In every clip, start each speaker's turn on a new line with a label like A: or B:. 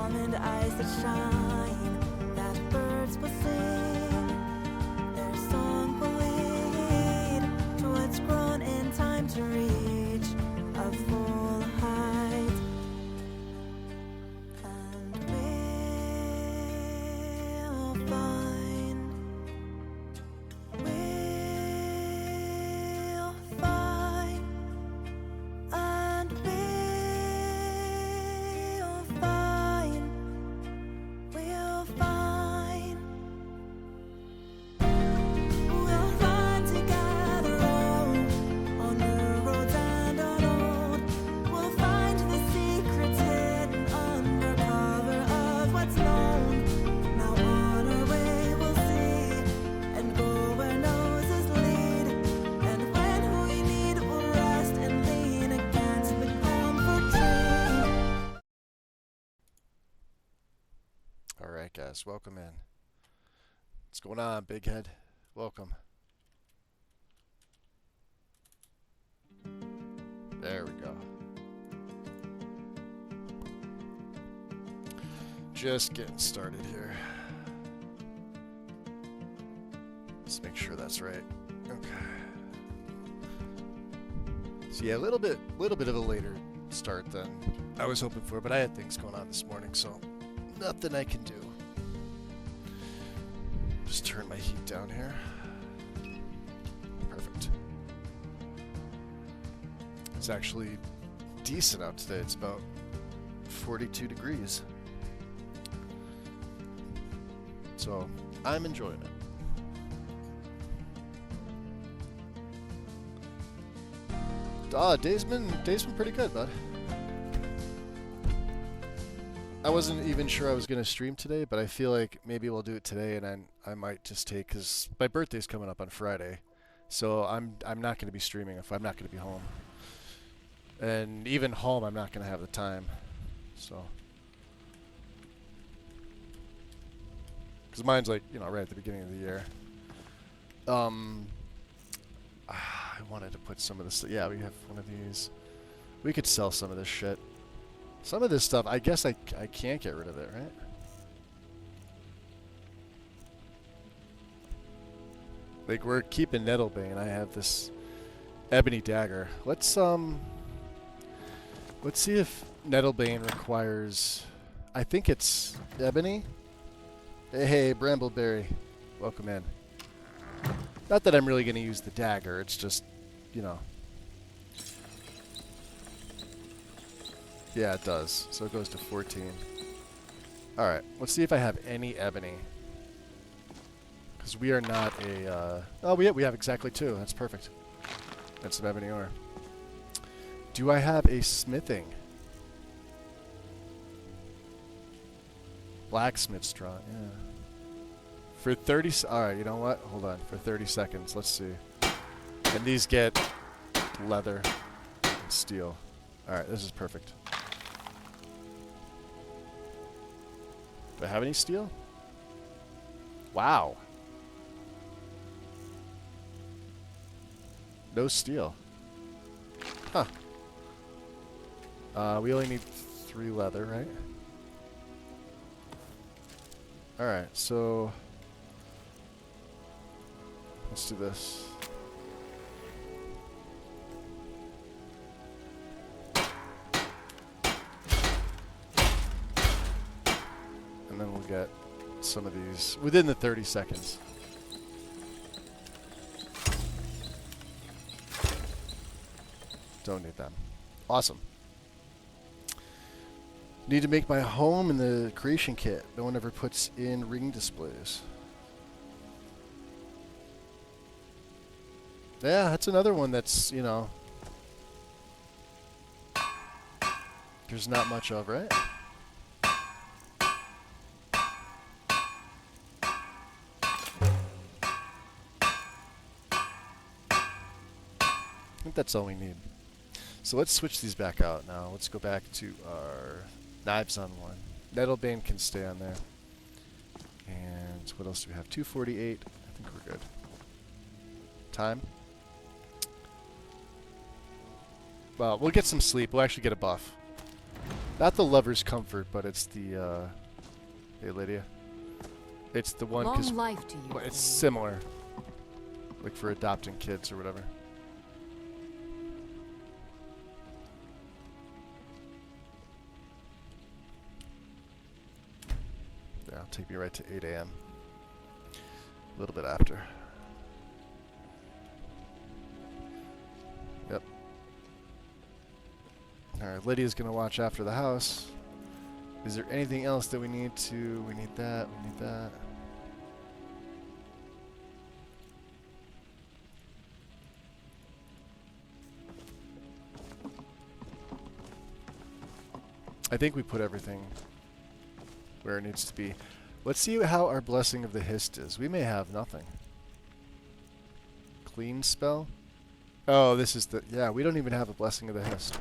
A: almond eyes that shine, that birds will sing. Their song will lead to what's grown in time to reach a full height. And we'll find, and we'll find, we'll find together on new roads and on old. We'll find the secrets hidden under cover of what's known. Now on our way we'll see and go where noses lead. And when we need we'll rest and lean against the comfort tree.
B: Alright guys, welcome in. What's going on, big head? Welcome. There we go. Just getting started here. Let's make sure that's right. Okay. So yeah, a little bit of a later start than I was hoping for, but I had things going on this morning, so nothing I can do. Just turn my heat down here. Perfect. It's actually decent out today. It's about 42 degrees. So I'm enjoying it. Day's been pretty good, bud. I wasn't even sure I was going to stream today, but I feel like maybe we'll do it today, and then I might just take, because my birthday's coming up on Friday, so I'm not going to be streaming if I'm not going to be home. And even home, I'm not going to have the time, so. Because mine's like, you know, right at the beginning of the year. I wanted to put some of this, yeah, we have one of these. We could sell some of this shit. Some of this stuff, I guess I can't get rid of it, right? Like, we're keeping Nettlebane. I have this ebony dagger. Let's see if Nettlebane requires, I think it's ebony. Hey, Brambleberry. Welcome in. Not that I'm really going to use the dagger. It's just, you know. Yeah, it does. So it goes to 14. Alright, let's see if I have any ebony. Because we are not a... oh, we have exactly 2. That's perfect. That's some ebony ore. Do I have a smithing? Blacksmith straw, yeah. For 30... Alright, you know what? Hold on. For 30 seconds, let's see. And these get leather and steel. Alright, this is perfect. Do I have any steel? Wow. No steel. Huh. We only need 3 leather, right? Alright, so... let's do this. And then we'll get some of these within the 30 seconds. Don't need them. Awesome. Need to make my home in the creation kit. No one ever puts in ring displays. Yeah, that's another one that's, you know, there's not much of, right? I think that's all we need. So let's switch these back out now. Let's go back to our knives on 1. Nettlebane can stay on there. And what else do we have? 248. I think we're good. Time. Well, we'll get some sleep. We'll actually get a buff. Not the lover's comfort, but it's the, hey Lydia. It's the one, because
C: Long life to you.
B: it's similar. Like for adopting kids or whatever. Yeah, it'll take me right to 8 a.m. A little bit after. Yep. Alright, Lydia's gonna watch after the house. Is there anything else that we need to... We need that, we need that. I think we put everything where it needs to be. Let's see how our Blessing of the Hist is. We may have nothing. Clean spell? Oh, this is the... Yeah, we don't even have a Blessing of the Hist.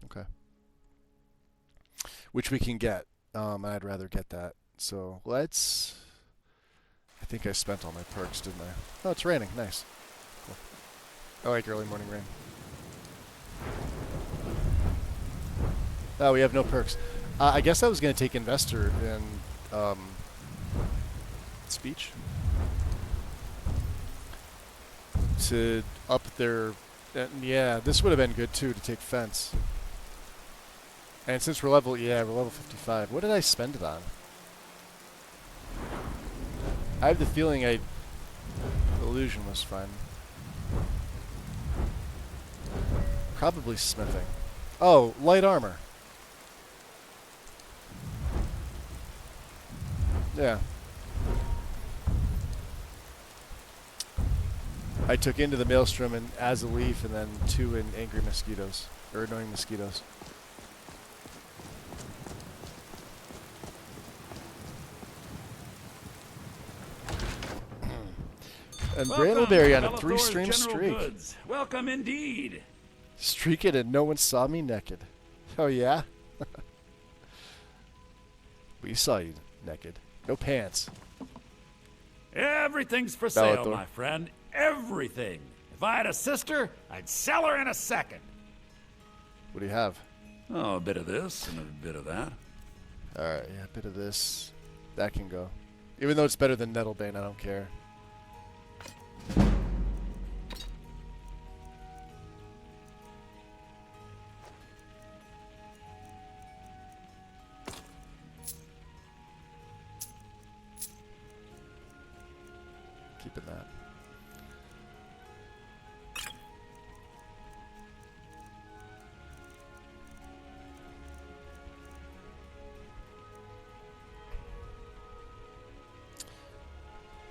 B: Okay. Which we can get. I'd rather get that. So, let's... I think I spent all my perks, didn't I? Oh, it's raining. Nice. Cool. I like early morning rain. Oh, we have no perks. I guess I was going to take Investor and Speech to up their... yeah, this would have been good too, to take Fence. And since we're level... Yeah, we're level 55. What did I spend it on? I have the feeling Illusion was fine. Probably smithing. Oh, light armor. Yeah. I took Into the Maelstrom and As a Leaf, and then 2 in Angry Mosquitoes. Or Annoying Mosquitoes. And Brandleberry on a 3-stream streak.
D: Goods. Welcome indeed.
B: Streak it and no one saw me naked. Oh yeah? We saw you naked. No pants.
D: Everything's for sale,
B: Bellator.
D: my friend. Everything. If I had a sister, I'd sell her in a second.
B: What do you have?
D: Oh, a bit of this and a bit of that.
B: Alright, yeah, a bit of this. That can go. Even though it's better than Nettlebane, I don't care. Keeping that.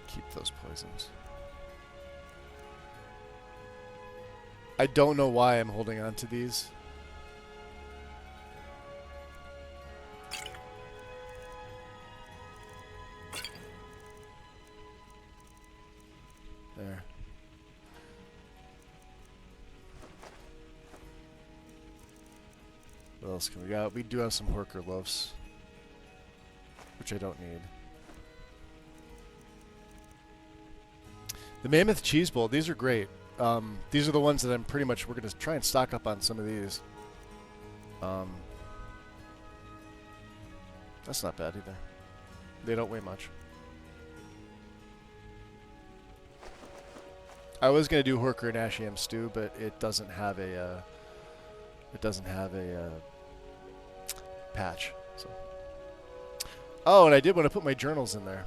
B: Keep those poisons. I don't know why I'm holding on to these. There. What else can we got? We do have some Horker loaves, which I don't need. The Mammoth Cheese Bowl, these are great. These are the ones that I'm pretty much, we're going to try and stock up on some of these. That's not bad either. They don't weigh much. I was going to do Horker and Ashiam stew, but it doesn't have a, patch. So. Oh, and I did want to put my journals in there.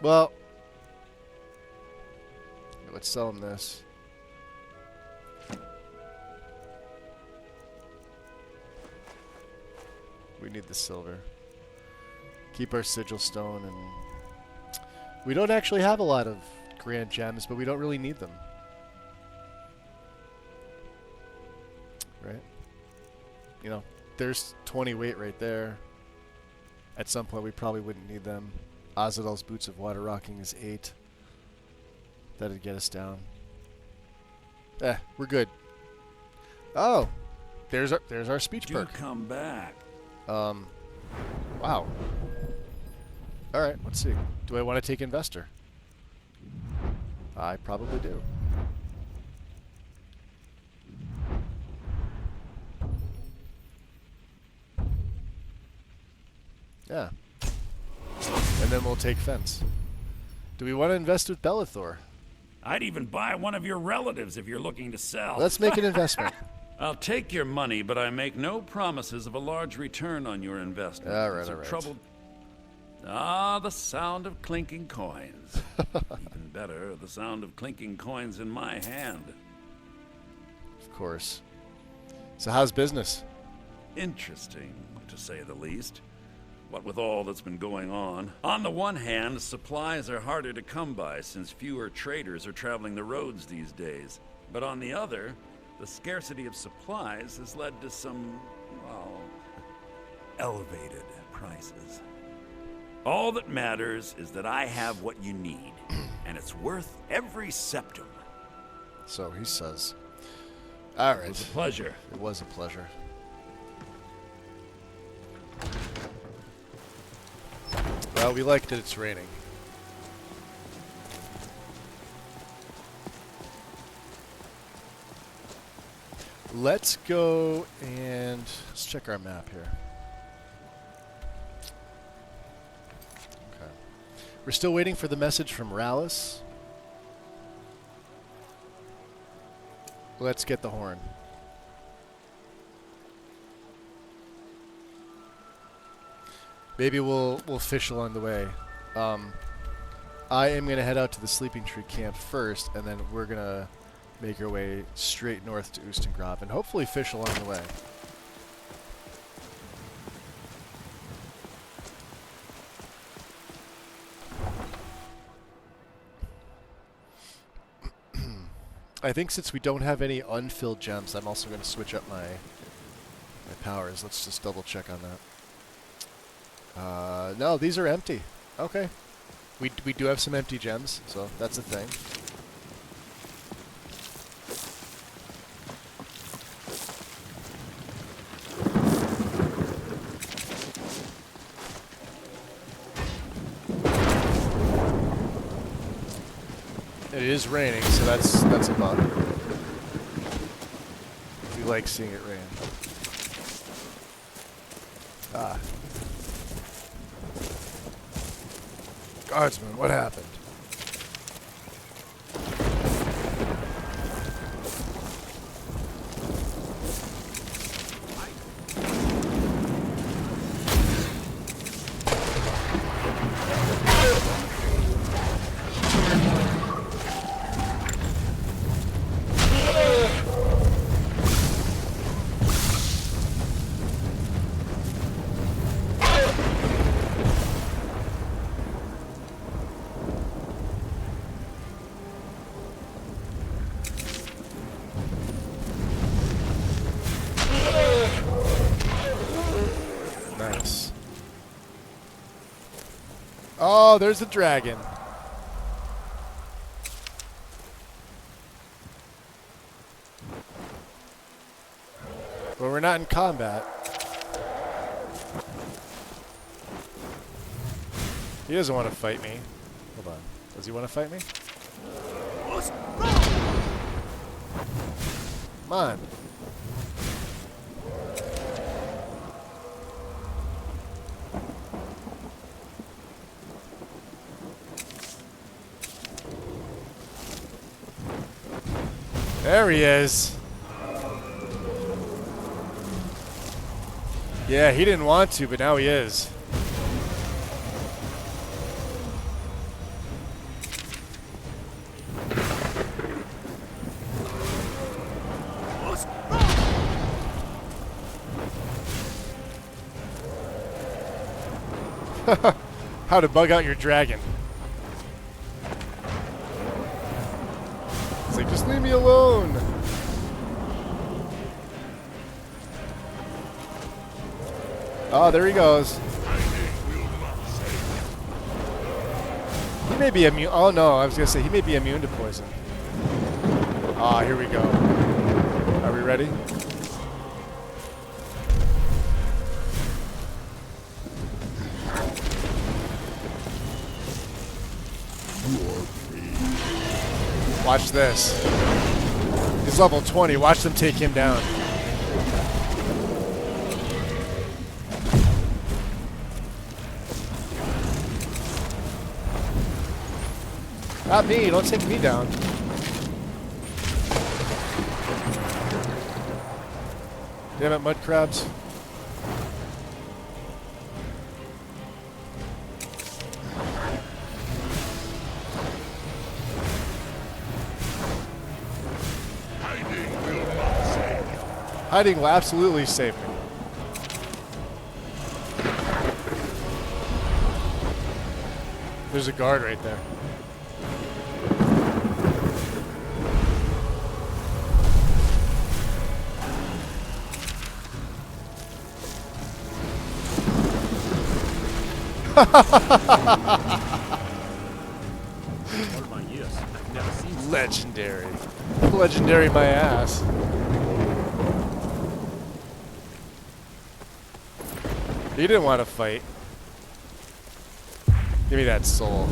B: Well, let's sell them this. We need the silver. Keep our sigil stone, and we don't actually have a lot of grand gems, but we don't really need them. Right? You know, there's 20 weight right there. At some point we probably wouldn't need them. Azadal's Boots of Water Rocking is 8. That'd get us down. We're good. Oh, there's our speech
D: Do
B: perk.
D: come back.
B: Wow. All right, let's see. Do I want to take Investor? I probably do. Yeah. And then we'll take fence. Do we want to invest with Bellathor?
D: I'd even buy one of your relatives if you're looking to sell.
B: Let's make an investment.
D: I'll take your money, but I make no promises of a large return on your investment.
B: All right,
D: It's a
B: all right.
D: troubled... Ah, the sound of clinking coins. Even better, the sound of clinking coins in my hand.
B: Of course. So how's business?
D: Interesting, to say the least. What with all that's been going on. On the one hand, supplies are harder to come by since fewer traders are traveling the roads these days. But on the other, the scarcity of supplies has led to some, well, elevated prices. All that matters is that I have what you need, and it's worth every septum.
B: So he says. All
D: It was a
B: right.
D: pleasure.
B: It was a pleasure. Well, we like that it's raining. Let's go and let's check our map here. Okay. We're still waiting for the message from Rallis. Let's get the horn. Maybe we'll fish along the way. I am gonna head out to the Sleeping Tree camp first, and then we're gonna make our way straight north to Oostengrav, and hopefully fish along the way. I think since we don't have any unfilled gems, I'm also going to switch up my powers. Let's just double check on that. No, these are empty. Okay. We do have some empty gems, so that's a thing. It is raining, so that's a bug. We like seeing it rain. Ah. Guardsman, what happened? Nice. Oh, there's a dragon. Well, we're not in combat. He doesn't want to fight me. Hold on. Does he want to fight me? Come on. There he is. Yeah, he didn't want to, but now he is. How to bug out your dragon. It's like, just leave me alone. Oh, there he goes. He may be immune. Oh no, I was gonna say he may be immune to poison. Ah, here we go. Are we ready? Watch this. He's level 20. Watch them take him down. Not me, don't take me down. Damn it, mud crabs. Hiding will absolutely save me. There's a guard right there.
C: All my years, I've never seen
B: Legendary. Legendary my ass. You didn't want to fight. Give me that soul.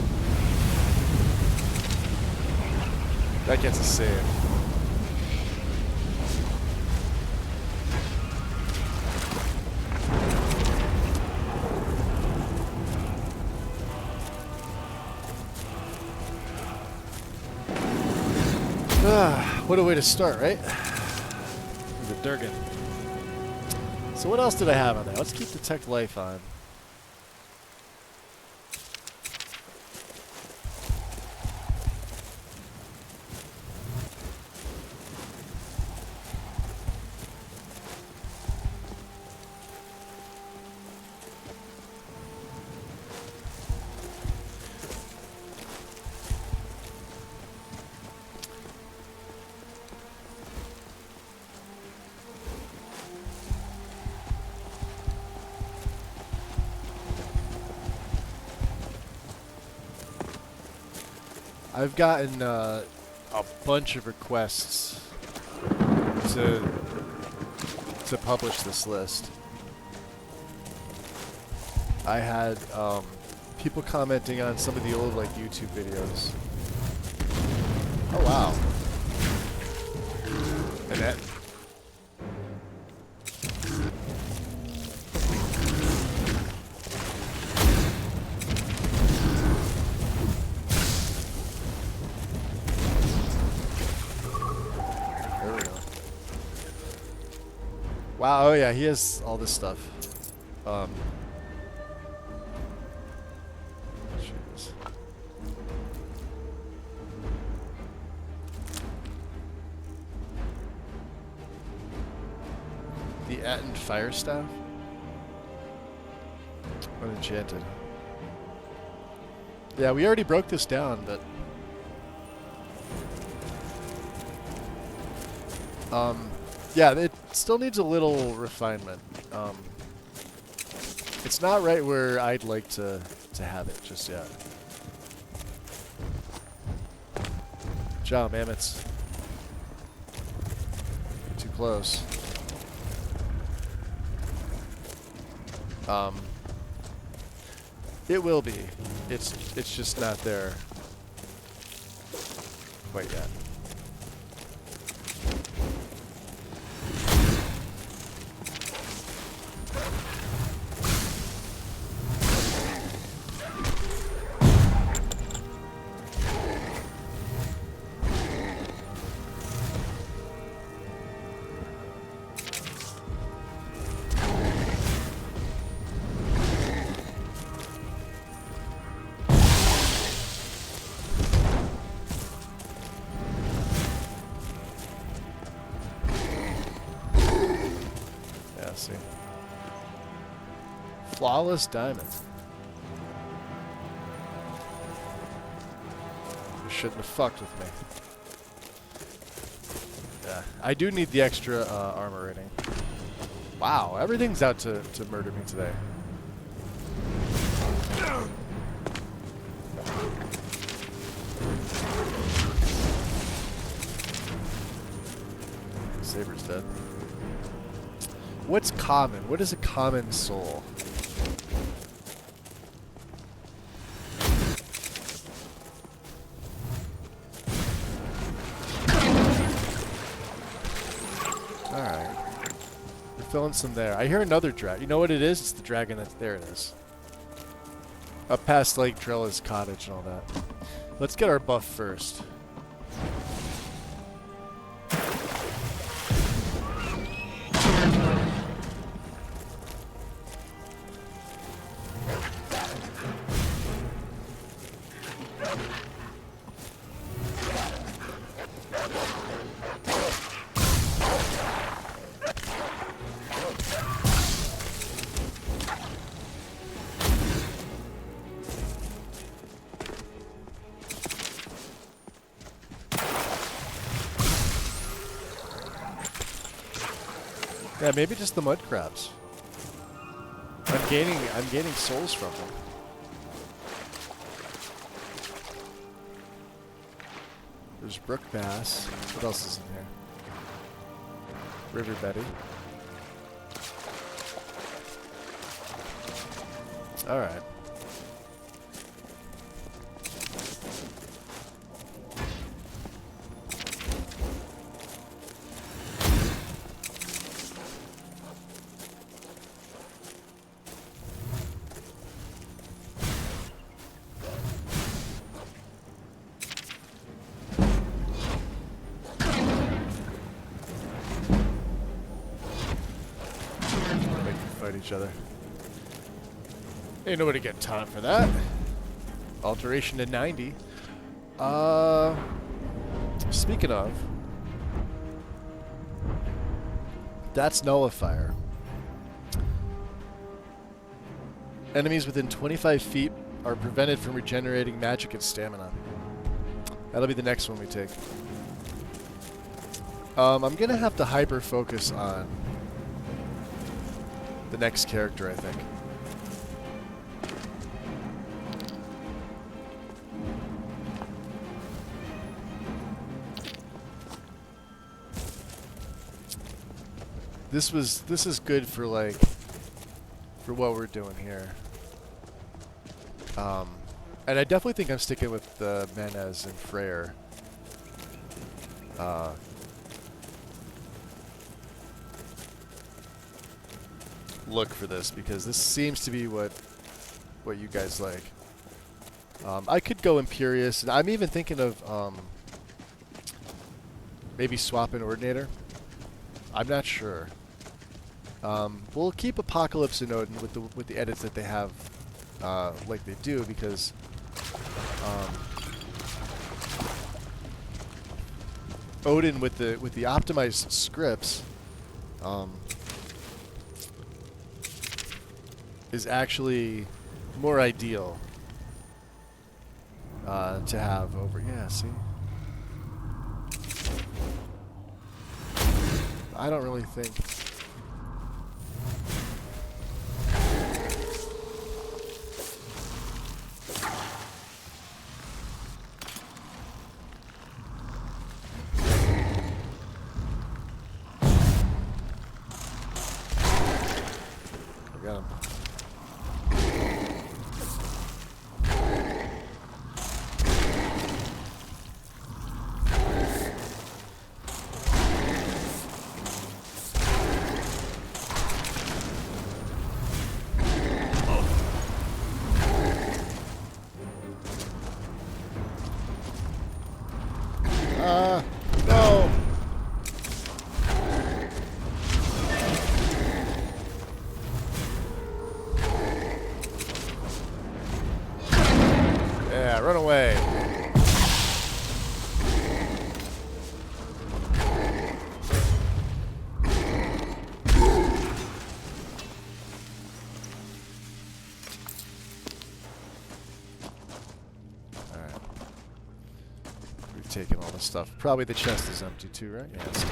B: That gets a save. What a way to start, right? The Durgan. So what else did I have on there? Let's keep the tech life on. I've gotten a bunch of requests to publish this list. I had people commenting on some of the old like YouTube videos. Oh wow! And that. Wow, oh yeah, he has all this stuff. Jeez. The Atten Fire Staff? Unenchanted. Yeah, we already broke this down, but... yeah, it still needs a little refinement. It's not right where I'd like to have it just yet. Job, mammoths. Too close. It will be. It's just not there quite yet. See. Flawless diamond. You shouldn't have fucked with me. Yeah, I do need the extra armor rating. Wow, everything's out to murder me today. Saber's dead. What's common? What is a common soul? Alright. We're filling some there. I hear another dragon. You know what it is? It's the dragon that's there. It is. Up past Lake Trilla's cottage and all that. Let's get our buff first. Yeah, maybe just the mud crabs. I'm gaining souls from them. There's brook bass. What else is in here? River Betty. All right. Each other. Ain't nobody getting time for that. Alteration to 90. Speaking of, that's nullifier. Enemies within 25 feet are prevented from regenerating magic and stamina. That'll be the next one we take. I'm gonna have to hyper focus on the next character, I think. This is good for like for what we're doing here. And I definitely think I'm sticking with the Menez and Freyr. Look for this because this seems to be what you guys like. I could go Imperious, and I'm even thinking of maybe swapping Ordinator. I'm not sure. We'll keep Apocalypse and Odin with the edits that they have, like they do, because Odin with the optimized scripts. Is actually more ideal to have over. Yeah, see? I don't really think. I got him. No. Yeah, run away. Taking all the stuff. Probably the chest is empty too, right? Yeah, it's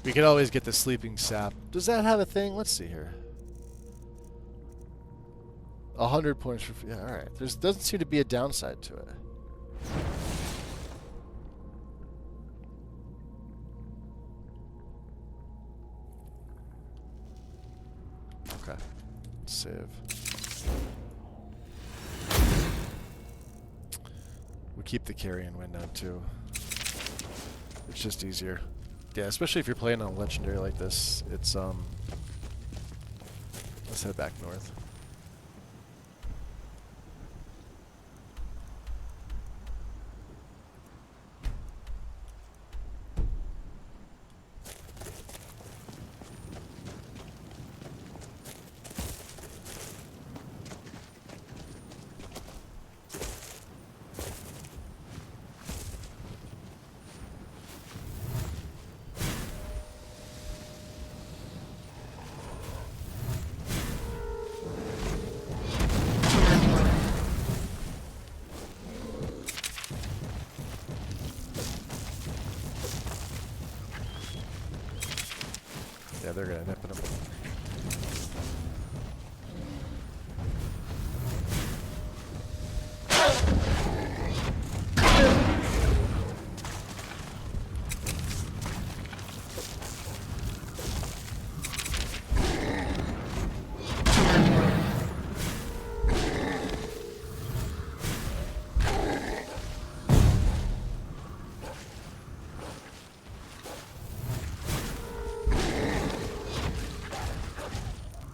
B: we can always get the sleeping sap. Does that have a thing? Let's see here. 100 points for... Yeah, alright. There doesn't seem to be a downside to it. Okay. Save. We keep the carrion wind on too. It's just easier. Yeah, especially if you're playing on a legendary like this. It's let's head back north. Yeah, they're gonna nip at him.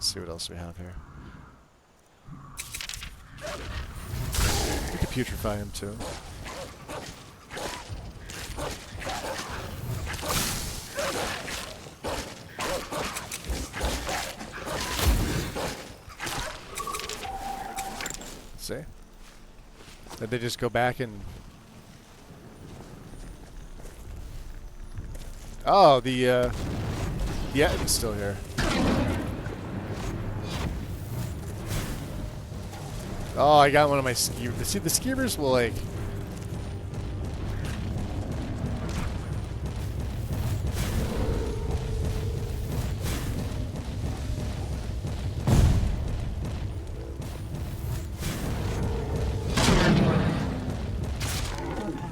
B: See what else we have here. We could putrefy him too. See? Did they just go back and... Oh, the Ettin's still here. Oh, I got one of my skeevers. See, the skeevers will, like...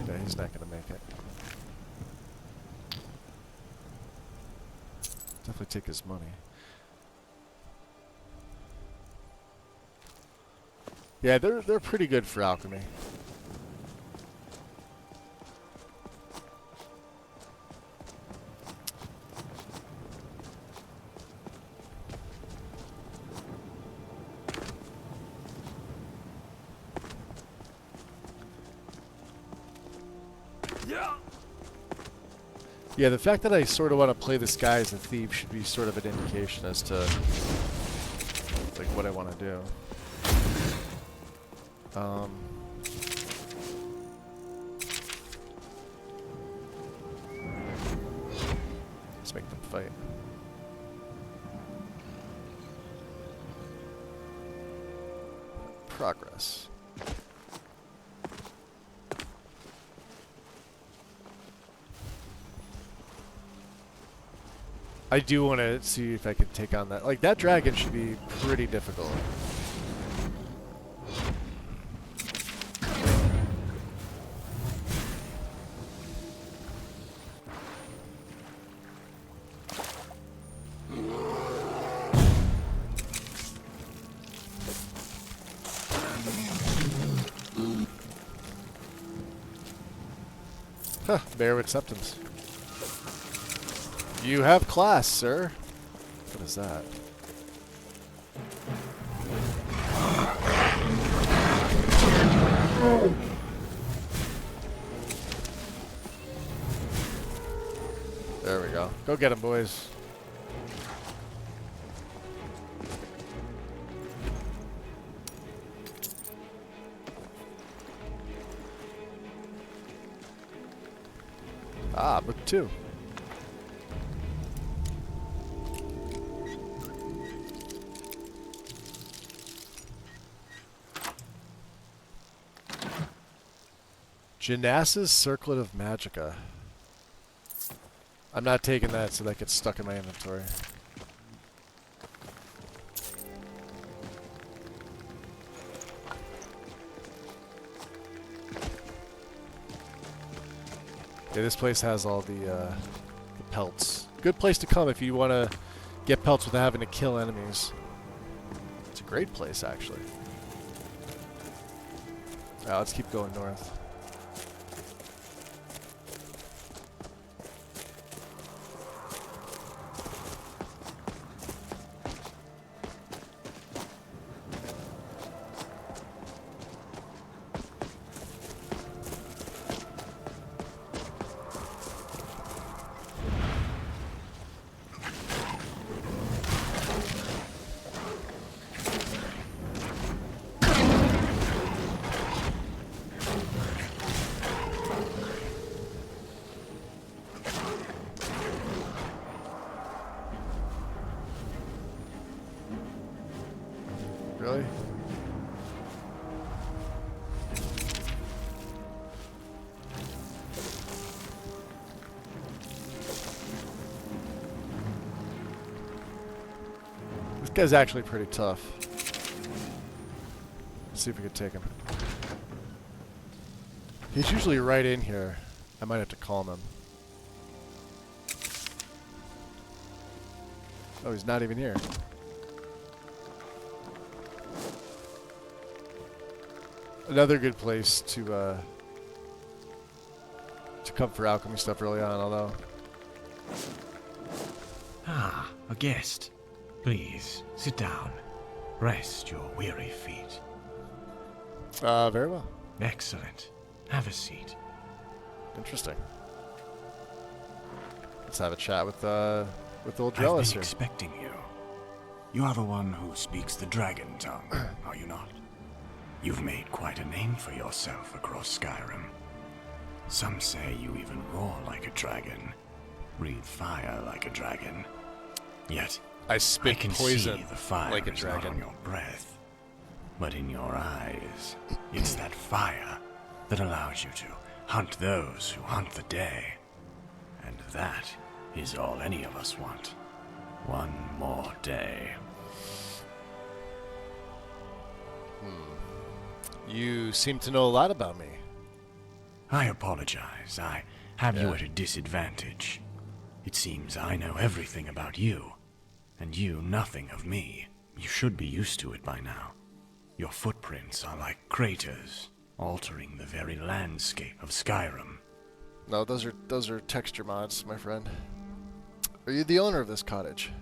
B: Yeah, he's not going to make it. Definitely take his money. Yeah, they're pretty good for alchemy. Yeah, the fact that I sort of want to play this guy as a thief should be sort of an indication as to like what I want to do. Let's make them fight. Progress. I do want to see if I can take on that. Like, that dragon should be pretty difficult. Huh, bear acceptance. You have class, sir. What is that? There we go. Go get him, boys. Ah, book 2. Genas's Circlet of Magica. I'm not taking that, so that gets stuck in my inventory. Yeah, this place has all the pelts. Good place to come if you want to get pelts without having to kill enemies. It's a great place, actually. Let's keep going north. Really? This guy's actually pretty tough. Let's see if we can take him. He's usually right in here. I might have to calm him. Oh, he's not even here. Another good place to come for alchemy stuff early on, although...
C: Ah, a guest. Please, sit down. Rest your weary feet.
B: Very well.
C: Excellent. Have a seat.
B: Interesting. Let's have a chat with old
E: I've
B: Drellis
E: been
B: here.
E: expecting you. You are the one who speaks the dragon tongue, are you not? You've made quite a name for yourself across Skyrim. Some say you even roar like a dragon, breathe fire like a dragon. Yet,
B: I
E: I
B: spit
E: can
B: poison
E: see the fire
B: like a
E: is not on
B: dragon.
E: your breath, but in your eyes. It's that fire that allows you to hunt those who hunt the day. And that is all any of us want. One more day.
B: You seem to know a lot about me.
E: I apologize. I have you
B: Yeah.
E: at a disadvantage. It seems I know everything about you, and you nothing of me. You should be used to it by now. Your footprints are like craters, altering the very landscape of Skyrim.
B: No, those are texture mods, my friend. Are you the owner of this cottage?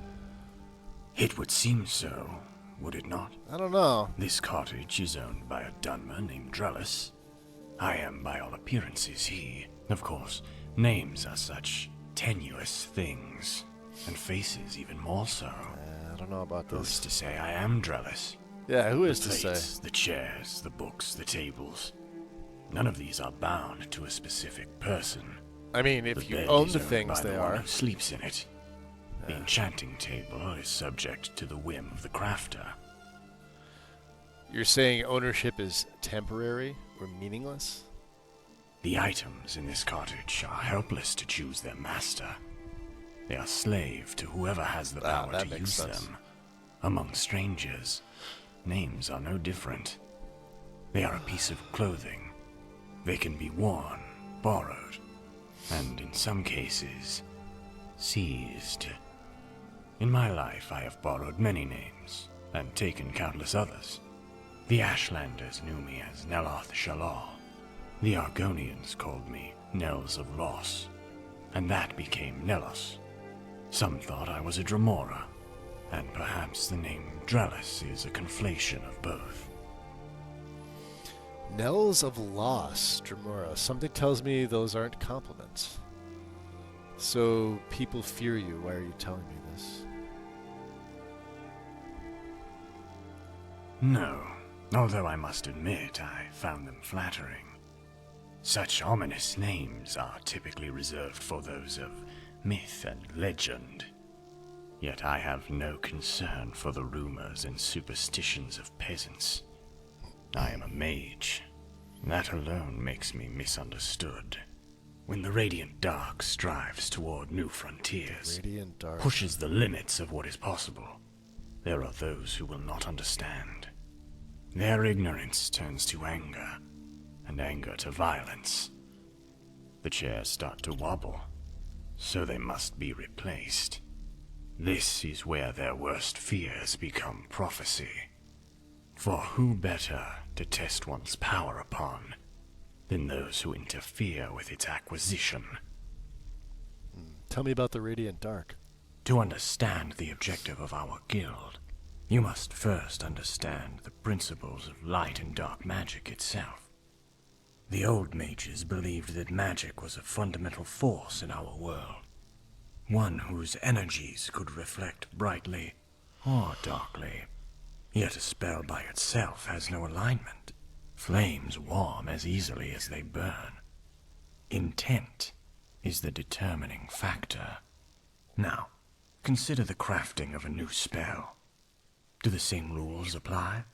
E: It would seem so, would it not?
B: I don't know.
E: This cottage is owned by a Dunmer named Drellis. I am, by all appearances, he. Of course, names are such tenuous things, and faces even more so.
B: I don't know about
E: Who's
B: this.
E: to say I am Drellis?
B: Yeah, who
E: The
B: is to say?
E: plates, the chairs, the books, the tables. None of these are bound to a specific person.
B: I mean, if
E: The
B: you
E: bed
B: own
E: is
B: the
E: owned
B: things,
E: by
B: they
E: the one
B: are.
E: who sleeps in it. The enchanting table is subject to the whim of the crafter.
B: You're saying ownership is temporary or meaningless?
E: The items in this cottage are helpless to choose their master. They are slave to whoever has the power
B: that
E: to
B: makes
E: use
B: sense.
E: them. Among strangers, names are no different. They are a piece of clothing. They can be worn, borrowed, and in some cases, seized. In my life, I have borrowed many names, and taken countless others. The Ashlanders knew me as Neloth Shalal. The Argonians called me Nels of Loss, and that became Nelos. Some thought I was a Dremora, and perhaps the name Drellis is a conflation of both.
B: Knells of Loss, Dremora. Something tells me those aren't compliments. So people fear you. Why are you telling me this?
E: No, although I must admit I found them flattering. Such ominous names are typically reserved for those of myth and legend. Yet I have no concern for the rumors and superstitions of peasants. I am a mage. That alone makes me misunderstood. When the Radiant Dark strives toward new frontiers,
B: Radiant Dark.
E: pushes the limits of what is possible, there are those who will not understand. Their ignorance turns to anger, and anger to violence. The chairs start to wobble, so they must be replaced. This is where their worst fears become prophecy. For who better to test one's power upon than those who interfere with its acquisition?
B: Tell me about the Radiant Dark.
E: To understand the objective of our guild, you must first understand the principles of light and dark magic itself. The old mages believed that magic was a fundamental force in our world, one whose energies could reflect brightly or darkly. Yet a spell by itself has no alignment. Flames warm as easily as they burn. Intent is the determining factor. Now, consider the crafting of a new spell. Do the same rules apply?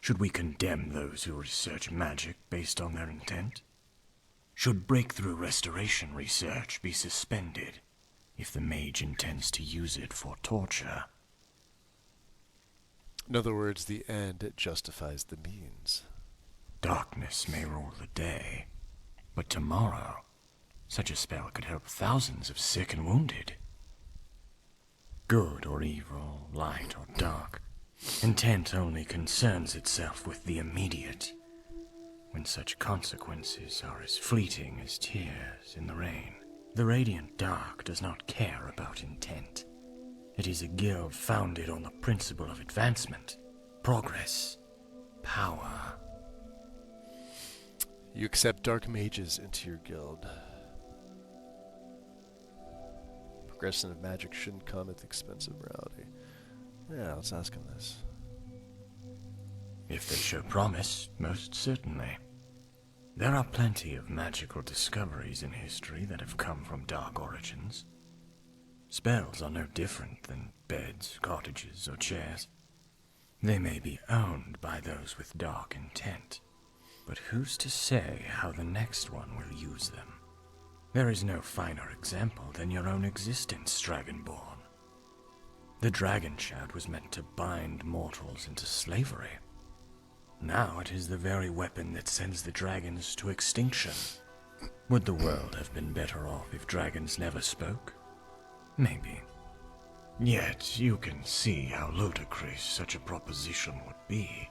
E: Should we condemn those who research magic based on their intent? Should breakthrough restoration research be suspended if the mage intends to use it for torture?
B: In other words, the end justifies the means.
E: Darkness may rule the day, but tomorrow, such a spell could help thousands of sick and wounded. Good or evil, light or dark, intent only concerns itself with the immediate, when such consequences are as fleeting as tears in the rain. The Radiant Dark does not care about intent. It is a guild founded on the principle of advancement, progress, power.
B: You accept dark mages into your guild. Progression of magic shouldn't come at the expense of morality. Yeah, let's ask him this.
E: If they show promise, most certainly. There are plenty of magical discoveries in history that have come from dark origins. Spells are no different than beds, cottages, or chairs. They may be owned by those with dark intent, but who's to say how the next one will use them? There is no finer example than your own existence, Dragonborn. The Dragon Shad was meant to bind mortals into slavery. Now it is the very weapon that sends the dragons to extinction. Would the world have been better off if dragons never spoke? Maybe. Yet you can see how ludicrous such a proposition would be.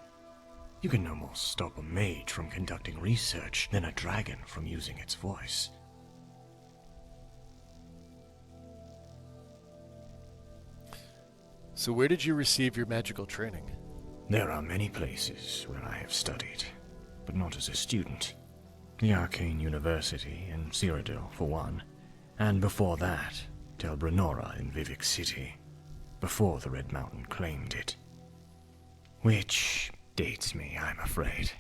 E: You can no more stop a mage from conducting research than a dragon from using its voice.
B: So where did you receive your magical training?
E: There are many places where I have studied, but not as a student. The Arcane University in Cyrodiil, for one, and before that, Tel Brenora in Vivec City, before the Red Mountain claimed it. Which dates me, I'm afraid.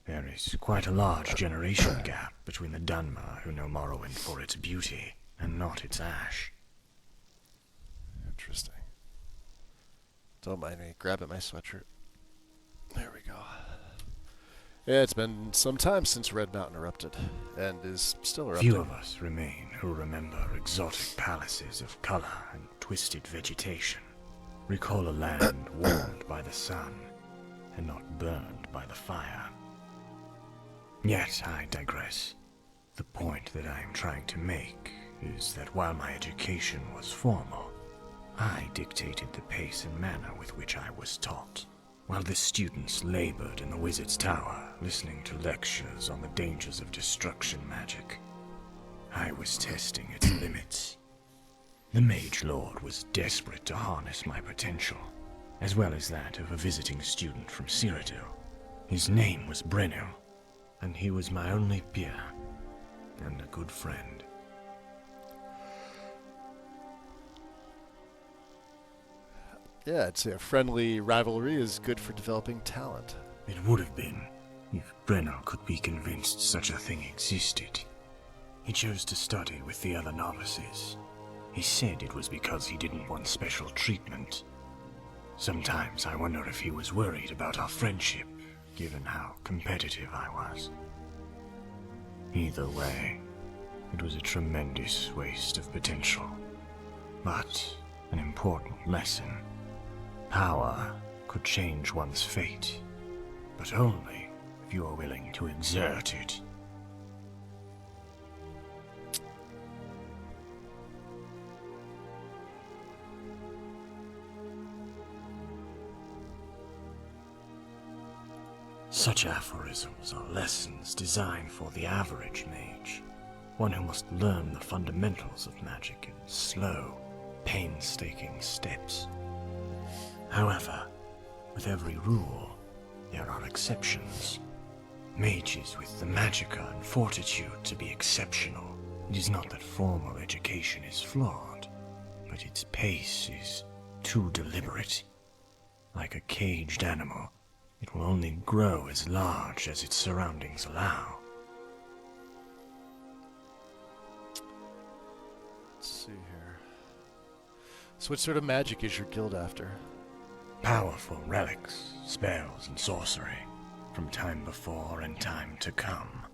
E: There is quite a large generation gap between the Dunmer who know Morrowind for its beauty and not its ash.
B: Interesting. Don't mind me grabbing my sweatshirt. There we go. Yeah, it's been some time since Red Mountain erupted, and is still erupting.
E: Few of us remain who remember exotic palaces of color and twisted vegetation. Recall a land warmed by the sun, and not burned by the fire. Yet I digress. The point that I am trying to make is that while my education was formal, I dictated the pace and manner with which I was taught, while the students labored in the Wizard's Tower, listening to lectures on the dangers of destruction magic. I was testing its limits. The Mage Lord was desperate to harness my potential, as well as that of a visiting student from Cyrodiil. His name was Brennil, and he was my only peer, and a good friend.
B: Yeah, I'd say a friendly rivalry is good for developing talent.
E: It would have been, if Brennil could be convinced such a thing existed. He chose to study with the other novices. He said it was because he didn't want special treatment. Sometimes I wonder if he was worried about our friendship, given how competitive I was. Either way, it was a tremendous waste of potential, but an important lesson. Power could change one's fate, but only if you are willing to exert it. Such aphorisms are lessons designed for the average mage, one who must learn the fundamentals of magic in slow, painstaking steps. However, with every rule, there are exceptions. Mages with the magicka and fortitude to be exceptional. It is not that formal education is flawed, but its pace is too deliberate. Like a caged animal, it will only grow as large as its surroundings allow.
B: Let's see here. So what sort of magic is your guild after?
E: Powerful relics, spells, and sorcery, from time before and time to come.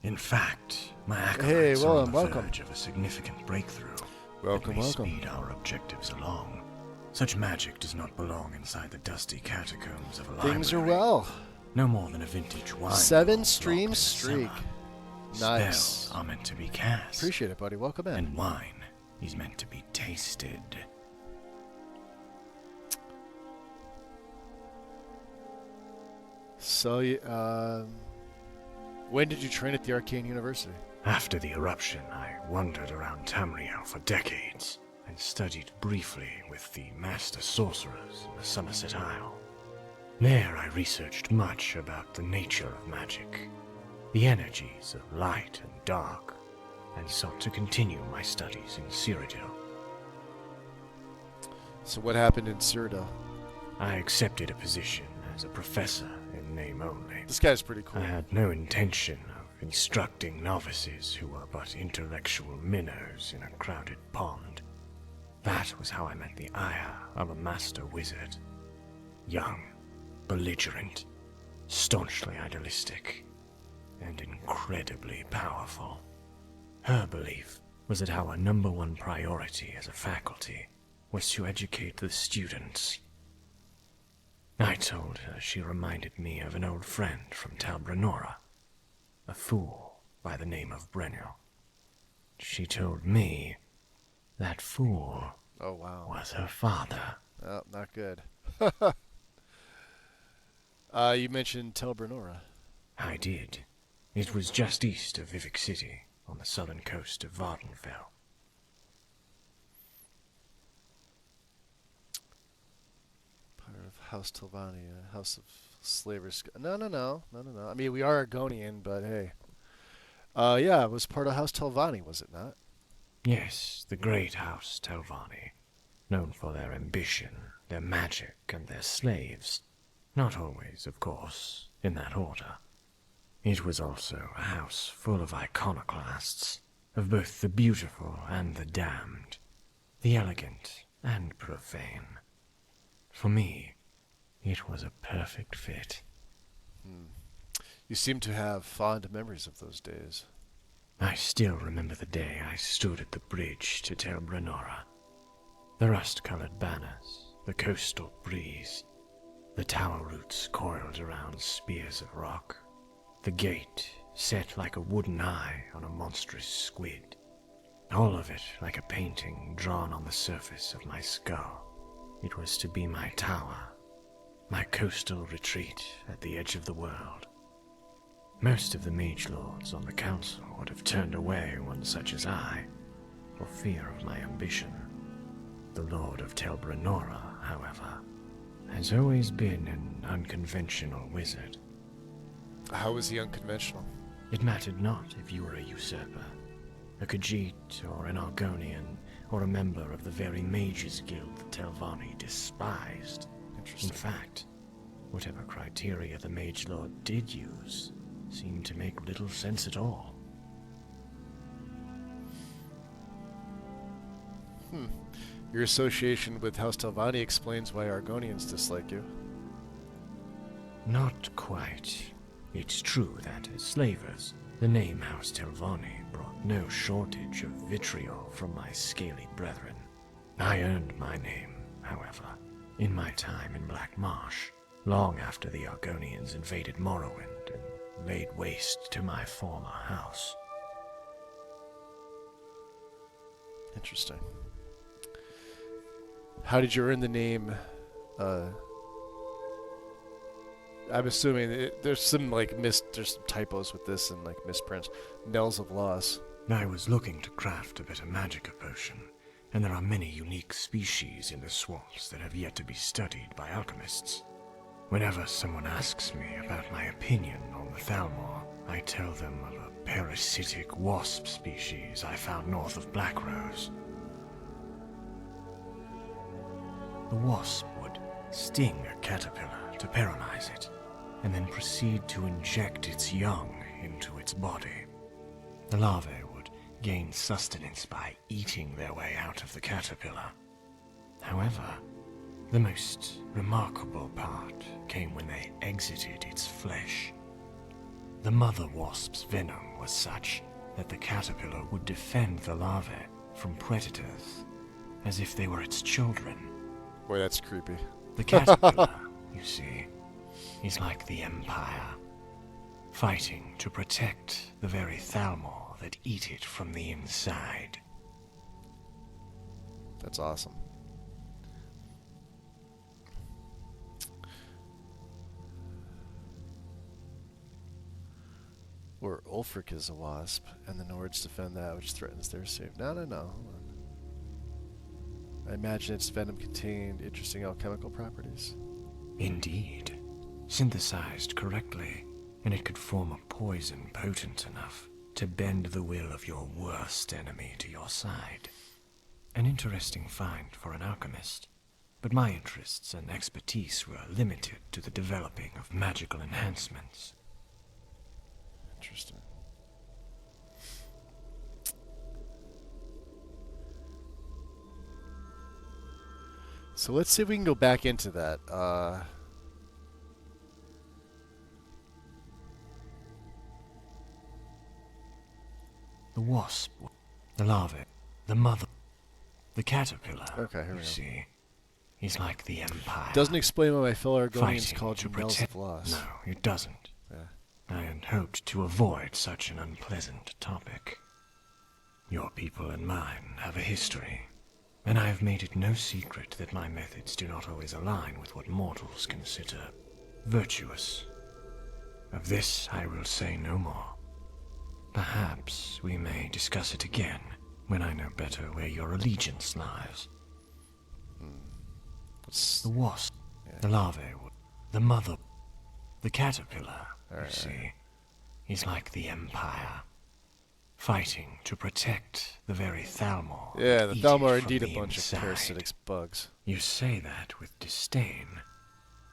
E: In fact, my acolytes are on the verge of a significant breakthrough.
B: Welcome,
E: that may
B: welcome.
E: speed our objectives along. Such magic does not belong inside the dusty catacombs of a library.
B: Things are well.
E: No more than a vintage wine.
B: 7
E: bottle
B: stream
E: locked in a
B: streak.
E: cellar.
B: Nice.
E: Spells are meant to be cast.
B: Appreciate it, buddy. Welcome in.
E: And wine is meant to be tasted.
B: So, when did you train at the Arcane University?
E: After the eruption, I wandered around Tamriel for decades and studied briefly with the master sorcerers in the Somerset Isle. There I researched much about the nature of magic, the energies of light and dark, and sought to continue my studies in Cyrodiil.
B: So what happened in Cyrodiil?
E: I accepted a position as a professor in name only.
B: This guy's pretty cool.
E: I had no intention of instructing novices who were but intellectual minnows in a crowded pond. That was how I met the ire of a master wizard. Young, belligerent, staunchly idealistic, and incredibly powerful. Her belief was that our number one priority as a faculty was to educate the students. I told her she reminded me of an old friend from Tal Brenora, a fool by the name of Brennel. She told me that fool
B: Oh, wow.
E: was her father.
B: Oh, not good. You mentioned Tel Brenora.
E: I did. It was just east of Vivek City, on the southern coast of Vardenfell.
B: Part of House Telvania, House of Slavers. No. I mean, we are Argonian, but hey. Yeah, it was part of House Telvanni, was it not?
E: Yes, the great house Telvanni, known for their ambition, their magic, and their slaves. Not always, of course, in that order. It was also a house full of iconoclasts, of both the beautiful and the damned, the elegant and profane. For me, it was a perfect fit.
B: You seem to have fond memories of those days.
E: I still remember the day I stood at the bridge to Tel Brenora. The rust-colored banners, the coastal breeze, the tower roots coiled around spears of rock, the gate set like a wooden eye on a monstrous squid. All of it like a painting drawn on the surface of my skull. It was to be my tower, my coastal retreat at the edge of the world. Most of the mage lords on the council would have turned away one such as I, for fear of my ambition. The Lord of Tel Brenora, however, has always been an unconventional wizard.
B: How was he unconventional?
E: It mattered not if you were a usurper, a Khajiit, or an Argonian, or a member of the very mages guild that Telvanni despised. In
B: Interesting.
E: fact, whatever criteria the mage lord did use seemed to make little sense at all.
B: Your association with House Telvanni explains why Argonians dislike you.
E: Not quite. It's true that as slavers, the name House Telvanni brought no shortage of vitriol from my scaly brethren. I earned my name, however, in my time in Black Marsh, long after the Argonians invaded Morrowind and laid waste to my former house.
B: Interesting. How did you earn the name? I'm assuming there's some there's some typos with this and like misprints. Knells of Loss.
E: I was looking to craft a better magica potion, and there are many unique species in the swamps that have yet to be studied by alchemists. Whenever someone asks me about my opinion on the Thalmor, I tell them of a parasitic wasp species I found north of Blackrose. The wasp would sting a caterpillar to paralyze it, and then proceed to inject its young into its body. The larvae would gain sustenance by eating their way out of the caterpillar. However, the most remarkable part came when they exited its flesh. The mother wasp's venom was such that the caterpillar would defend the larvae from predators, as if they were its children.
B: Boy, that's creepy.
E: The caterpillar, you see, is like the Empire, fighting to protect the very Thalmor that eat it from the inside.
B: That's awesome. Or Ulfric is a wasp, and the Nords defend that which threatens their safety. No. Hold on. I imagine its venom contained interesting alchemical properties.
E: Indeed. Synthesized correctly, and it could form a poison potent enough to bend the will of your worst enemy to your side. An interesting find for an alchemist, but my interests and expertise were limited to the developing of magical enhancements.
B: Interesting. So let's see if we can go back into that.
E: The wasp, the larvae, the mother, the caterpillar,
B: Okay, here we
E: you
B: go.
E: see, is like the Empire.
B: Doesn't explain why my fellow Argonians
E: fighting
B: called
E: to
B: you Bells
E: protect.
B: of Loss.
E: No, it doesn't.
B: Yeah.
E: I had hoped to avoid such an unpleasant topic. Your people and mine have a history, and I have made it no secret that my methods do not always align with what mortals consider virtuous. Of this I will say no more. Perhaps we may discuss it again when I know better where your allegiance lies.
B: Let's-
E: The wasp,
B: Yeah.
E: the larvae, the mother, the caterpillar,
B: Alright,
E: you see, is like the Empire, fighting to protect the very Thalmor.
B: Yeah,
E: that
B: the
E: eat
B: Thalmor are
E: it from
B: indeed a
E: the
B: bunch
E: inside.
B: of parasitic bugs.
E: You say that with disdain,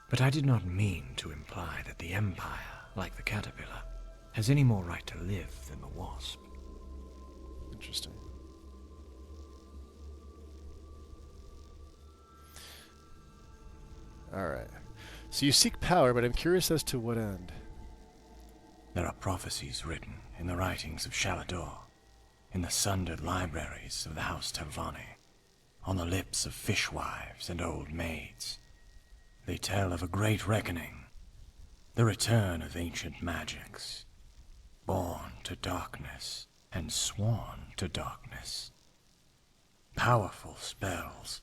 E: but I did not mean to imply that the Empire, like the caterpillar, has any more right to live than the wasp.
B: Interesting. Alright. So you seek power, but I'm curious as to what end.
E: There are prophecies written in the writings of Shalador, in the sundered libraries of the House Telvanni, on the lips of fishwives and old maids. They tell of a great reckoning, the return of ancient magics, born to darkness and sworn to darkness. Powerful spells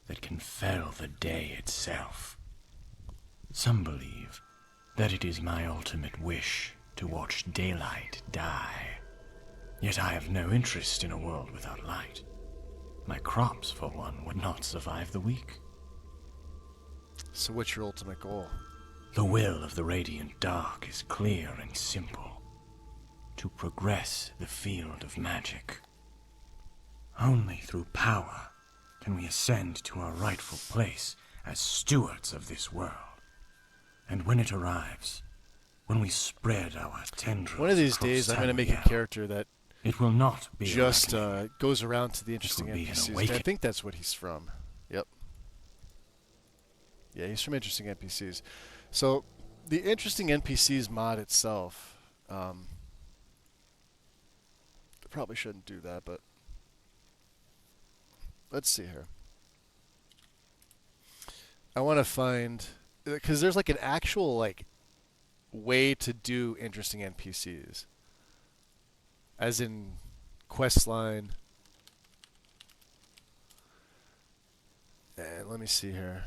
E: that can fell the day itself. Some believe that it is my ultimate wish to watch daylight die. Yet I have no interest in a world without light. My crops, for one, would not survive the week.
B: So what's your ultimate goal?
E: The will of the Radiant Dark is clear and simple. To progress the field of magic. Only through power can we ascend to our rightful place as stewards of this world. And when it arrives, when we spread our tendrils
B: One of these
E: across
B: days, I'm going to make a
E: Tamriel,
B: character that
E: it will not be a
B: just
E: reckoning.
B: goes around to the interesting
E: will be an
B: NPCs. I
E: awakening.
B: think that's what he's from. Yep. Yeah, he's from Interesting NPCs. So, the Interesting NPCs mod itself, probably shouldn't do that, but let's see here. I want to find, because there's like an actual like way to do interesting NPCs, as in quest line. And let me see here.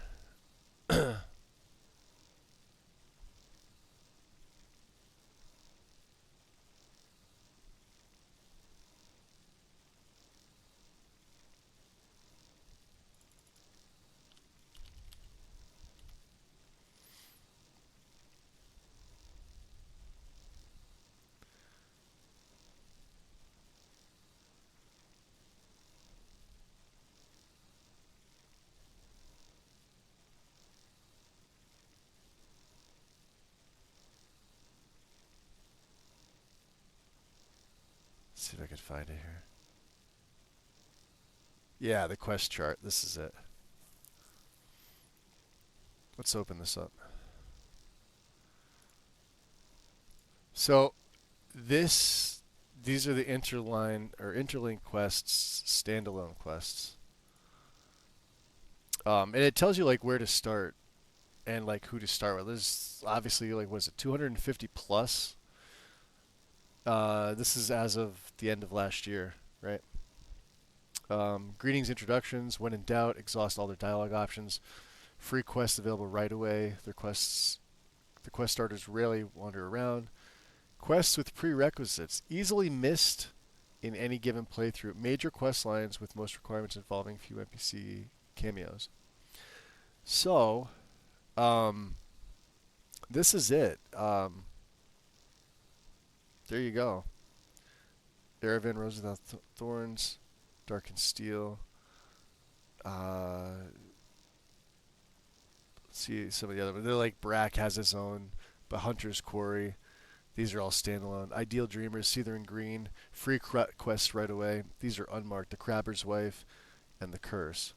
B: See if I can find it here. Yeah, the quest chart. This is it. Let's open this up. So, these are the interlinked quests, standalone quests. And it tells you like where to start and like who to start with. There's obviously like was it 250 plus. This is as of the end of last year, right? Greetings, introductions. When in doubt, exhaust all their dialogue options. Free quests available right away. The quest starters rarely wander around. Quests with prerequisites easily missed in any given playthrough. Major quest lines with most requirements involving few NPC cameos. So, this is it. There you go. Erevan, Rose Without Thorns, Dark and Steel. Let's see some of the other ones. They're like Brack has his own, but Hunter's Quarry. These are all standalone. Ideal Dreamers, Seethering Green, free quests right away. These are unmarked. The Crabber's Wife and The Curse.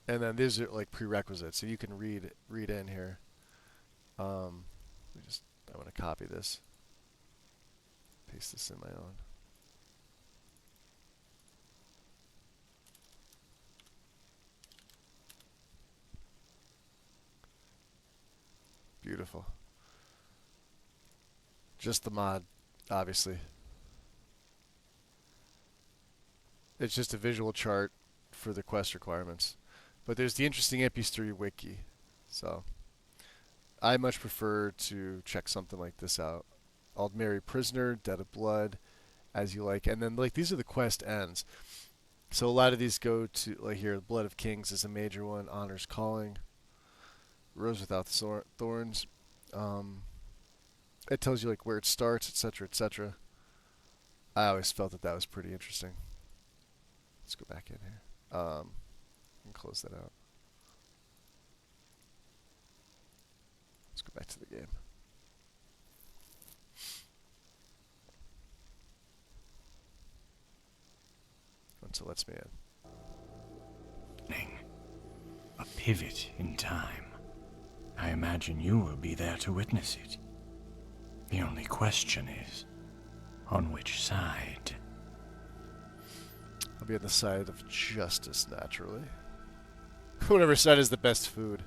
B: And then these are like prerequisites, so you can read in here. I want to copy this. Paste this in my own. Beautiful. Just the mod, obviously. It's just a visual chart for the quest requirements. But there's the interesting MP3 wiki. So I much prefer to check something like this out. Aldmeri Prisoner, Dead of Blood, As You Like. And then like these are the quest ends. So a lot of these go to like here, Blood of Kings is a major one, Honor's Calling, Rose Without Thorns. It tells you like where it starts, etc., etc. I always felt that was pretty interesting. Let's go back in here. And close that out. Let's go back to the game. Once it lets me in.
E: A pivot in time. I imagine you will be there to witness it. The only question is, on which side?
B: I'll be on the side of justice, naturally. Whatever side is the best food.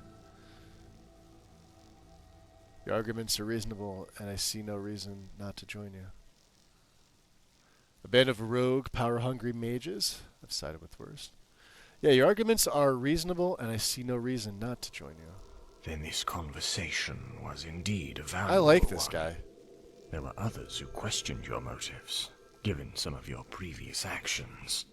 B: Your arguments are reasonable, and I see no reason not to join you. A band of rogue, power-hungry mages. I've sided with worst. Yeah, your arguments are reasonable, and I see no reason not to join you.
E: Then this conversation was indeed a valuable
B: I like this
E: one.
B: guy.
E: There were others who questioned your motives, given some of your previous actions.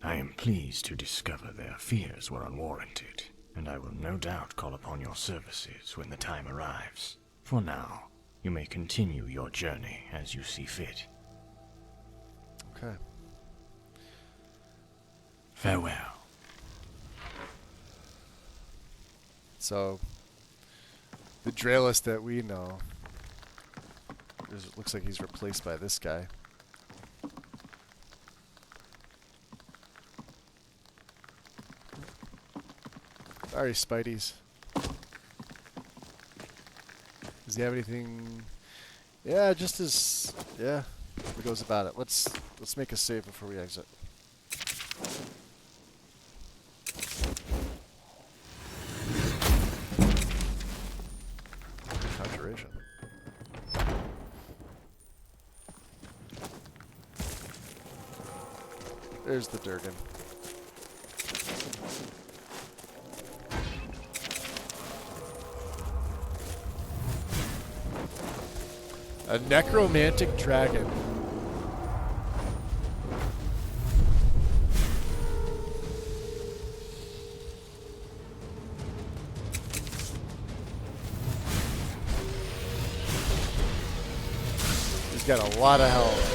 E: I am pleased to discover their fears were unwarranted, and I will no doubt call upon your services when the time arrives. For now, you may continue your journey as you see fit.
B: Okay.
E: Farewell.
B: So, the Draelus that we know, it looks like he's replaced by this guy. Sorry, Spideys. Does he have anything? Yeah, just as he goes about it. Let's make a save before we exit. Conjuration. There's the Durgan. A necromantic dragon. He's got a lot of health.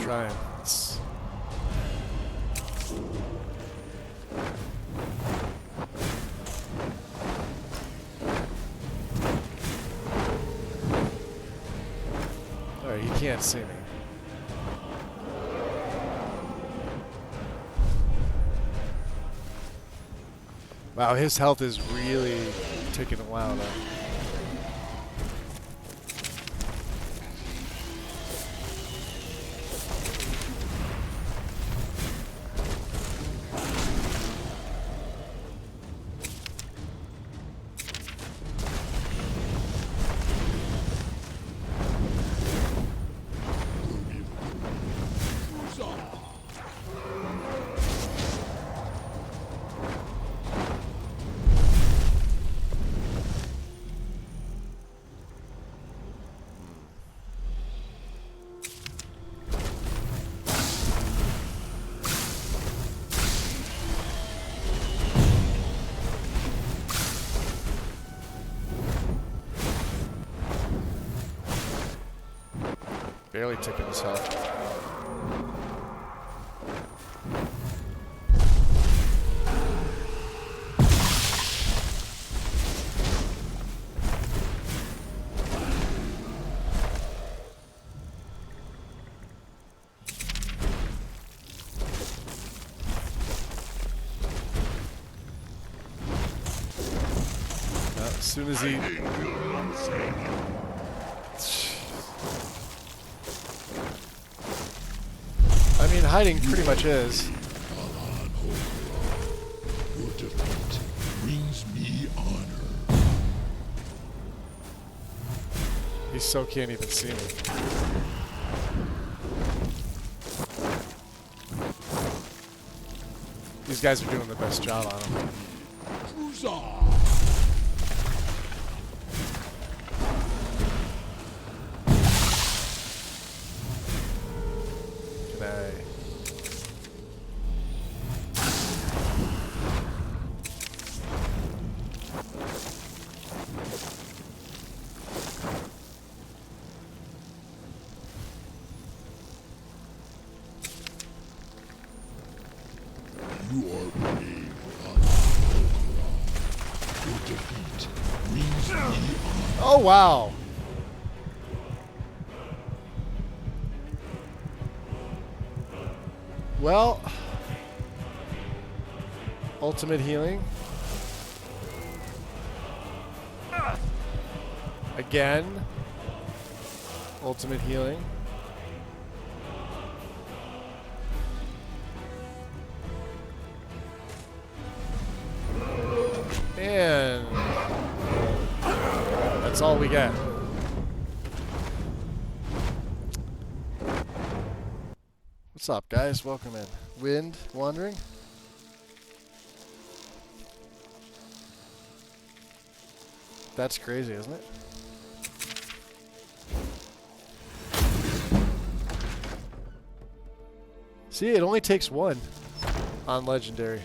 B: trying. It's... Alright, he can't see me. Wow, his health is really taking a while though. Barely taking his health. As soon as he... I mean, hiding pretty much is.
F: Your defeat brings me honor.
B: He so can't even see me. These guys are doing the best job on him. Can I...
F: You are brave. Your defeat brings me honor.
B: Oh, wow. Well, ultimate healing. Again. Ultimate healing. And that's all we get. What's up, guys? Welcome in. Wind wandering? That's crazy, isn't it? See, it only takes one on Legendary.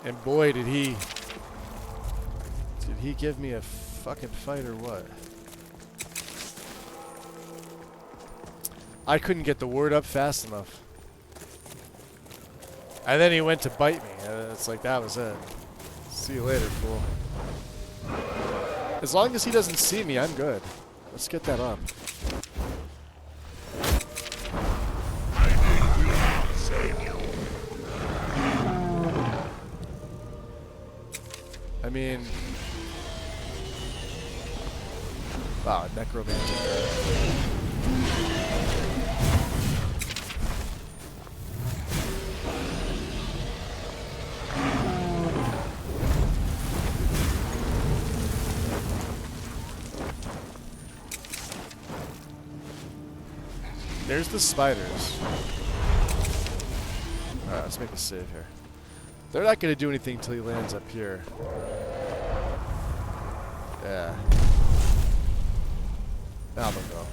B: And boy, did he give me a fucking fight or what? I couldn't get the word up fast enough. And then he went to bite me. And it's like, that was it. See you later, fool. As long as he doesn't see me, I'm good. Let's get that up. I mean... Wow, necromantic. There's the spiders. Alright, let's make a save here. They're not going to do anything until he lands up here. Yeah. Now they'll go.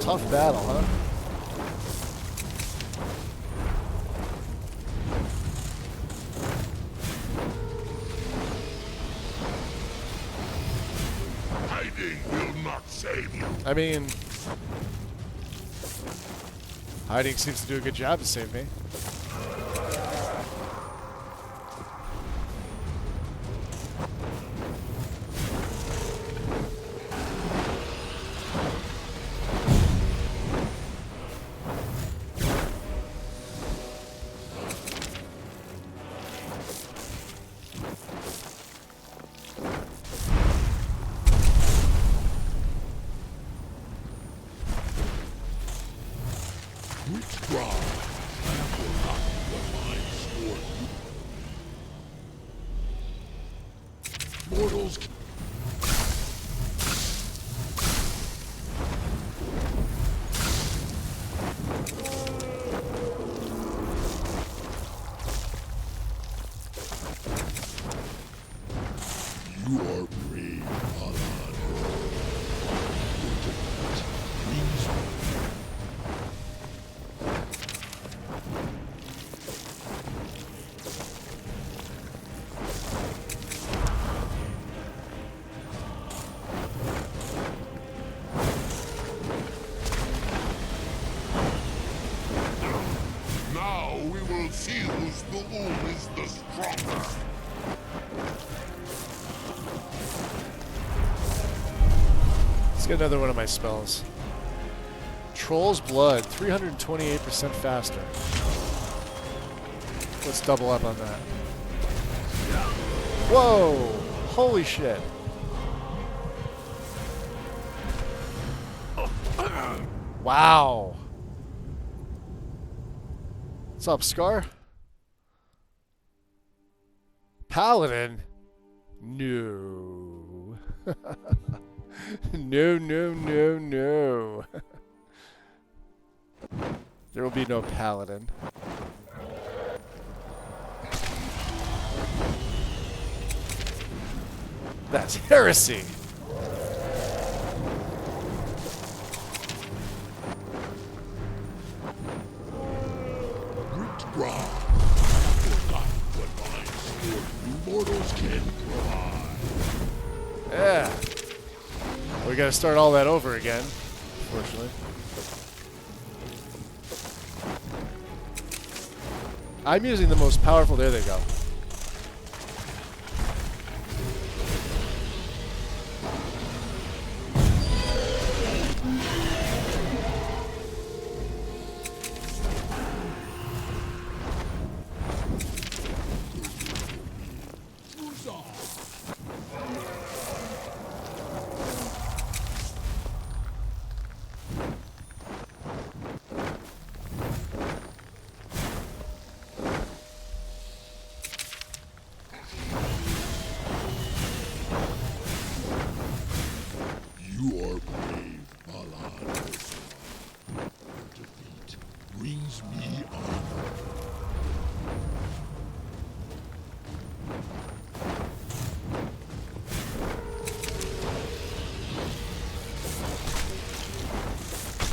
B: Tough battle, huh?
F: Hiding will not save you.
B: I mean, hiding seems to do a good job to save me.
F: Withdraw. I have forgotten what mine scored you. Mortals. You are brave, Alan. Your defeat brings Now we will see whose balloon is the stronger.
B: Let's get another one of my spells. Troll's Blood, 328% faster. Let's double up on that. Whoa! Holy shit. Wow. What's up, Scar? Paladin? No. No, no, no, no. There will be no Paladin. That's heresy.
F: Withdraw. I have forgotten what mine scored you mortals can provide.
B: Yeah. We gotta start all that over again, unfortunately. I'm using the most powerful. There they go.
F: You are brave, Malan. Your defeat brings me honor.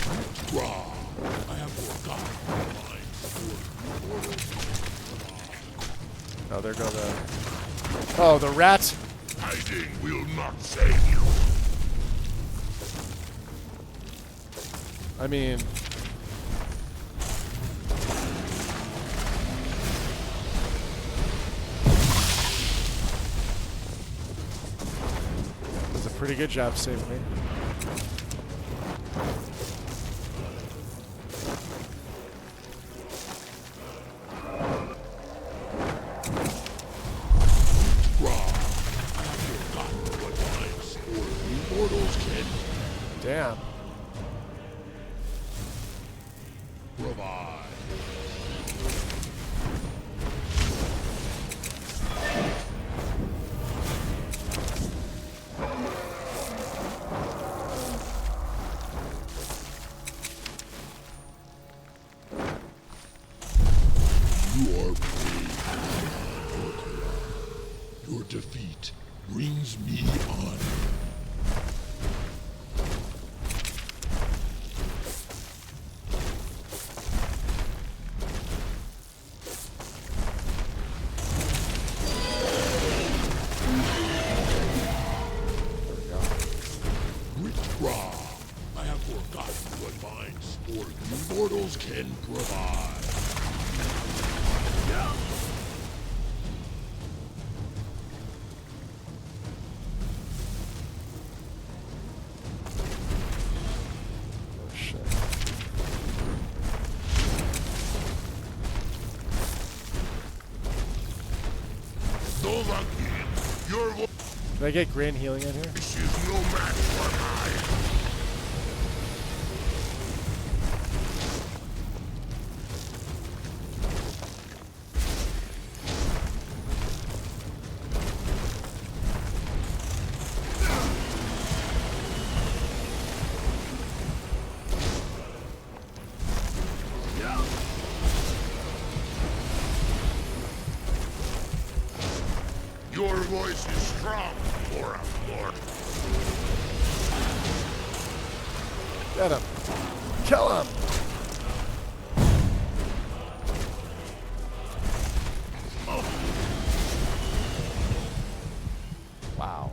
F: Withdraw. I have forgotten what mine scored you mortals can provide.
B: Oh, there go the... Oh, the rats.
F: Hiding will not save you.
B: I mean... Does a pretty good job saving me. Damn.
F: Provide. You are brave, Your defeat brings me honor. Improvise.
B: Oh shit.
F: Dovahkiin, your
B: Can I get grand healing in here?
F: voice is no match for mine. Your voice is strong for a mortal.
B: Get him. Kill him. Wow.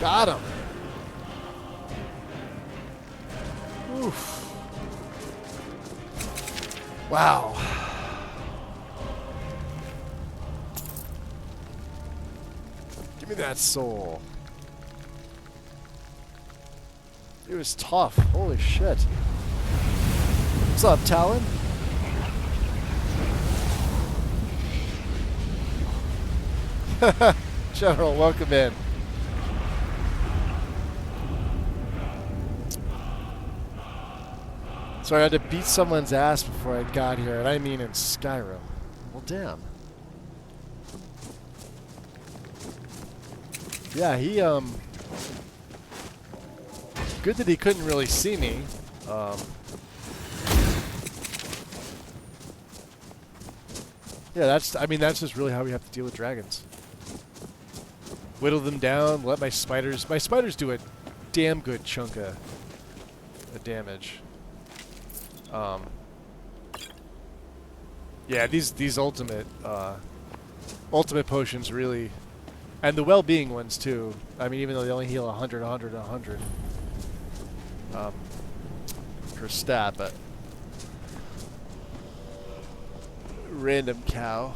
B: Got him. Oof. Wow. Give me that soul. It was tough. Holy shit. What's up, Talon? General, welcome in. Sorry, I had to beat someone's ass before I got here, and I mean in Skyrim. Well, damn. Yeah, he, good that he couldn't really see me. Yeah, that's just really how we have to deal with dragons. Whittle them down, let my spiders do a damn good chunk of damage. Yeah, these ultimate potions really, and the well-being ones too. I mean, even though they only heal 100, 100, 100 per stat, but random cow.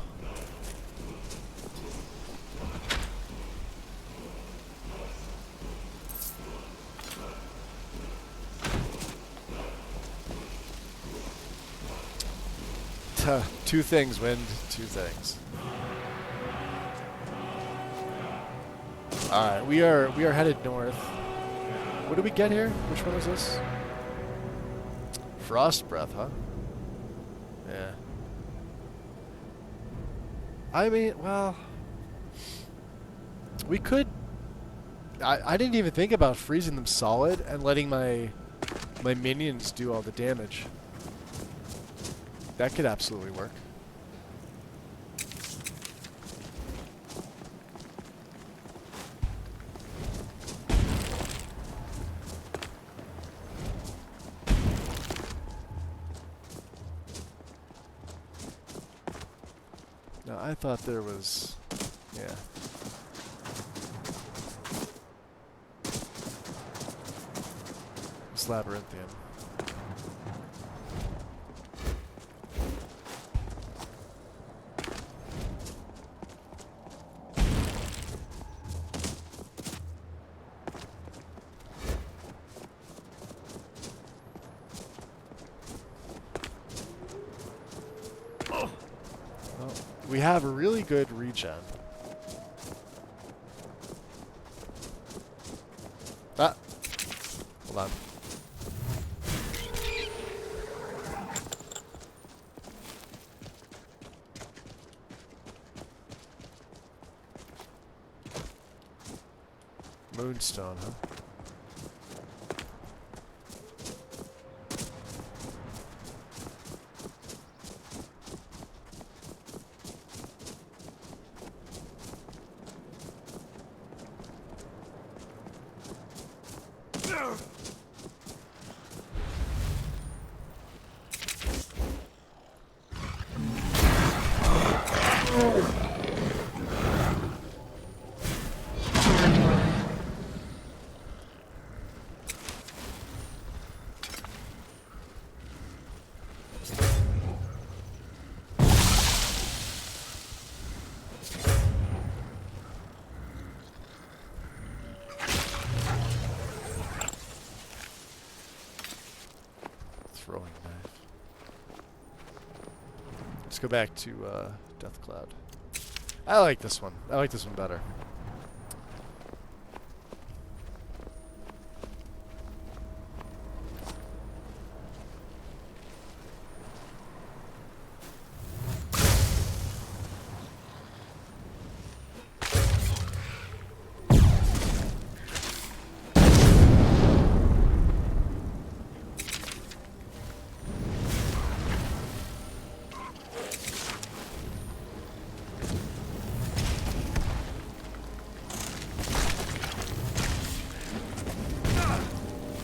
B: Two things, wind, two things. Alright, we are headed north. What did we get here? Which one was this? Frost breath, huh? Yeah. I mean, well, we could. I didn't even think about freezing them solid and letting my minions do all the damage. That could absolutely work. No, I thought there was, yeah. It's labyrinthian. We have a really good regen. Ah, hold on. Moonstone, huh? Throwing knife. Let's go back to Death Cloud. I like this one. I like this one better.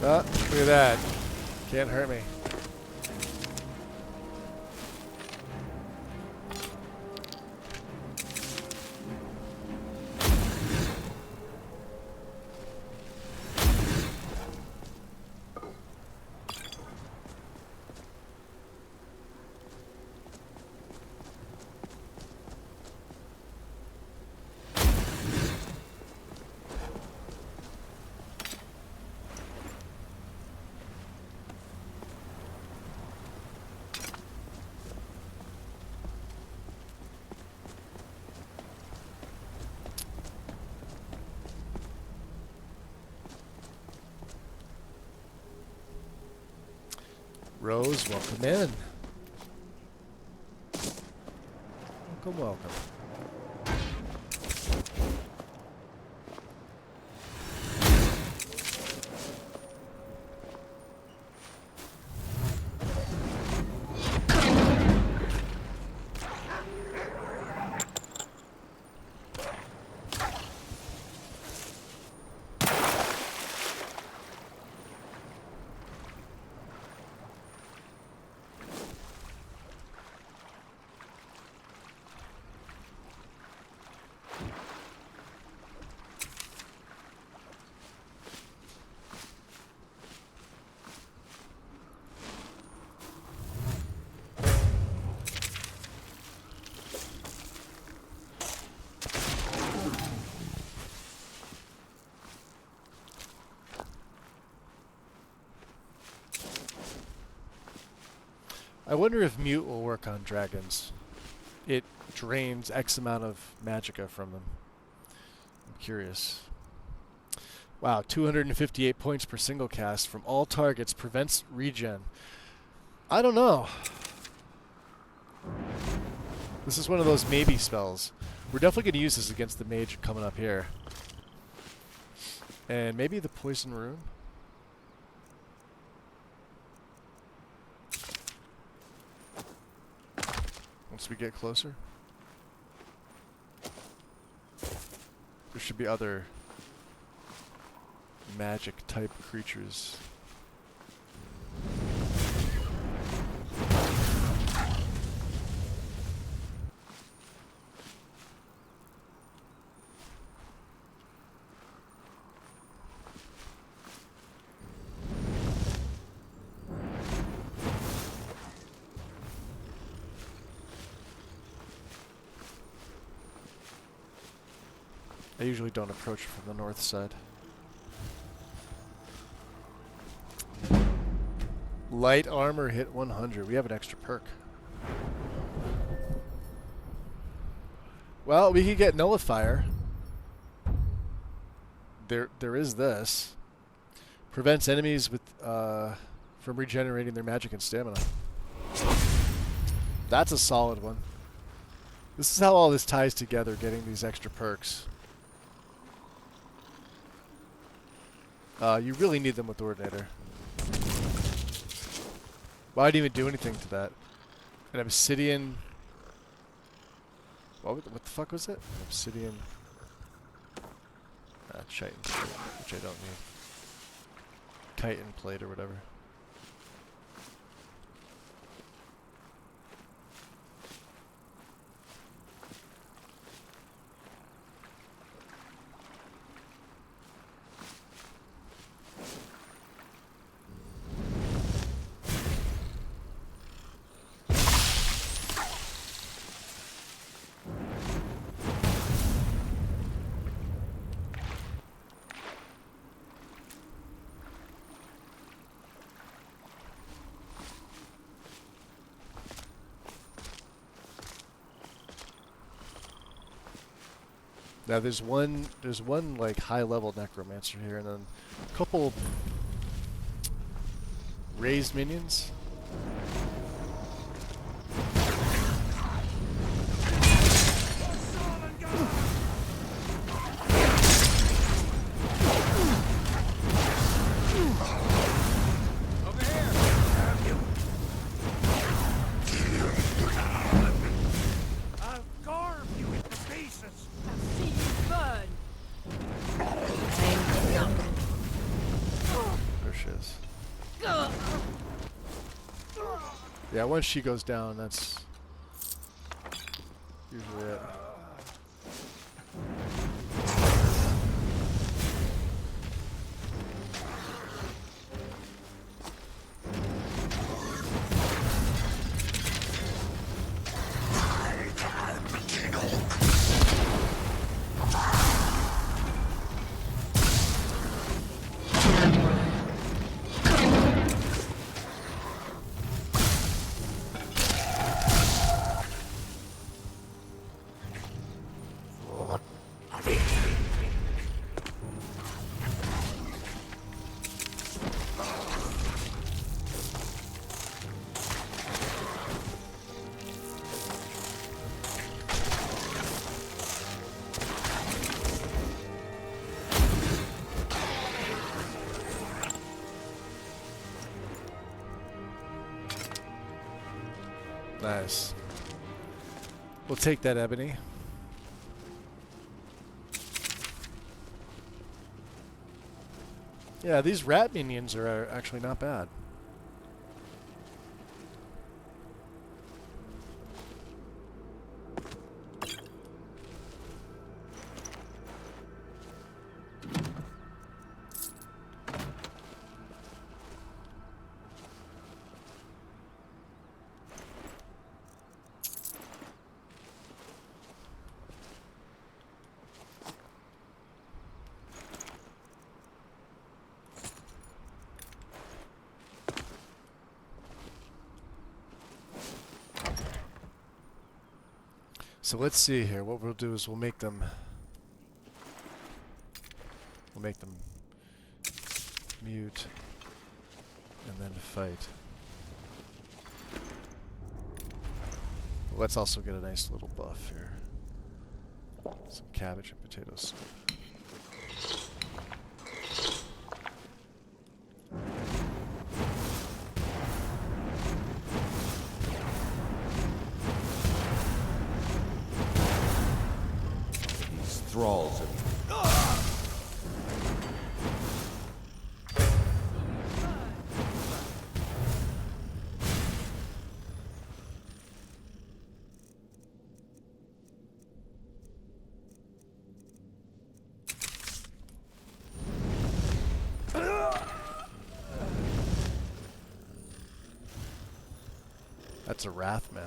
B: Oh, look at that. Can't hurt me. Rose, welcome in. Welcome, welcome. I wonder if Mute will work on dragons. It drains X amount of magicka from them. I'm curious. Wow, 258 points per single cast from all targets. Prevents regen. I don't know. This is one of those maybe spells. We're definitely going to use this against the mage coming up here. And maybe the poison rune. Once we get closer. There should be other magic type creatures. I usually don't approach from the north side. Light armor hit 100. We have an extra perk. Well, we could get nullifier. There is this. Prevents enemies with from regenerating their magic and stamina. That's a solid one. This is how all this ties together, getting these extra perks. You really need them with Ordinator. Well, I didn't even do anything to that. An obsidian... What the fuck was it? An obsidian... Chitin, which I don't need. chitin plate or whatever. Now there's one like high level necromancer here, and then a couple raised minions. Yeah, once she goes down, that's usually it. Nice. We'll take that ebony. Yeah, these rat minions are actually not bad. So let's see here. What we'll do is we'll make them mute and then fight. Let's also get a nice little buff here. Some cabbage and potato soup.
F: Thralls of
B: That's a wrath man.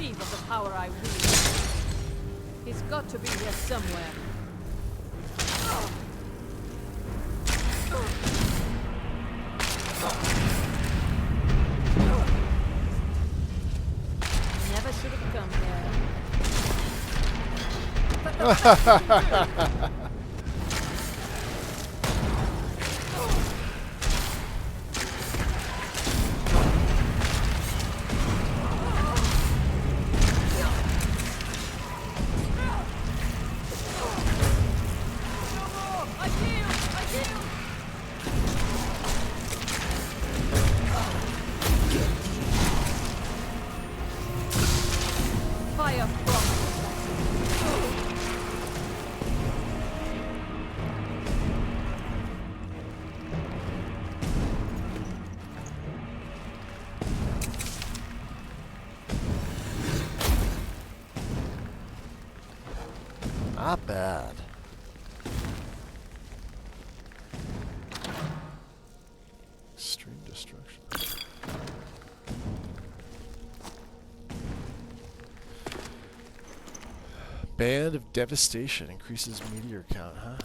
G: Of the power I wield. He's got to be here somewhere. Never should have come here. fire from
B: Not bad. Extreme destruction. Band of Devastation increases meteor count, huh?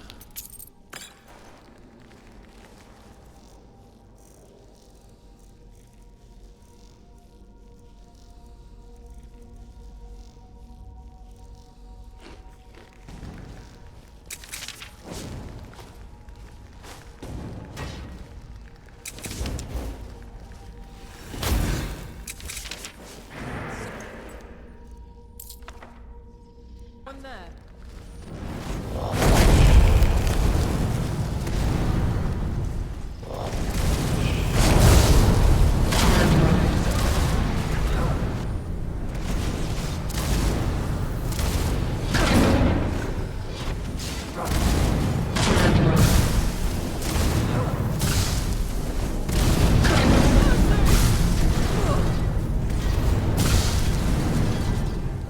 G: one there.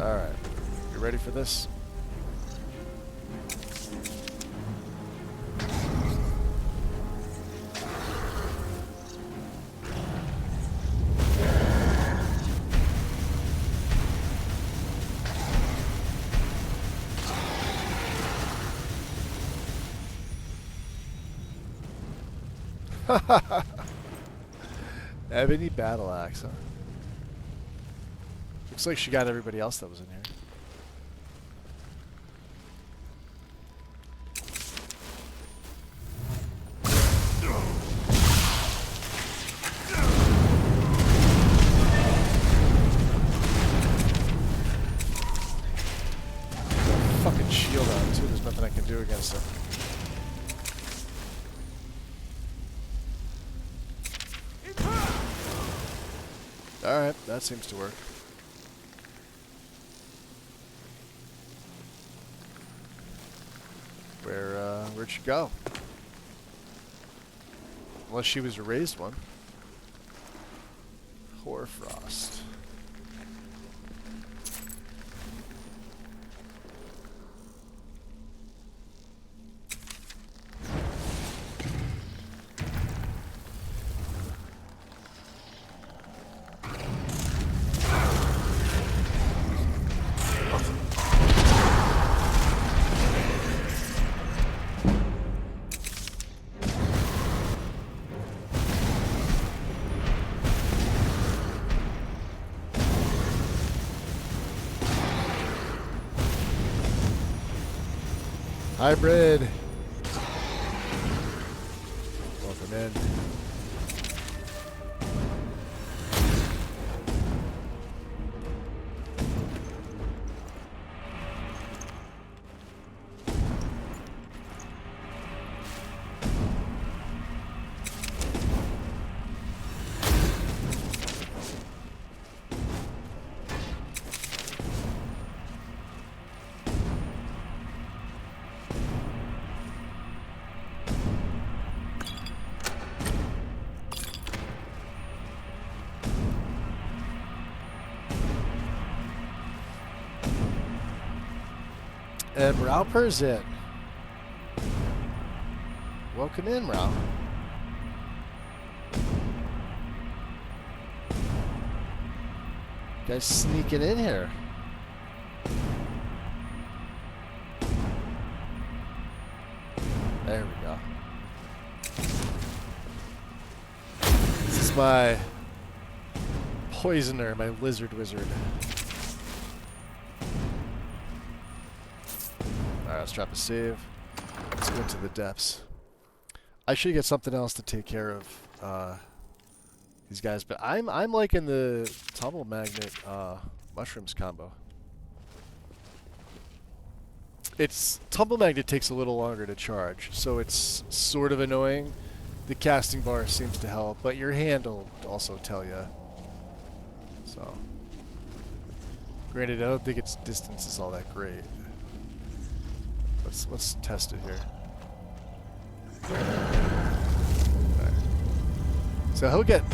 B: Alright. You ready for this? Ebony battle axe, huh? Looks like she got everybody else that was in here. Fucking shield on too. There's nothing I can do against it. Alright, that seems to work. Where'd she go? Unless she was a raised one. Hoarfrost. Hybrid. Welcome in. And Rauper's in. Welcome in, Raup. Guys sneaking in here. There we go. This is my poisoner, my lizard wizard. Alright, let's drop a save. Let's go into the depths. I should get something else to take care of these guys, but I'm liking the tumble magnet mushrooms combo. Its tumble magnet takes a little longer to charge, so it's sort of annoying. The casting bar seems to help, but your hand will also tell you. So Granted, I don't think its distance is all that great. Let's test it here. Right. So he'll get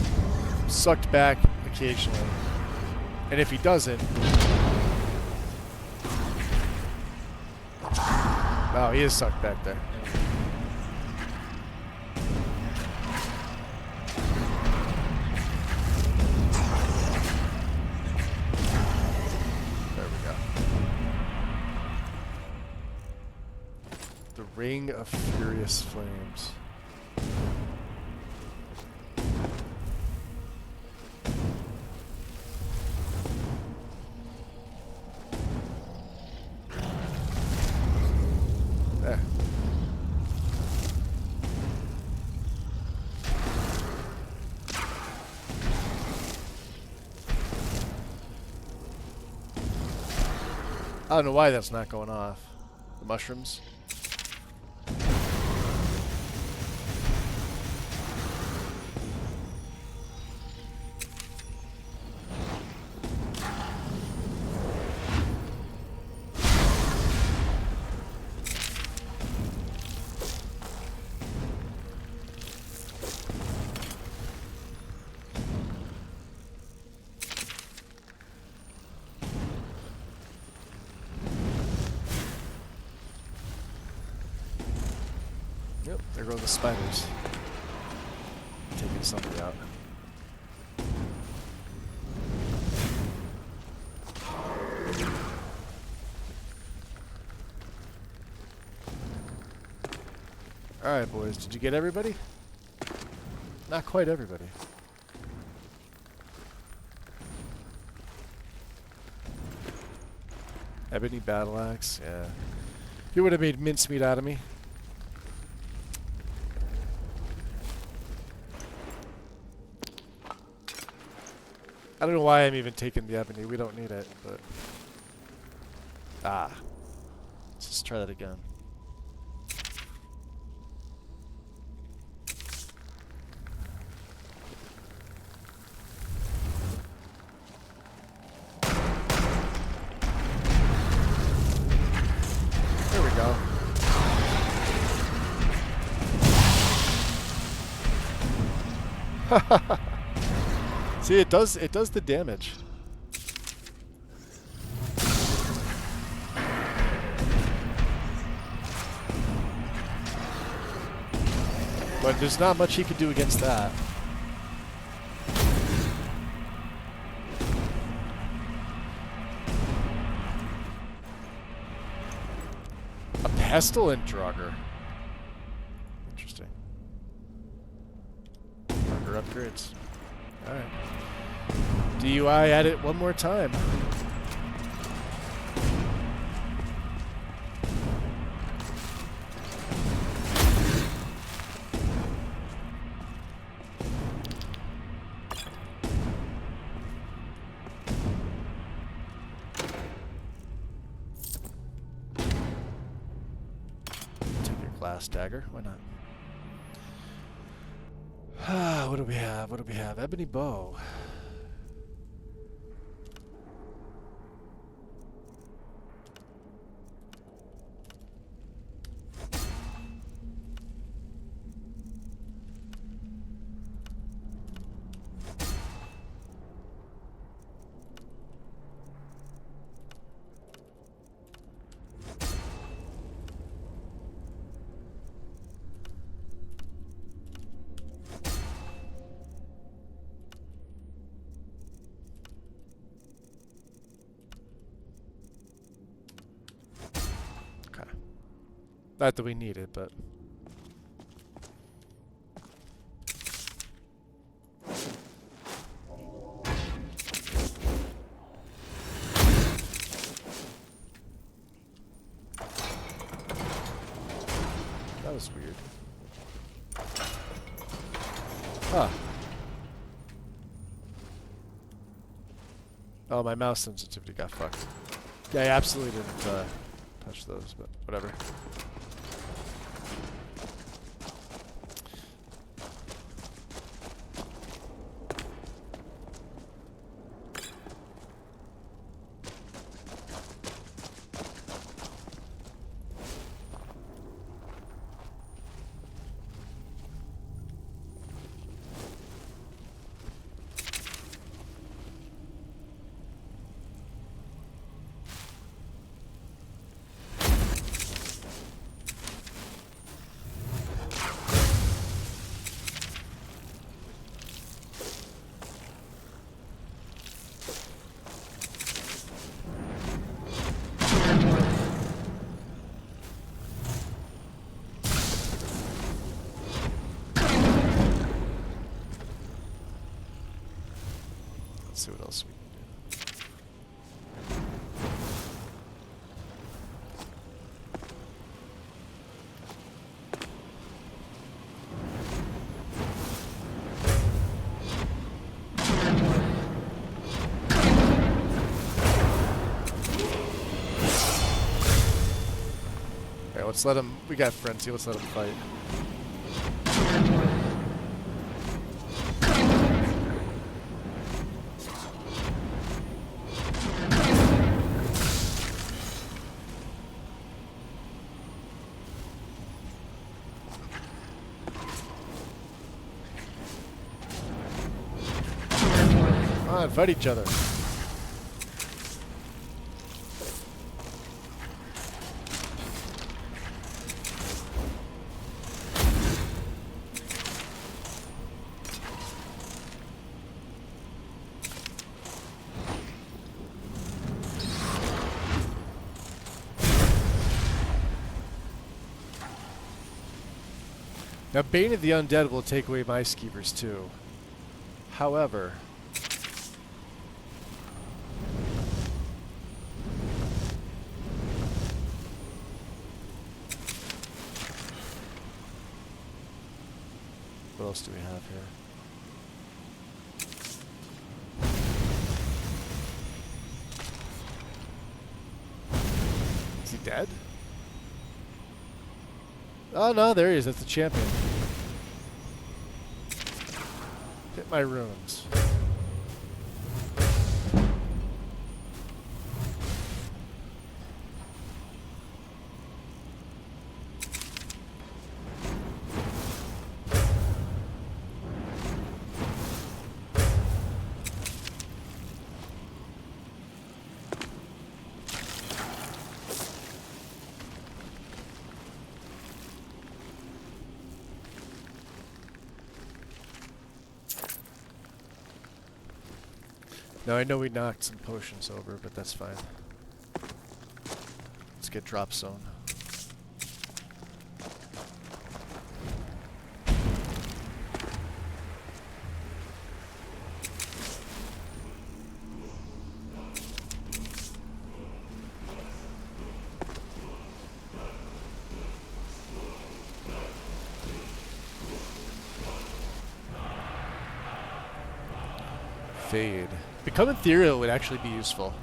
B: sucked back occasionally, and if he doesn't, oh, he is sucked back there. Ring of Furious Flames. There. I don't know why that's not going off. The mushrooms. Yep, there go the spiders. Taking somebody out. Alright, boys, did you get everybody? Not quite everybody. Ebony battle axe, yeah. He would have made mincemeat out of me. I don't know why I'm even taking the ebony. We don't need it, but... Ah. Let's just try that again. There we go. See, it does the damage. But there's not much he could do against that. A pestilent drugger. Interesting. Drugger upgrades. Alright. DUI at it one more time. Take your glass dagger. Why not? What do we have? What do we have? Ebony bow. Not that we need it, but... That was weird. Huh. Oh, my mouse sensitivity got fucked. Yeah, I absolutely didn't touch those, but whatever. Let's see what else we can do. Alright, let's let him. We got frenzy. Let's let him fight. Come on, fight each other. Now, Bane of the Undead will take away my skeevers too. However, what else do we have here? Is he dead? Oh no, there he is. That's the champion. Hit my runes. Now I know we knocked some potions over, but that's fine. Let's get drop zone. Fade. Become ethereal would actually be useful.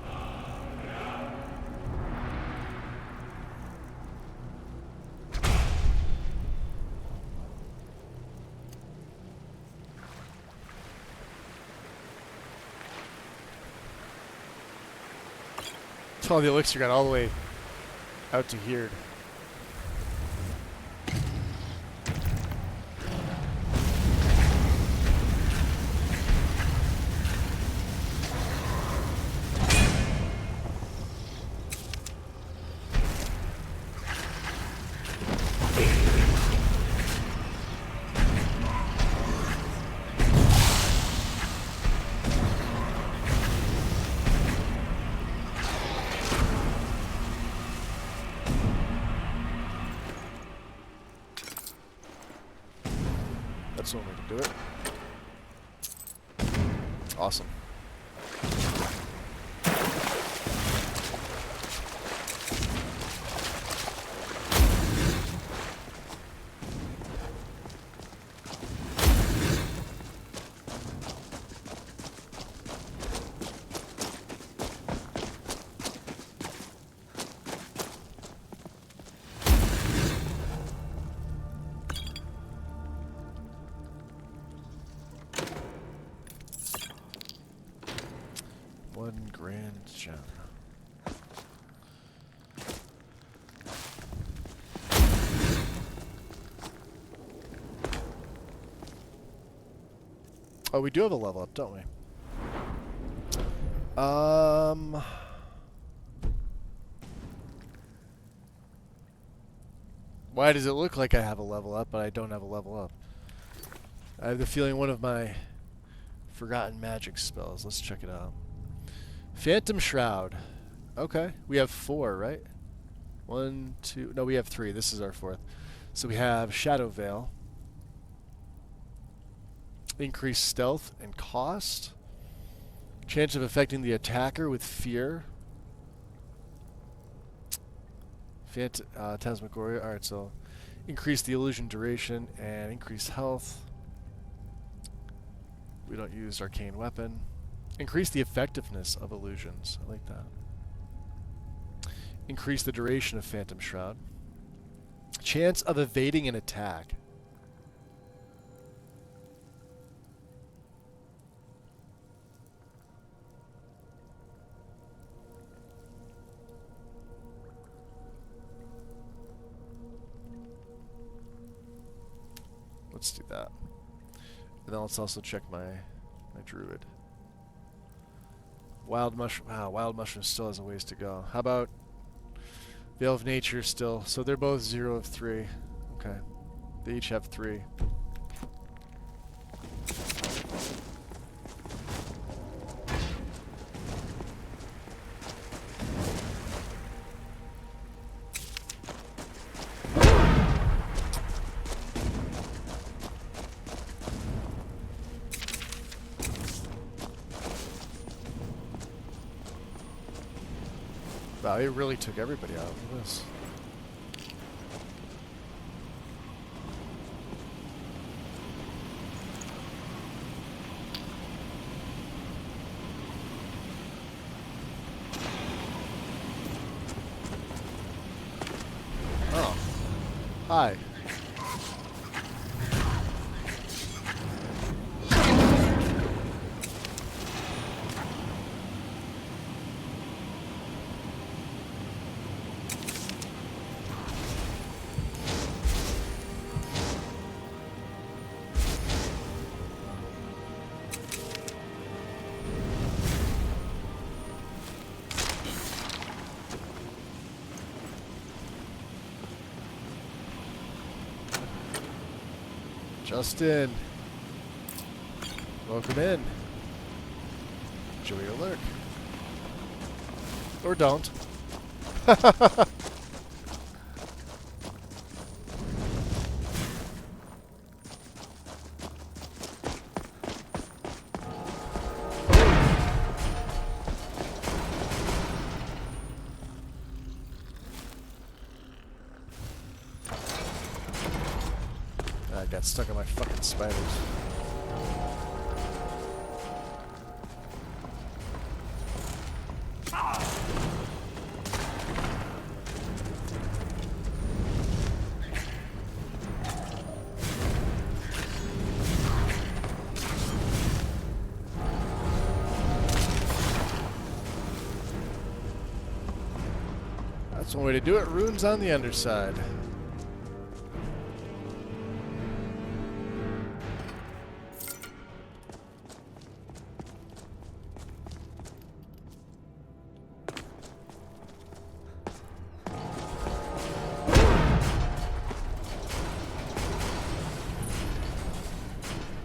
B: Oh, the elixir got all the way out to here. That's the only way to do it. Awesome. One grand gem. Oh, we do have a level up, don't we? Why does it look like I have a level up, but I don't have a level up? I have the feeling one of my forgotten magic spells. Let's check it out. Phantom Shroud. Okay. We have 4, right? 1, 2. No, we have 3. This is our 4th. So we have Shadow Veil. Increased stealth and cost. Chance of affecting the attacker with fear. Phantasmagoria. Alright, so increase the illusion duration and increase health. We don't use arcane weapon. Increase the effectiveness of illusions. I like that. Increase the duration of Phantom Shroud. Chance of evading an attack. Let's do that. And then let's also check my druid. Wild mushroom. Wow, wild mushroom still has a ways to go. How about Veil of Nature still? So they're both 0 of 3. Okay. They each have 3. Wow, it really took everybody out. Look at this. Oh. Hi. Justin, welcome in. Enjoy your lurk. Or don't. I got stuck on my fucking spiders. That's one way to do it. Runes on the underside.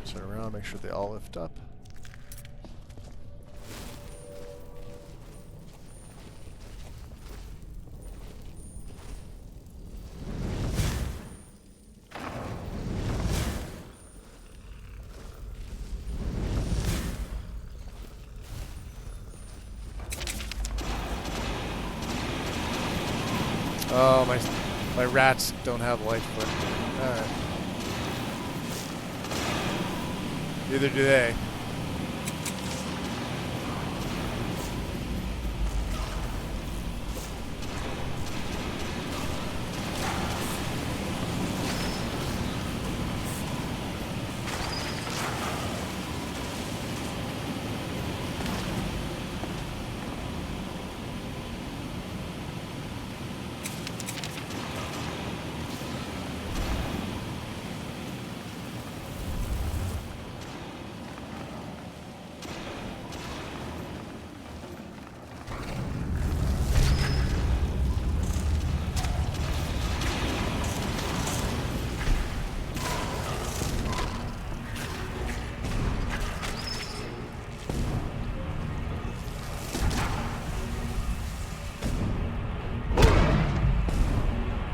B: Turn around, make sure they all lift up. Oh, my rats don't have life foot. Alright. Neither do they.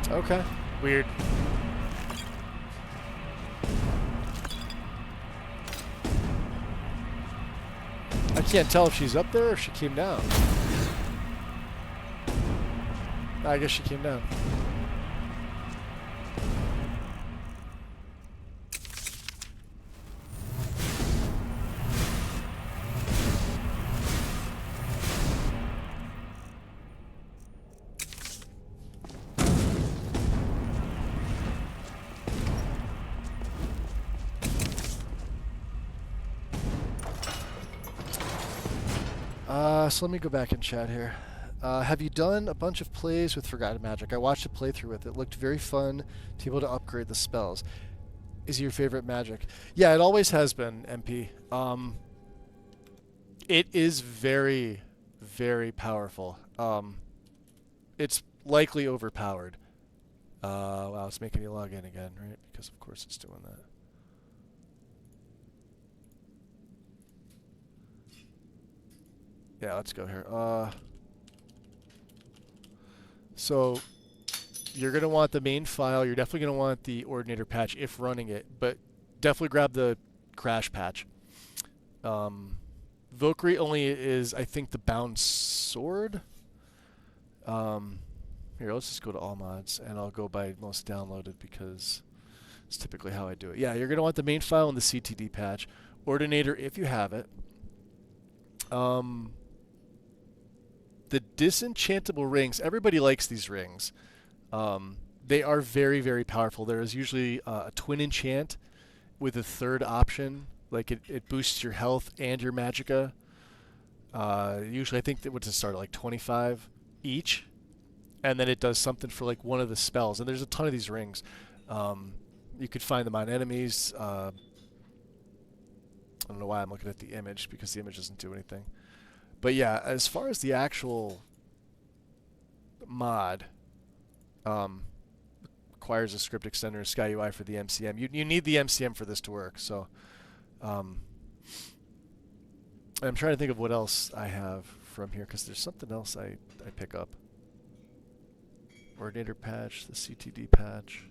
B: Okay. Weird. I can't tell if she's up there or if she came down. I guess she came down. So let me go back and chat here. Have you done a bunch of plays with Forgotten Magic? I watched a playthrough with it. It looked very fun to be able to upgrade the spells. Is it your favorite magic? Yeah, it always has been, MP. It is very, very powerful. It's likely overpowered. Wow, it's making you log in again, right? Because of course it's doing that. Yeah, let's go here. So you're going to want the main file. You're definitely going to want the Ordinator patch if running it, but definitely grab the crash patch. Valkyrie only is, I think, the bound sword. Here, let's just go to all mods, and I'll go by most downloaded because it's typically how I do it. Yeah, you're going to want the main file and the CTD patch. Ordinator if you have it. The disenchantable rings, everybody likes these rings. They are very, very powerful. There is usually a twin enchant with a third option. Like it boosts your health and your magicka. Usually I think that would start at like 25 each. And then it does something for like one of the spells. And there's a ton of these rings. You could find them on enemies. I don't know why I'm looking at the image because the image doesn't do anything. But yeah, as far as the actual mod, requires a script extender, SkyUI for the MCM. You need the MCM for this to work. So, I'm trying to think of what else I have from here because there's something else I pick up. Ordinator patch, the CTD patch.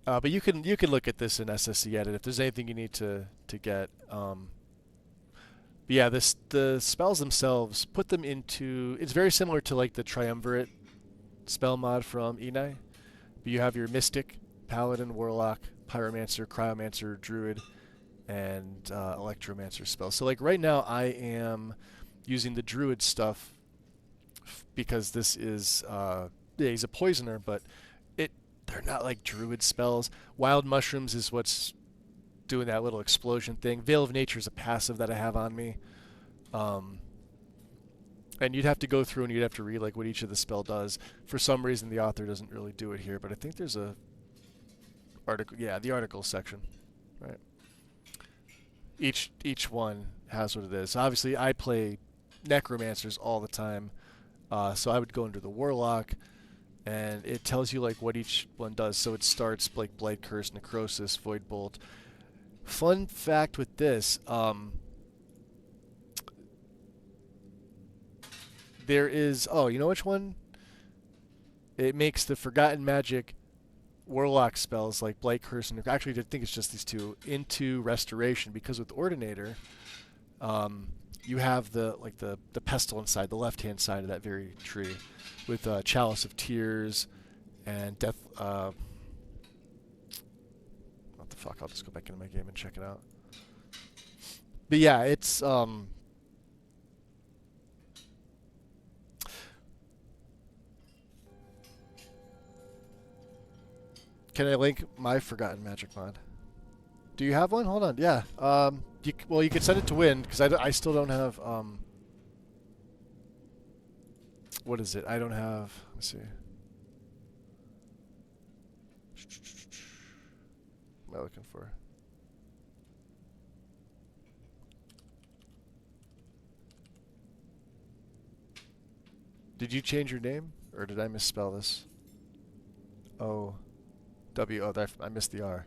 B: But you can look at this in SSE Edit if there's anything you need to get. But yeah, the spells themselves, put them into. It's very similar to like the Triumvirate spell mod from Enai. But you have your Mystic, Paladin, Warlock, Pyromancer, Cryomancer, Druid, and Electromancer spells. So like right now, I am using the Druid stuff because this is yeah, he's a poisoner, but they're not like Druid spells. Wild Mushrooms is what's doing that little explosion thing. Veil of Nature is a passive that I have on me. And you'd have to go through and you'd have to read like what each of the spell does. For some reason, the author doesn't really do it here, but I think there's a article. Yeah, the article section, right? Each one has what it is. Obviously, I play Necromancers all the time, so I would go into the Warlock. And it tells you like what each one does. So it starts like Blight Curse, Necrosis, Void Bolt. Fun fact with this, there is, oh, you know which one? It makes the Forgotten Magic Warlock spells like Blight Curse and actually I think it's just these two into Restoration because with Ordinator, you have the Pestilence side, the left-hand side of that very tree, with Chalice of Tears and Death. What the fuck? I'll just go back into my game and check it out. But yeah, it's Can I link my Forgotten Magic mod? Do you have one? Hold on. Yeah. Well, you could send it to Win because I still don't have. What is it? I don't have. Let's see. What am I looking for? Did you change your name, or did I misspell this? O, W. Oh, I missed the R.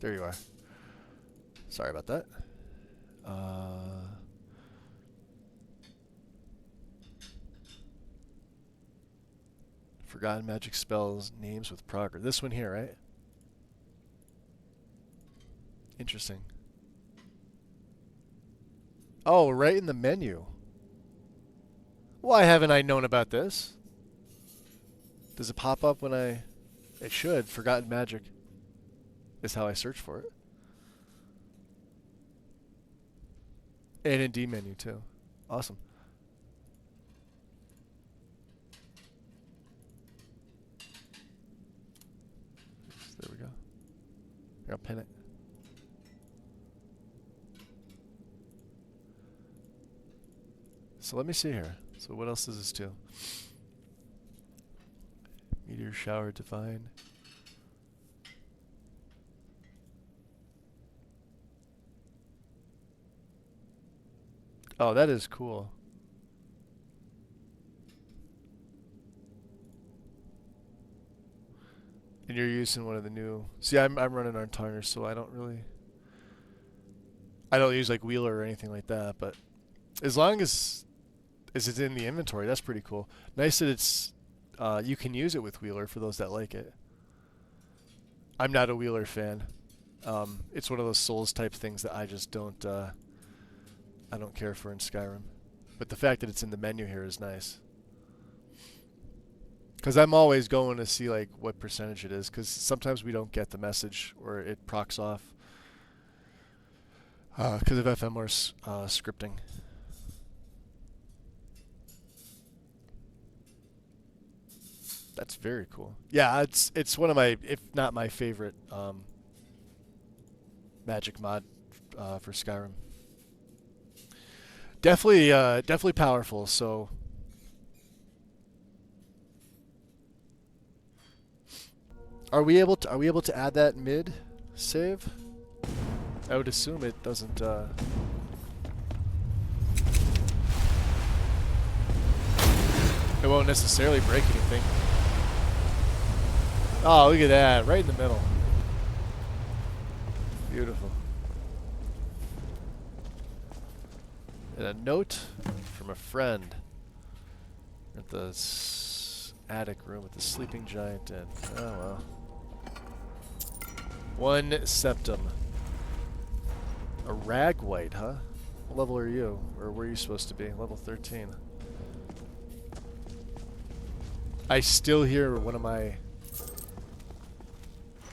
B: There you are. Sorry about that. Forgotten magic spells names with progress. This one here, right? Interesting. Oh, right in the menu. Why haven't I known about this? Does it pop up when I... It should. Forgotten magic is how I search for it. And in D menu too. Awesome. There we go. Here, I'll pin it. So let me see here. So what else does this do? Meteor shower divine. Oh, that is cool. And you're using one of the new... See, I'm running on Timer, so I don't use like Wheeler or anything like that, but as long as it's in the inventory, that's pretty cool. Nice that it's you can use it with Wheeler for those that like it. I'm not a Wheeler fan. It's one of those Souls type things that I just don't I don't care for in Skyrim. But the fact that it's in the menu here is nice. Because I'm always going to see like what percentage it is, because sometimes we don't get the message or it procs off because of FMR scripting. That's very cool. Yeah, it's one of my, if not my favorite magic mod for Skyrim. Definitely powerful. So are we able to add that mid save? I would assume it doesn't. It won't necessarily break anything. Oh, look at that! Right in the middle. Beautiful. And a note from a friend at the attic room with the sleeping giant in. Oh well. 1 septum. A rag white, huh? What level are you? Or were you supposed to be? Level 13. I still hear one of my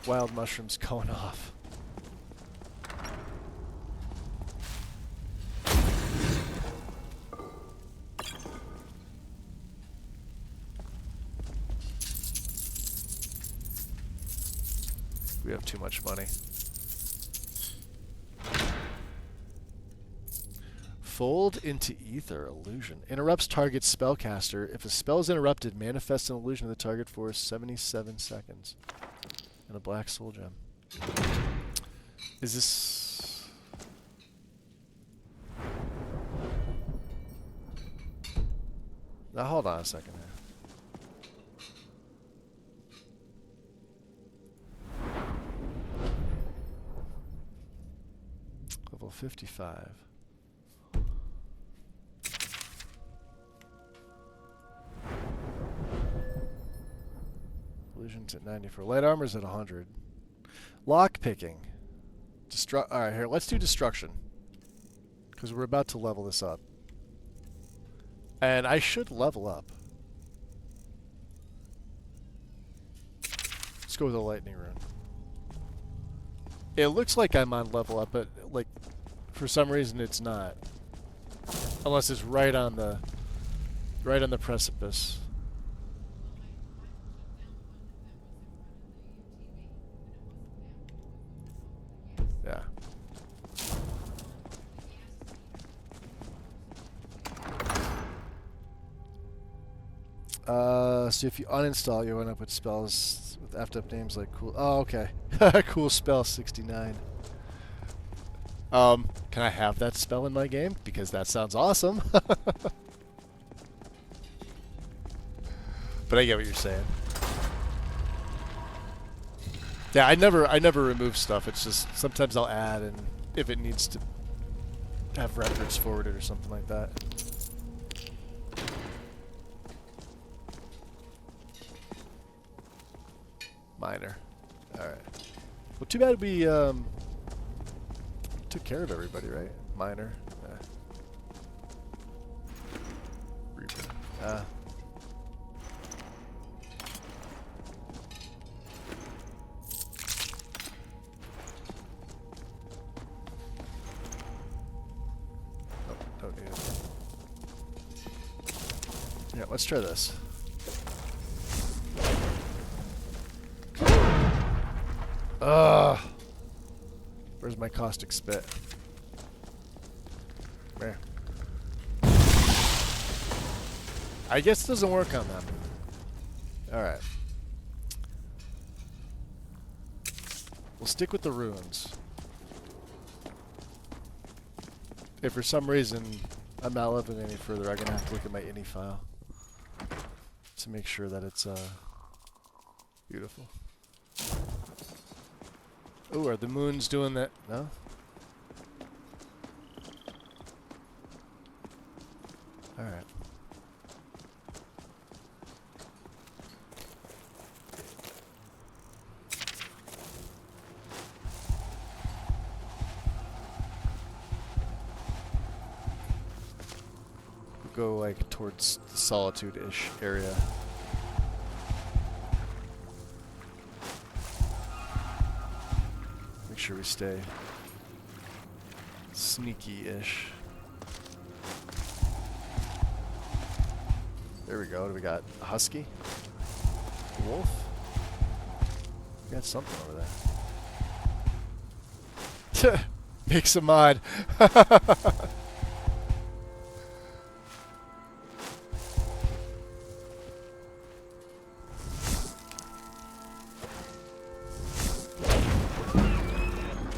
B: wild mushrooms going off. We have too much money. Fold into ether illusion. Interrupts target spellcaster. If a spell is interrupted, manifests an illusion of the target for 77 seconds. And a black soul gem. Is this... Now hold on a second here. Level 55. Illusion's at 94. Light armor's at 100. Lock picking. Alright, here, let's do destruction. Because we're about to level this up. And I should level up. Let's go with a lightning rune. It looks like I'm on level up, but like for some reason it's not. Unless it's right on the precipice. Yeah. So if you uninstall, you end up with spells with effed up names like cool. Oh, okay. Cool spell 69. Can I have that spell in my game? Because that sounds awesome. But I get what you're saying. Yeah, I never remove stuff. It's just sometimes I'll add, and if it needs to have records forwarded or something like that. Minor. Alright. Well, too bad we took care of everybody, right? Minor. Reaper. Don't need it. Yeah, let's try this. Where's my caustic spit? There. I guess it doesn't work on them. Alright. We'll stick with the runes. If for some reason I'm not leveling any further, I'm gonna have to look at my ini file to make sure that it's beautiful. Oh, are the moons doing that? No? Alright. We'll go like towards the Solitude-ish area. Make sure we stay sneaky-ish. There we go. What do we got? A husky? A wolf? We got something over there. Make some mod.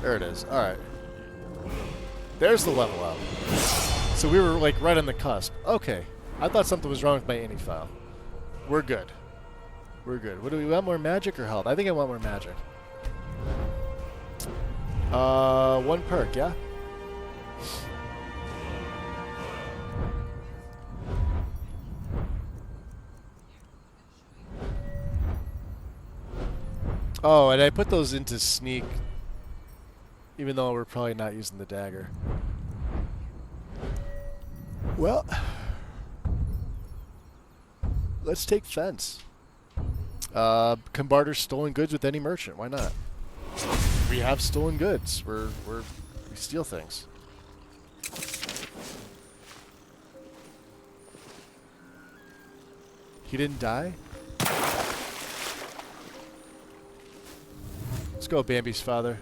B: There it is. Alright. There's the level up. So we were like right on the cusp. Okay. I thought something was wrong with my ini file. We're good. We're good. What do we want? More magic or health? I think I want more magic. One perk, yeah? Oh, and I put those into sneak, even though we're probably not using the dagger. Well, let's take fence. Can barter stolen goods with any merchant. Why not? We have stolen goods. We steal things. He didn't die? Let's go, Bambi's father.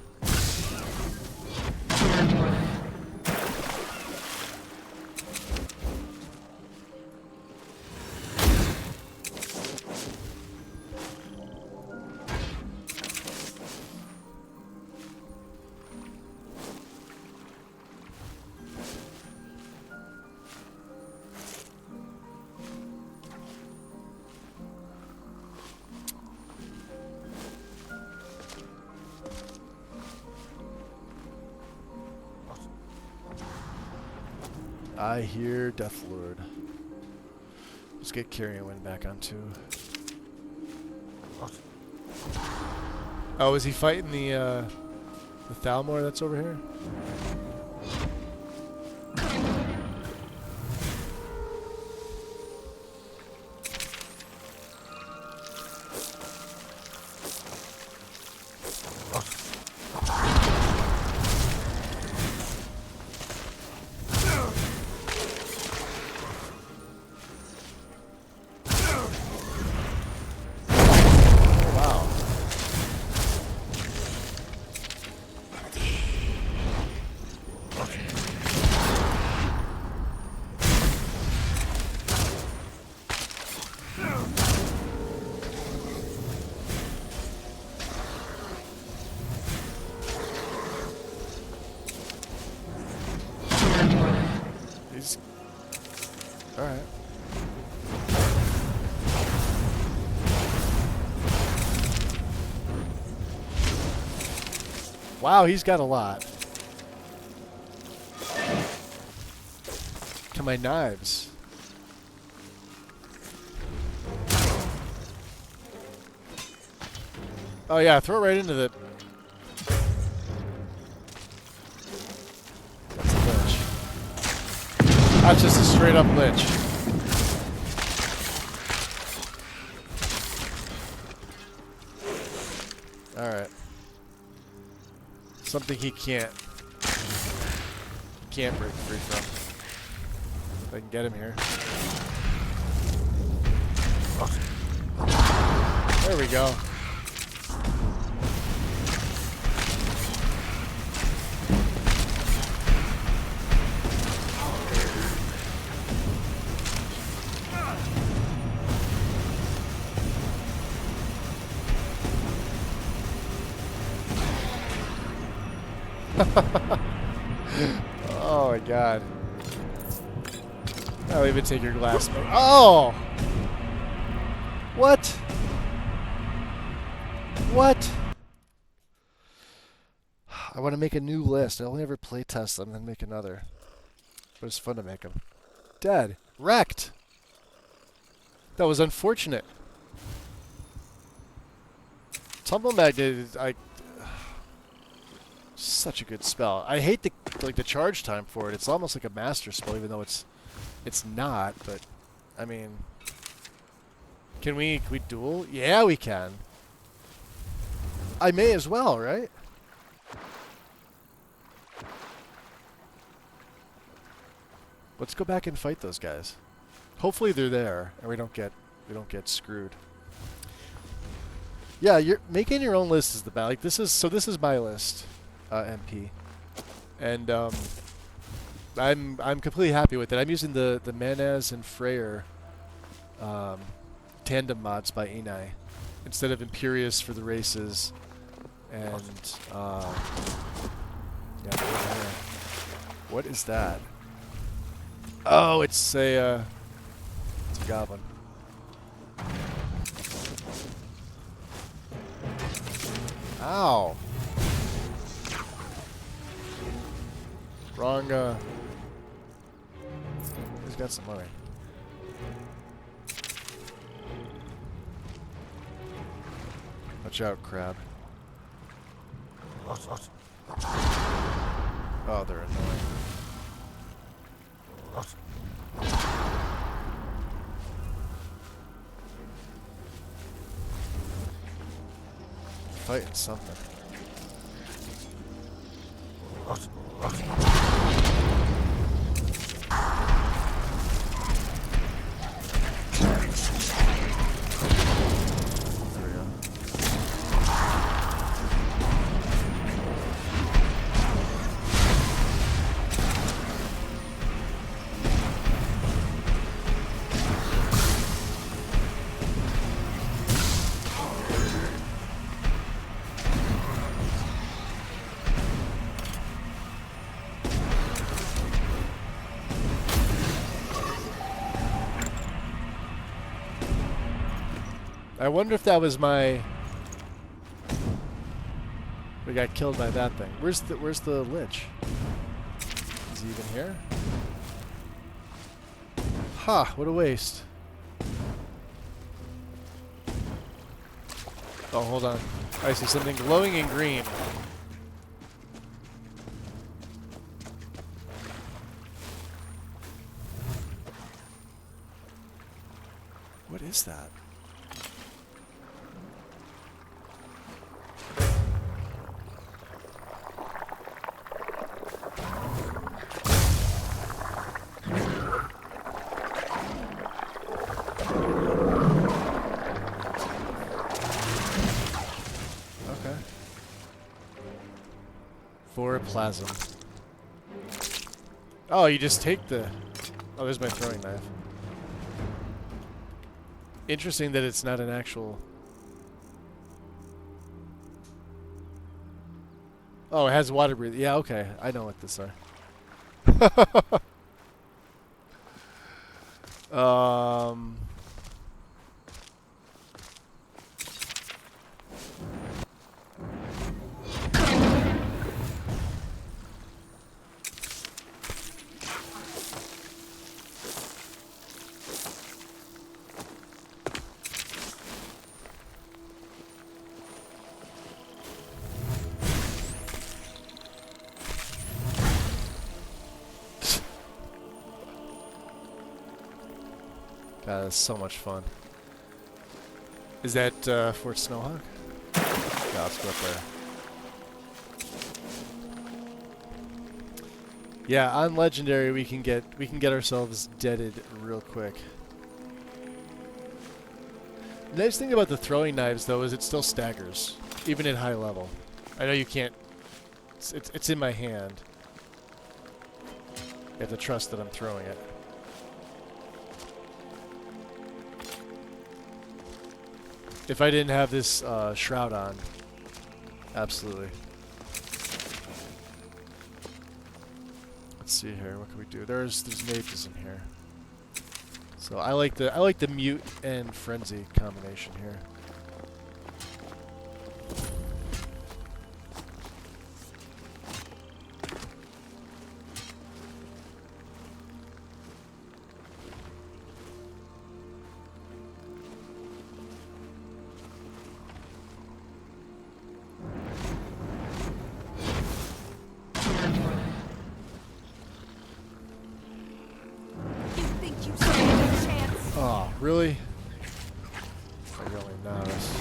B: I hear Death Lord. Let's get Carrion Wind back on too. Oh, is he fighting the Thalmor that's over here? Alright. Wow, he's got a lot. To my knives. Oh yeah, throw it right into the... That's a lich. That's just a straight up lich. Alright. Something he can't break free from. If I can get him here. There we go. Oh my god. I'll even take your glass. Oh! What? What? I want to make a new list. I only ever play test them and then make another. But it's fun to make them. Dead. Wrecked. That was unfortunate. Tumble Magnet, such a good spell. I hate the charge time for it. It's almost like a master spell, even though it's not. But I mean, can we duel? Yeah, we can. I may as well, right? Let's go back and fight those guys. Hopefully they're there, and we don't get screwed. Yeah, you're making your own list is the bad. Like this is my list, MP, and I'm completely happy with it. I'm using the Manaz and Freyr tandem mods by Enai instead of Imperius for the races, and yeah. What is that? Oh, it's a goblin. Ow. Wrong, he's got some money. Watch out, crab. Oh, they're annoying. Fighting something. There we go. I wonder if that was my... We got killed by that thing. Where's the lich? Is he even here? Ha! What a waste. Oh, hold on. I see something glowing in green. What is that? Plasm. Oh, you just take the... Oh, there's my throwing knife. Interesting that it's not an actual... Oh, it has water breathing. Yeah, okay. I know what this are. God, that's so much fun. Is that Fort Snowhawk? Yeah, let's go up there. Yeah, on Legendary we can get ourselves deaded real quick. The nice thing about the throwing knives though is it still staggers, even at high level. I know you can't. It's in my hand. You have to trust that I'm throwing it. If I didn't have this shroud on, absolutely. Let's see here. What can we do? There's mages in here. So I like the mute and frenzy combination here.
G: You think you stand a chance?
B: Oh, really? I really noticed.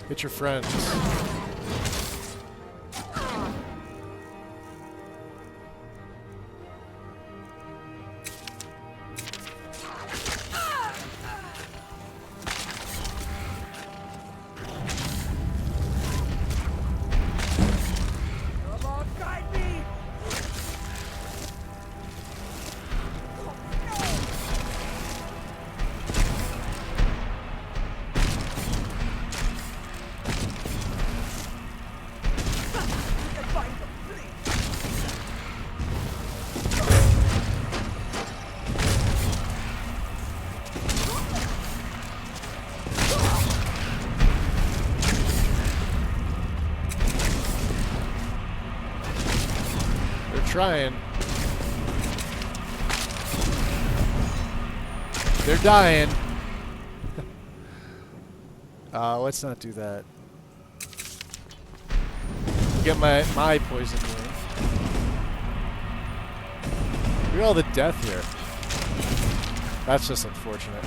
B: Hit your friends. Trying. They're dying. Let's not do that. Get my poison wound. Look at all the death here. That's just unfortunate.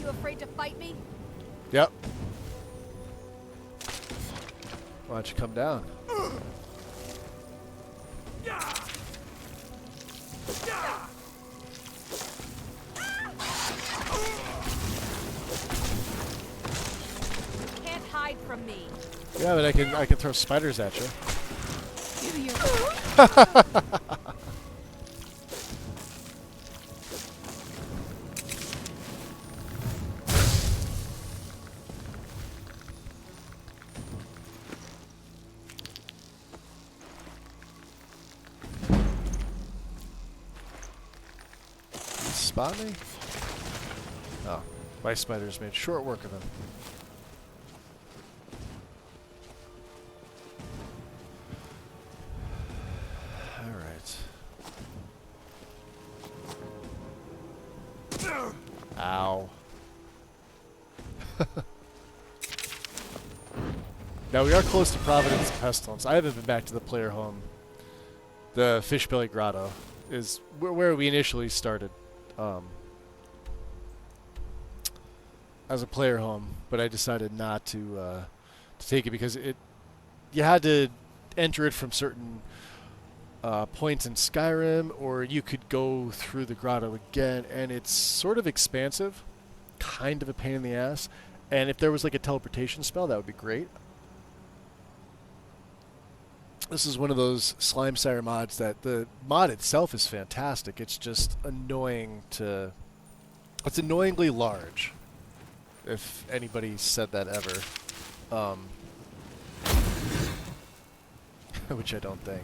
G: Afraid to fight me?
B: Yep. Why don't you come down?
G: Can't hide from me.
B: Yeah, but I can throw spiders at you.
G: Give me your
B: Spot me? Oh, my spiders made short work of him. Alright. Ow. Now we are close to Providence and Pestilence. I haven't been back to the player home. The Fishbelly Grotto is where we initially started. As a player home, but I decided not to take it because you had to enter it from certain points in Skyrim, or you could go through the grotto again, and it's sort of expansive, kind of a pain in the ass, And if there was like a teleportation spell, that would be great. This is one of those Slime Sire mods that the mod itself is fantastic. It's just annoying to... It's annoyingly large, if anybody said that ever. Which I don't think.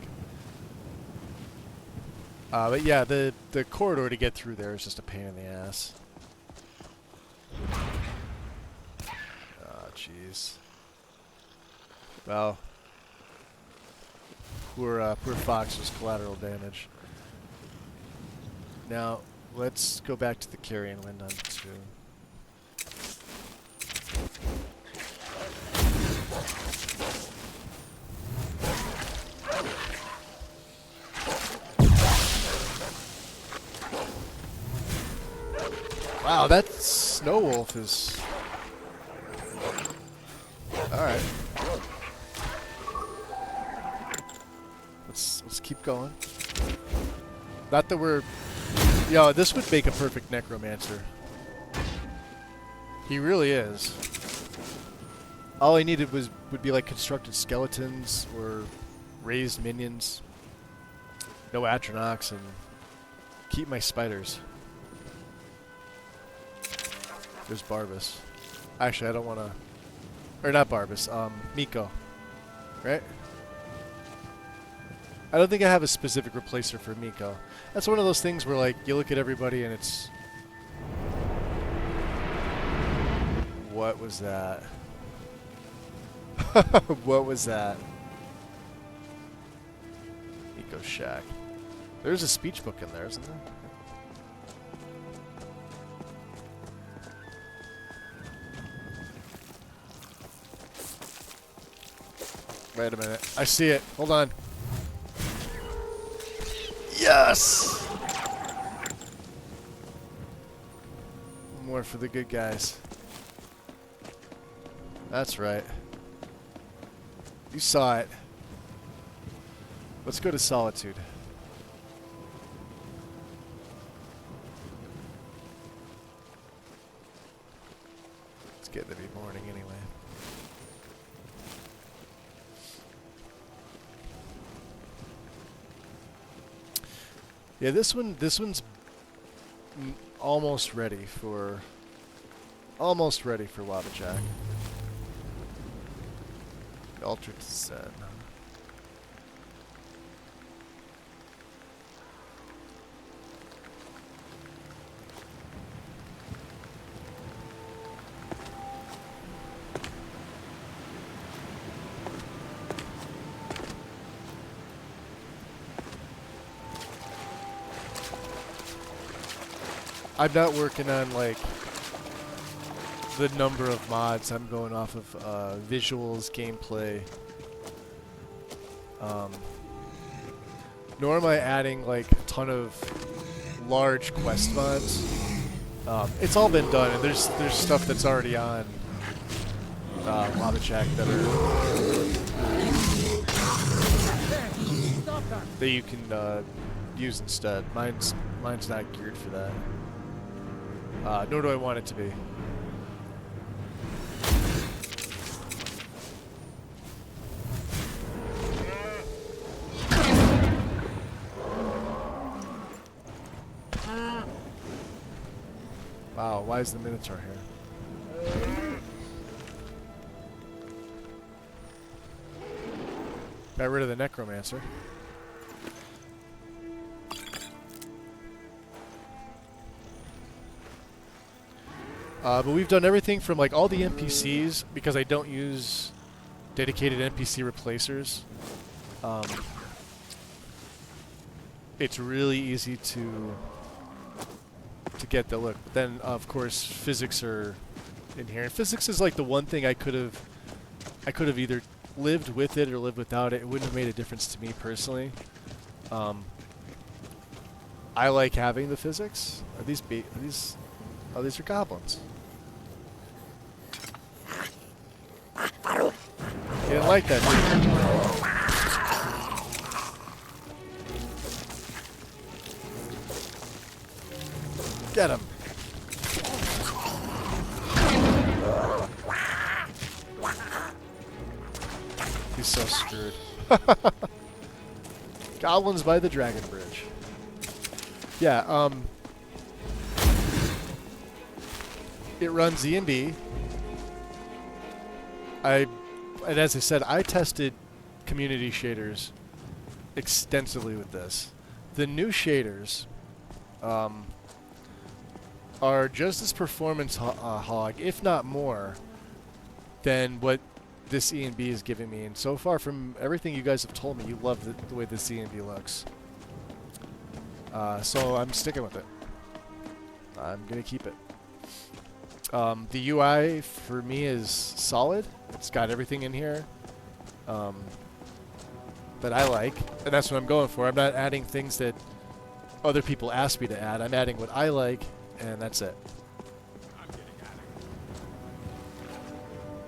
B: But yeah, the corridor to get through there is just a pain in the ass. Ah, jeez. Well, poor Fox's collateral damage. Now, let's go back to the carrion wind on 2. Wow, that snow wolf is... Alright. Let's keep going. Not that we're... Yo, this would make a perfect necromancer. He really is. All I needed would be like constructed skeletons or raised minions. No Atronachs and keep my spiders. There's Barbas. Actually, I don't want to... Or not Barbas, Miko. Right? I don't think I have a specific replacer for Miko. That's one of those things where, like, you look at everybody and it's... What was that? What was that? Miko Shack. There's a speech book in there, isn't there? Wait a minute. I see it. Hold on. Yes! More for the good guys. That's right. You saw it. Let's go to Solitude. It's getting to be morning anyway. Yeah, this one's almost ready for Lava Jack. Ultra Descent. I'm not working on like the number of mods. I'm going off of visuals, gameplay. Nor am I adding like a ton of large quest mods. It's all been done, and there's stuff that's already on Lava Jack that you can use instead. Mine's not geared for that. Nor do I want it to be. Wow, why is the Minotaur here? Got rid of the Necromancer. But we've done everything from like all the NPCs, because I don't use dedicated NPC replacers. It's really easy to get the look. But then of course physics are in here. And physics is like the one thing I could have either lived with it or lived without it. It wouldn't have made a difference to me personally. I like having the physics. These are goblins. You didn't like that, did you? Get him. He's so screwed. Goblins by the Dragon Bridge. Yeah, it runs E&B. And as I said, I tested community shaders extensively with this. The new shaders are just as performance hog, if not more, than what this E&B is giving me. And so far, from everything you guys have told me, you love the way this E&B looks. So I'm sticking with it. I'm going to keep it. The UI for me is solid. It's got everything in here that I like, and that's what I'm going for. I'm not adding things that other people ask me to add. I'm adding what I like, and that's it.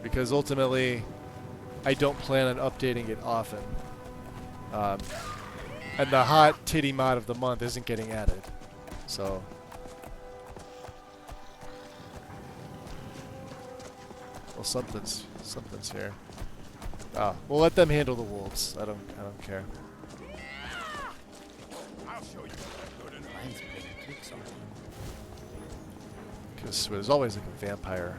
B: Because ultimately, I don't plan on updating it often. And the hot titty mod of the month isn't getting added. So... well, something's here. Ah, we'll let them handle the wolves. I don't care.
F: I'll show you what I'm good enough.
B: Because there's always like a vampire.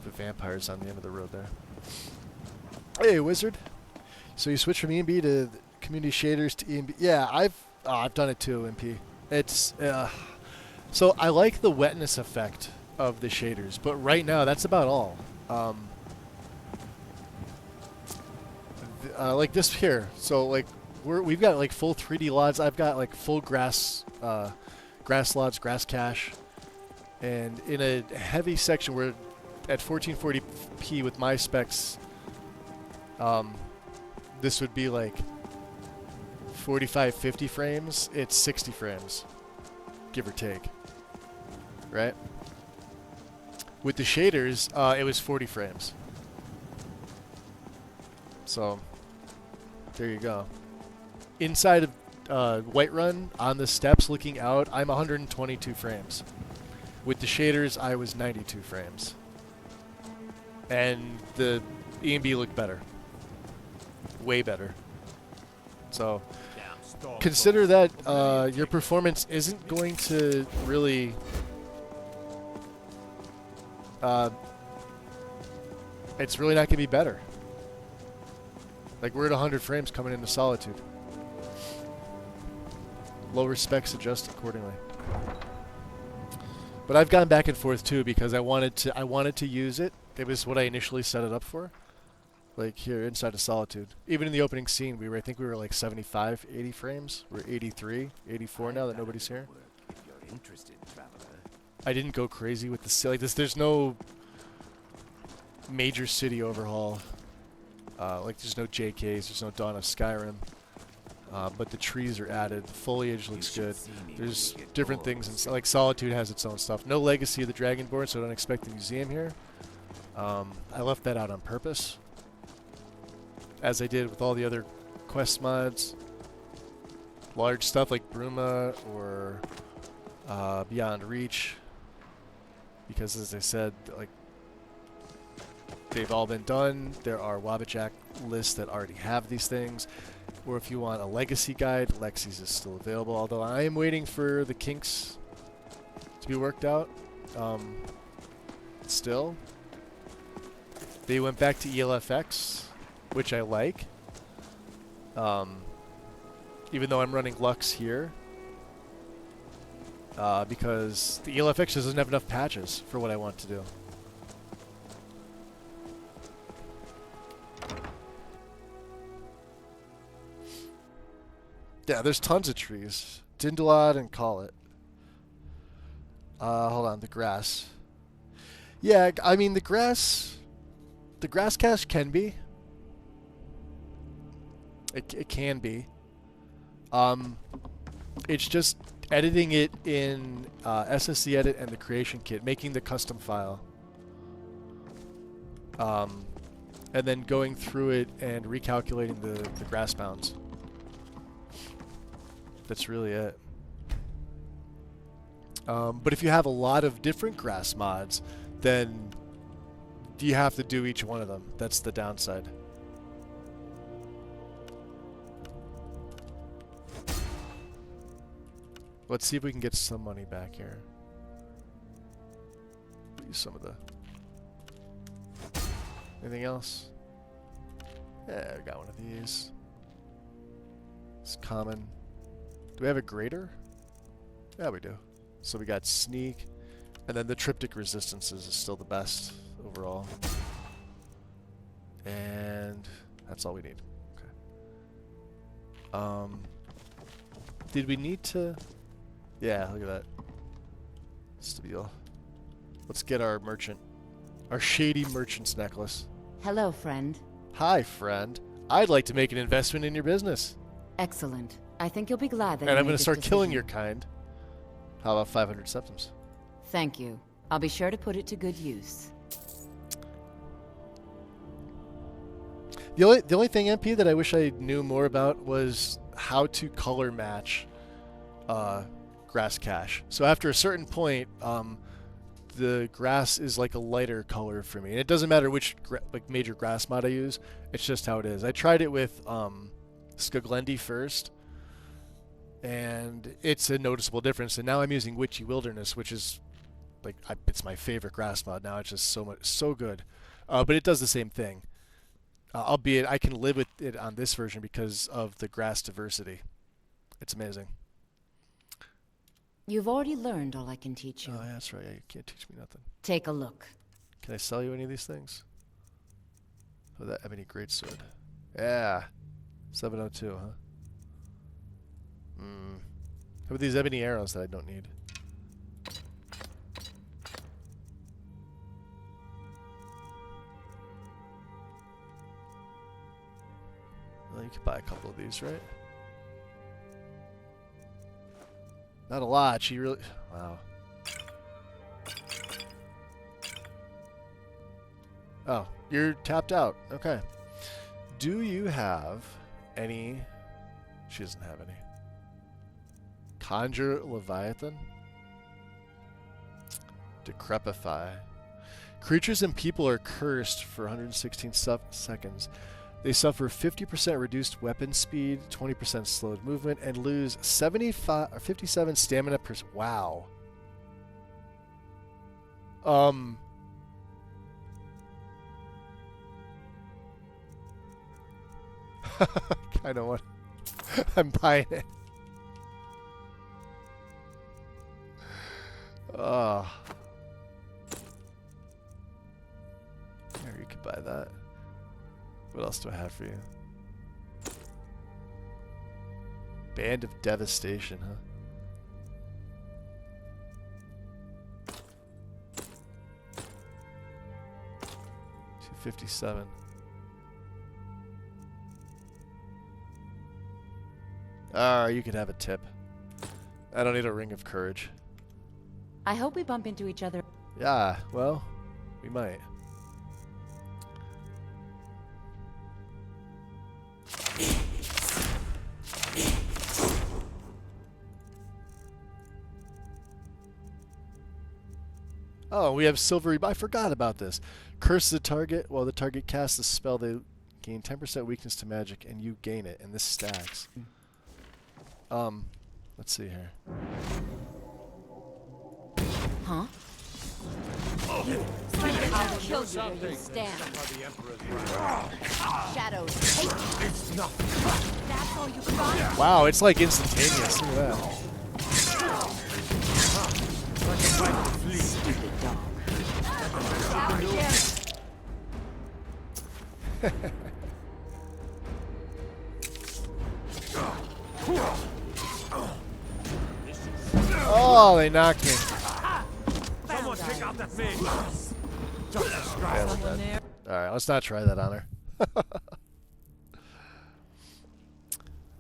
B: The vampires on the end of the road there. Hey, wizard. So you switch from E&B to community shaders to E&B. Yeah, I've done it too. MP. It's so I like the wetness effect of the shaders, but right now that's about all. Like this here. So like we've got like full 3D LODs. I've got like full grass LODs, grass cache, and in a heavy section we're at 1440p with my specs. This would be like 45, 50 frames. It's 60 frames, give or take. Right? With the shaders, it was 40 frames. So, there you go. Inside of Whiterun, on the steps looking out, I'm 122 frames. With the shaders, I was 92 frames. And the E&B looked better. Way better. So, consider that your performance isn't going to really... it's really not going to be better. Like, we're at 100 frames coming into Solitude. Lower specs adjust accordingly. But I've gone back and forth too because I wanted to use it. It was what I initially set it up for. Like here inside of Solitude. Even in the opening scene, I think we were like 75, 80 frames. We're 83, 84 now that nobody's here. I didn't go crazy with the like this. There's no major city overhaul. Like there's no JKs, there's no Dawn of Skyrim. But the trees are added. The foliage looks good. There's different things. Like Solitude has its own stuff. No Legacy of the Dragonborn, so I don't expect the museum here. I left that out on purpose, as I did with all the other quest mods. Large stuff like Bruma or Beyond Reach, because as I said, like they've all been done. There are Wabbajack lists that already have these things. Or if you want a legacy guide, Lexi's is still available, although I am waiting for the kinks to be worked out. Still. They went back to ELFX, which I like. Even though I'm running Lux here. Because the ELFX doesn't have enough patches for what I want to do. Yeah, there's tons of trees. Dindalad and call it. Hold on, the grass. Yeah, I mean the grass cache can be. It can be. It's just editing it in SSC Edit and the Creation Kit, making the custom file. And then going through it and recalculating the grass bounds. That's really it. But if you have a lot of different grass mods, then you have to do each one of them. That's the downside. Let's see if we can get some money back here. Use some of the... Anything else? Yeah, I got one of these. It's common. Do we have a greater? Yeah, we do. So we got sneak, and then the triptych resistances is still the best overall. And that's all we need. Okay. Did we need to... Yeah, look at that. Stabile. Let's get our merchant. Our shady merchant's necklace.
H: Hello, friend.
B: Hi, friend. I'd like to make an investment in your business.
H: Excellent. I think you'll be glad that
B: And
H: you
B: I'm
H: made
B: going to
H: this
B: start killing your
H: decision.
B: kind. How about 500 septims?
H: Thank you. I'll be sure to put it to good use.
B: The only thing, MP, that I wish I knew more about was how to color match grass cache. So after a certain point, the grass is like a lighter color for me. And it doesn't matter which major grass mod I use. It's just how it is. I tried it with Skaglendi first, and it's a noticeable difference. And now I'm using Witchy Wilderness, which is like it's my favorite grass mod now. It's just so good. But it does the same thing. Albeit I can live with it on this version because of the grass diversity. It's amazing.
H: You've already learned all I can teach you.
B: Oh, yeah, that's right. Yeah, you can't teach me nothing.
H: Take a look.
B: Can I sell you any of these things? Oh, that ebony greatsword. Yeah. 702, huh? How about these ebony arrows that I don't need? Well, you could buy a couple of these, right? Not a lot. She really... Wow. Oh, you're tapped out. Okay. Do you have any... She doesn't have any. Conjure Leviathan? Decrepify. Creatures and people are cursed for 116 seconds. They suffer 50% reduced weapon speed, 20% slowed movement, and lose 57 stamina per... Wow. Kind of want... I'm buying it. Oh. Here, you could buy that. What else do I have for you? Band of Devastation, huh? 257. You could have a tip. I don't need a Ring of Courage.
H: I hope we bump into each other.
B: Yeah, well, we might. Oh, we have Silvery... I forgot about this. Curse the target. While the target casts a spell, they gain 10% weakness to magic, and you gain it, and this stacks. Let's see here.
H: Huh?
G: I'll kill you where you stand. Shadows, take it.
C: It's nothing.
G: That's all you got?
B: Wow, it's like instantaneous. Look at that.
H: Stupid dog.
G: Out here.
B: Oh, they knocked me.
C: Someone take out that maid.
B: Yeah, we're dead. Alright, let's not try that on her.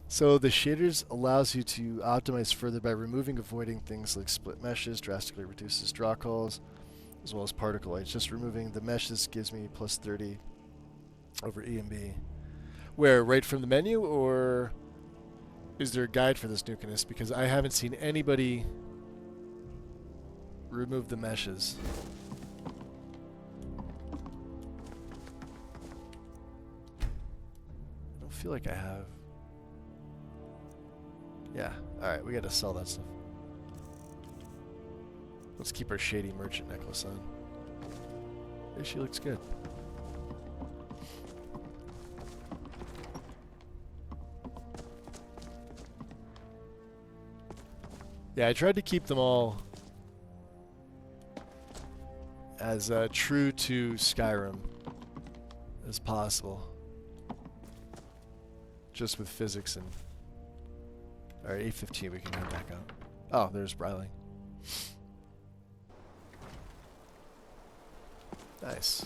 B: So the shaders allows you to optimize further by removing, avoiding things like split meshes, drastically reduces draw calls, as well as particle lights. Just removing the meshes gives me plus 30 over E and B. Where, right from the menu, or is there a guide for this nukiness? Because I haven't seen anybody remove the meshes. feel like I have. Yeah. Alright, we gotta sell that stuff. Let's keep our shady merchant necklace on. Yeah, she looks good. Yeah, I tried to keep them all as true to Skyrim as possible. Just with physics and... Alright, 8:15 we can head back out. Oh, there's Bryling. Nice.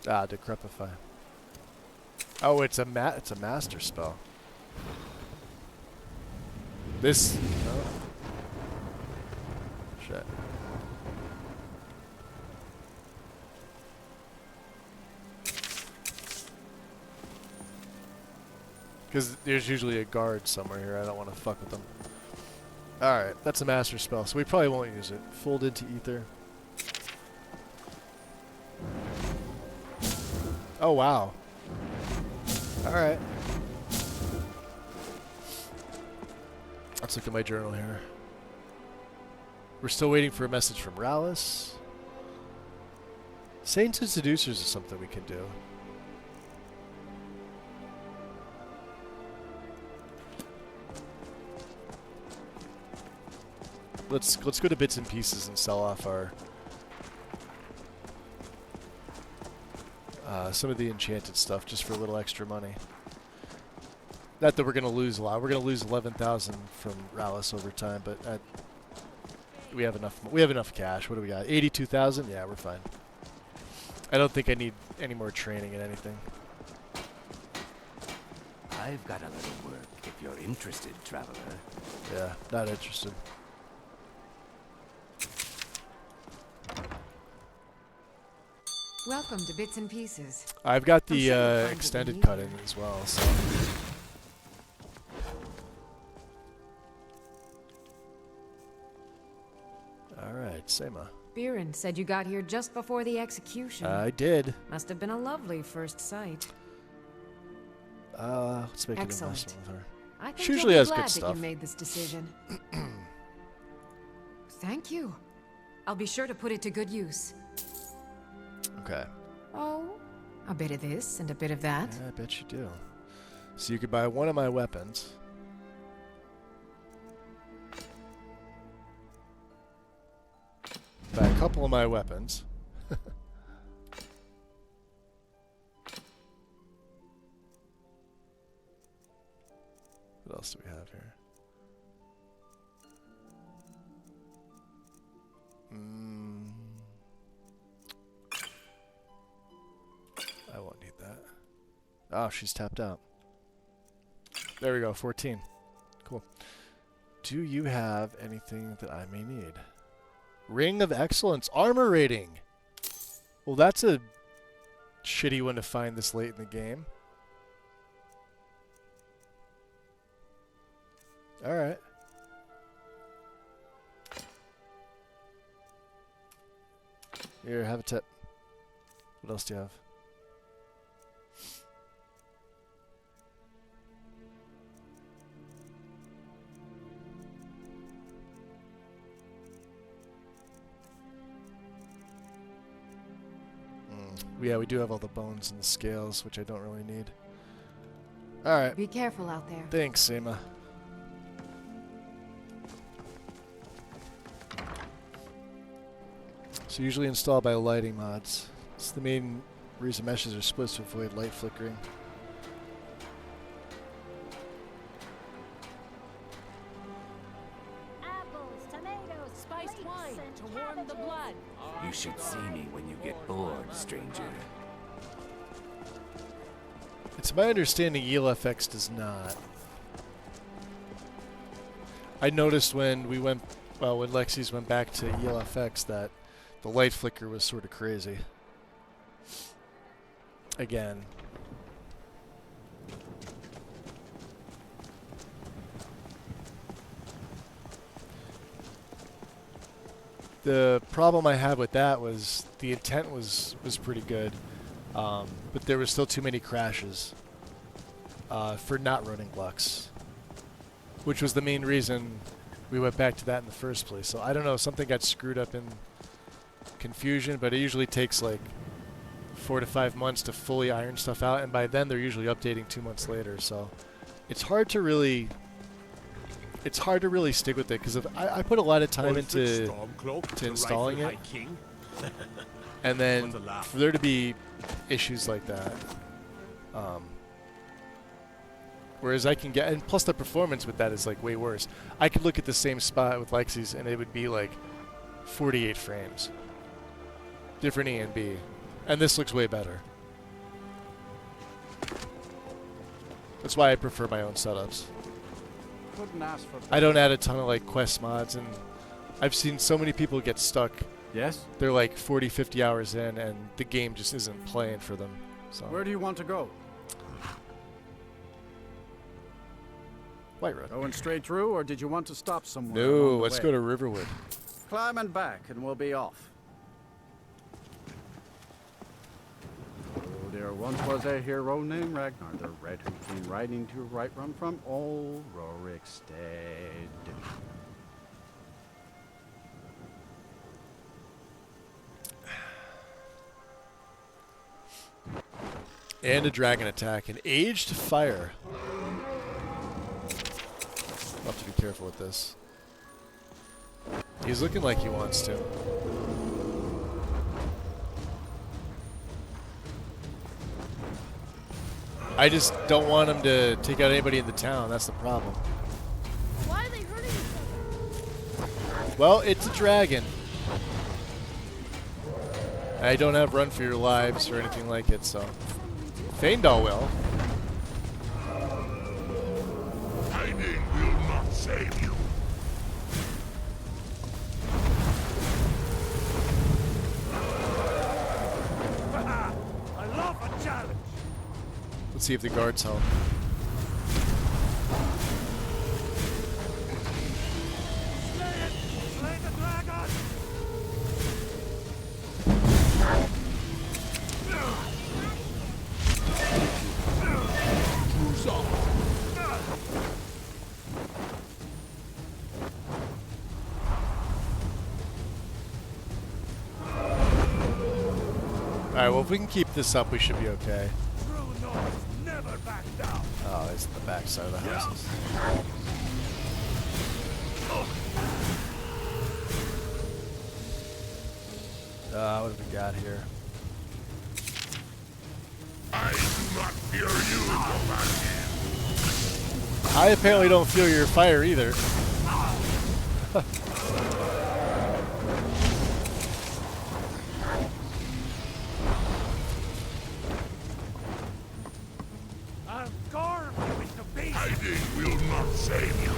B: Ah, Decrepify. Oh, it's a master spell. This. Oh. Shit. Because there's usually a guard somewhere here. I don't want to fuck with them. Alright, that's a master spell, so we probably won't use it. Fold into ether. Oh, wow. Alright. Let's look at my journal here. We're still waiting for a message from Rallis. Saints and Seducers is something we can do. Let's go to Bits and Pieces and sell off our some of the enchanted stuff just for a little extra money. Not that we're gonna lose a lot. We're gonna lose 11,000 from Rallis over time, but we have enough. We have enough cash. What do we got? 82,000. Yeah, we're fine. I don't think I need any more training in anything.
I: I've got a little work if you're interested, traveler.
B: Yeah, not interested.
J: Welcome to Bits and Pieces.
B: I've got
J: I'm
B: the
J: sure you'll find it
B: extended
J: neat.
B: cut in as well, so. Alright, Sema.
J: Biren said you got here just before the execution.
B: I did.
J: Must have been a lovely first sight.
B: Let's make an
J: Excellent.
B: investment with her.
J: I think
B: She usually
J: you'll
B: has
J: be
B: good
J: glad that
B: stuff.
J: you made this decision. Thank you. I'll be sure to put it to good use.
B: Okay.
J: Oh, a bit of this and a bit of that.
B: Yeah, I bet you do. So you could buy one of my weapons. Buy a couple of my weapons. What else do we have here? I won't need that. Oh, she's tapped out. There we go, 14. Cool. Do you have anything that I may need? Ring of Excellence, armor rating. Well, that's a shitty one to find this late in the game. Alright. Here, have a tip. What else do you have? Yeah, we do have all the bones and the scales, which I don't really need. Alright.
J: Be careful out there.
B: Thanks, Sema. So usually installed by lighting mods. It's the main reason meshes are split to avoid light flickering.
G: Apples, tomatoes, spiced wine to warm the blood.
I: You should see me when you get bored, stranger.
B: It's my understanding ELFX does not. I noticed when we went, well, when Lexi's went back to ELFX that the light flicker was sort of crazy. Again. The problem I had with that was the intent was pretty good, but there was still too many crashes for not running Lux, which was the main reason we went back to that in the first place. So I don't know, something got screwed up in Confusion, but it usually takes like 4 to 5 months to fully iron stuff out, and by then they're usually updating 2 months later. So it's hard to really stick with it because I put a lot of time into installing it, and then for there to be issues like that. Whereas I can get, and plus the performance with that is like way worse. I could look at the same spot with Lexi's and it would be like 48 frames. Different E and B. And this looks way better. That's why I prefer my own setups.
K: Couldn't ask for
B: I don't add a ton of like quest mods, and I've seen so many people get stuck.
K: Yes?
B: They're like 40, 50 hours in and the game just isn't playing for them. So
K: Where do you want to go?
B: Whiterun.
K: Going straight through, or did you want to stop somewhere?
B: No,
K: along the
B: let's
K: way?
B: go to Riverwood.
K: Climb and back, and we'll be off. Oh, there once was a hero named Ragnar the Red, who came riding to Whiterun from old Rorikstead.
B: And a dragon attack. An aged fire. I'll have to be careful with this. He's looking like he wants to. I just don't want him to take out anybody in the town. That's the problem.
G: Why are they hurting each other?
B: Well, it's a dragon. I don't have run for your lives or anything like it, so. Feindal will.
F: Hiding will not save you.
I: I love a challenge.
B: Let's see if the guards help.
I: Slay the dragon.
B: Alright, well if we can keep this up, we should be okay.
I: True north never back down.
B: Oh, it's the back side of the houses. What have we got here?
F: I do not fear you, Roman.
B: I apparently don't feel your fire either.
I: I'll carve you into pieces.
F: Hiding will not save you.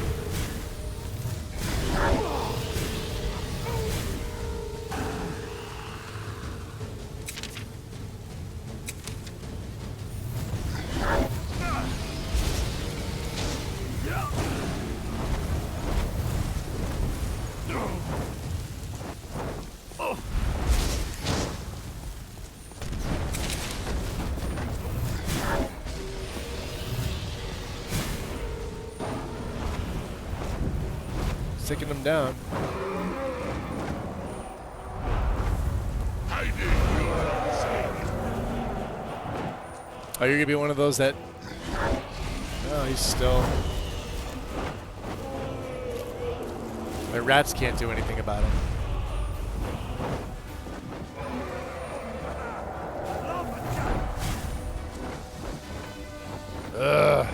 B: Taking them down.
F: Hiding will not save you.
B: Oh, you're gonna be one of those that. No, he's still. My rats can't do anything about him. Ugh.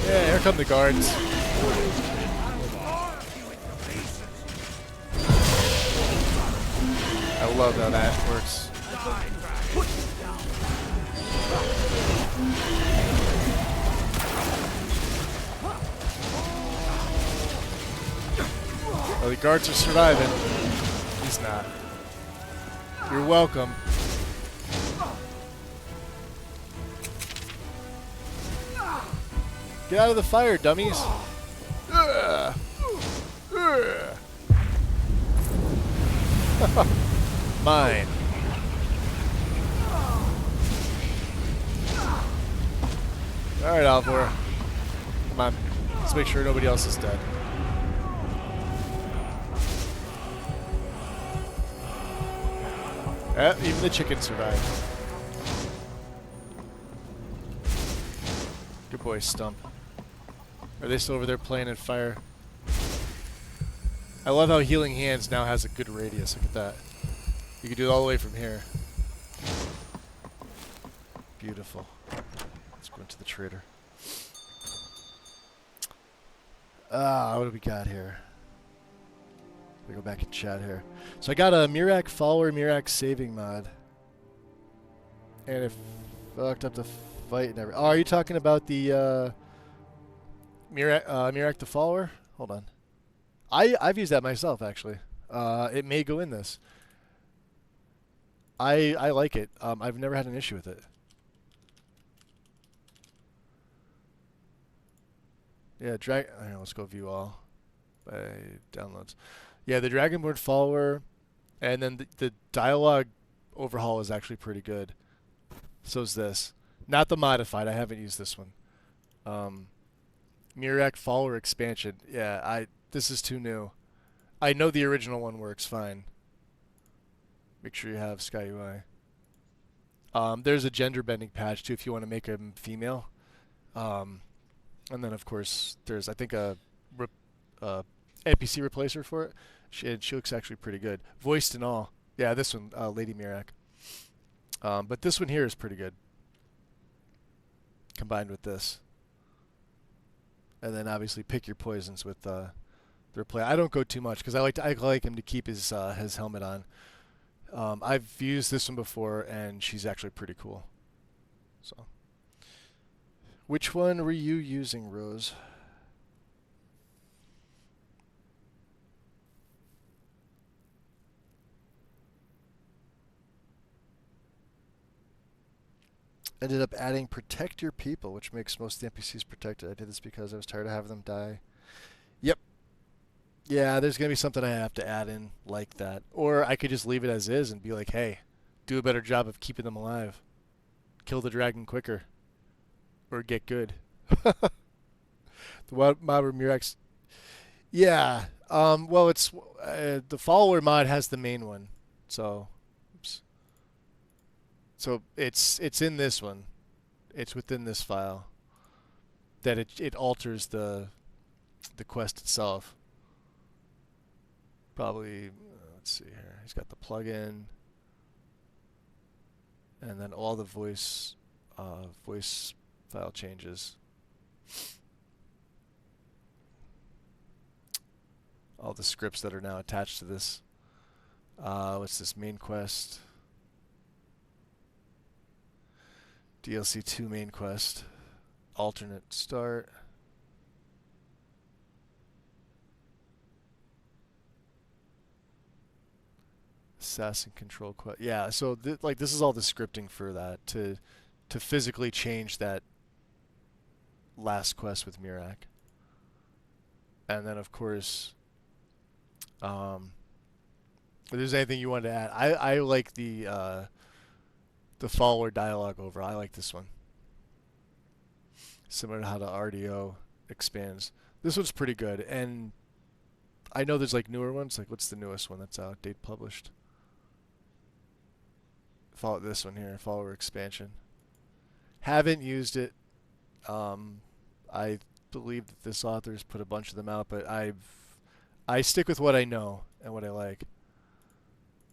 B: Yeah, here come the guards. I love how that works. guards are surviving. He's not. You're welcome. Get out of the fire, dummies. Mine. Alright, Alvor. Come on. Let's make sure nobody else is dead. Even the chicken survived. Good boy, Stump. Are they still over there playing in fire? I love how Healing Hands now has a good radius. Look at that. You can do it all the way from here. Beautiful. Let's go into the trader. What do we got here? We go back and chat here. So I got a Mirak follower, Mirak saving mod. And it fucked up the fight and everything. Oh, are you talking about the Mirak the follower? Hold on. I've used that myself, actually. It may go in this. I like it. I've never had an issue with it. Yeah, let's go view all by downloads. Yeah, the Dragonborn follower, and then the dialogue overhaul is actually pretty good. So is this. Not the modified. I haven't used this one. Mirak follower expansion. Yeah, this is too new. I know the original one works fine. Make sure you have Sky UI. There's a gender bending patch too if you want to make them female. And then of course there's I think a NPC replacer for it. She looks actually pretty good, voiced and all. Yeah, this one, Lady Mirak. But this one here is pretty good. Combined with this, and then obviously pick your poisons with their play. I don't go too much because I like him to keep his helmet on. I've used this one before, and she's actually pretty cool. So, which one were you using, Rose? Ended up adding protect your people, which makes most of the NPCs protected. I did this because I was tired of having them die. Yep. Yeah, there's going to be something I have to add in like that. Or I could just leave it as is and be like, hey, do a better job of keeping them alive. Kill the dragon quicker. Or get good. The mod Mirak's... Yeah. Well, it's... the follower mod has the main one. So... So it's in this one. It's within this file that it alters the quest itself. Probably let's see here. He's got the plugin, and then all the voice file changes. All the scripts that are now attached to this. What's this main quest? DLC 2 main quest. Alternate start. Assassin control quest. Yeah, so like this is all the scripting for that to physically change that last quest with Mirak. And then of course if there's anything you wanted to add, I like the follower dialogue over. I like this one. Similar to how the RDO expands. This one's pretty good, and I know there's like newer ones. Like what's the newest one that's out? Date published. Follow this one here. Follower expansion. Haven't used it. I believe that this author's put a bunch of them out, but I stick with what I know and what I like.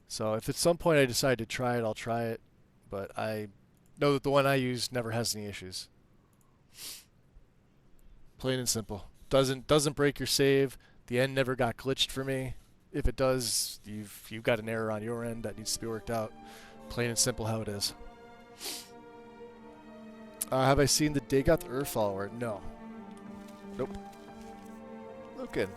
B: So if at some point I decide to try it, I'll try it. But I know that the one I use never has any issues. Plain and simple. Doesn't break your save. The end never got glitched for me. If it does, you've got an error on your end that needs to be worked out. Plain and simple how it is. Have I seen the Dagoth follower? No. Nope. Looking.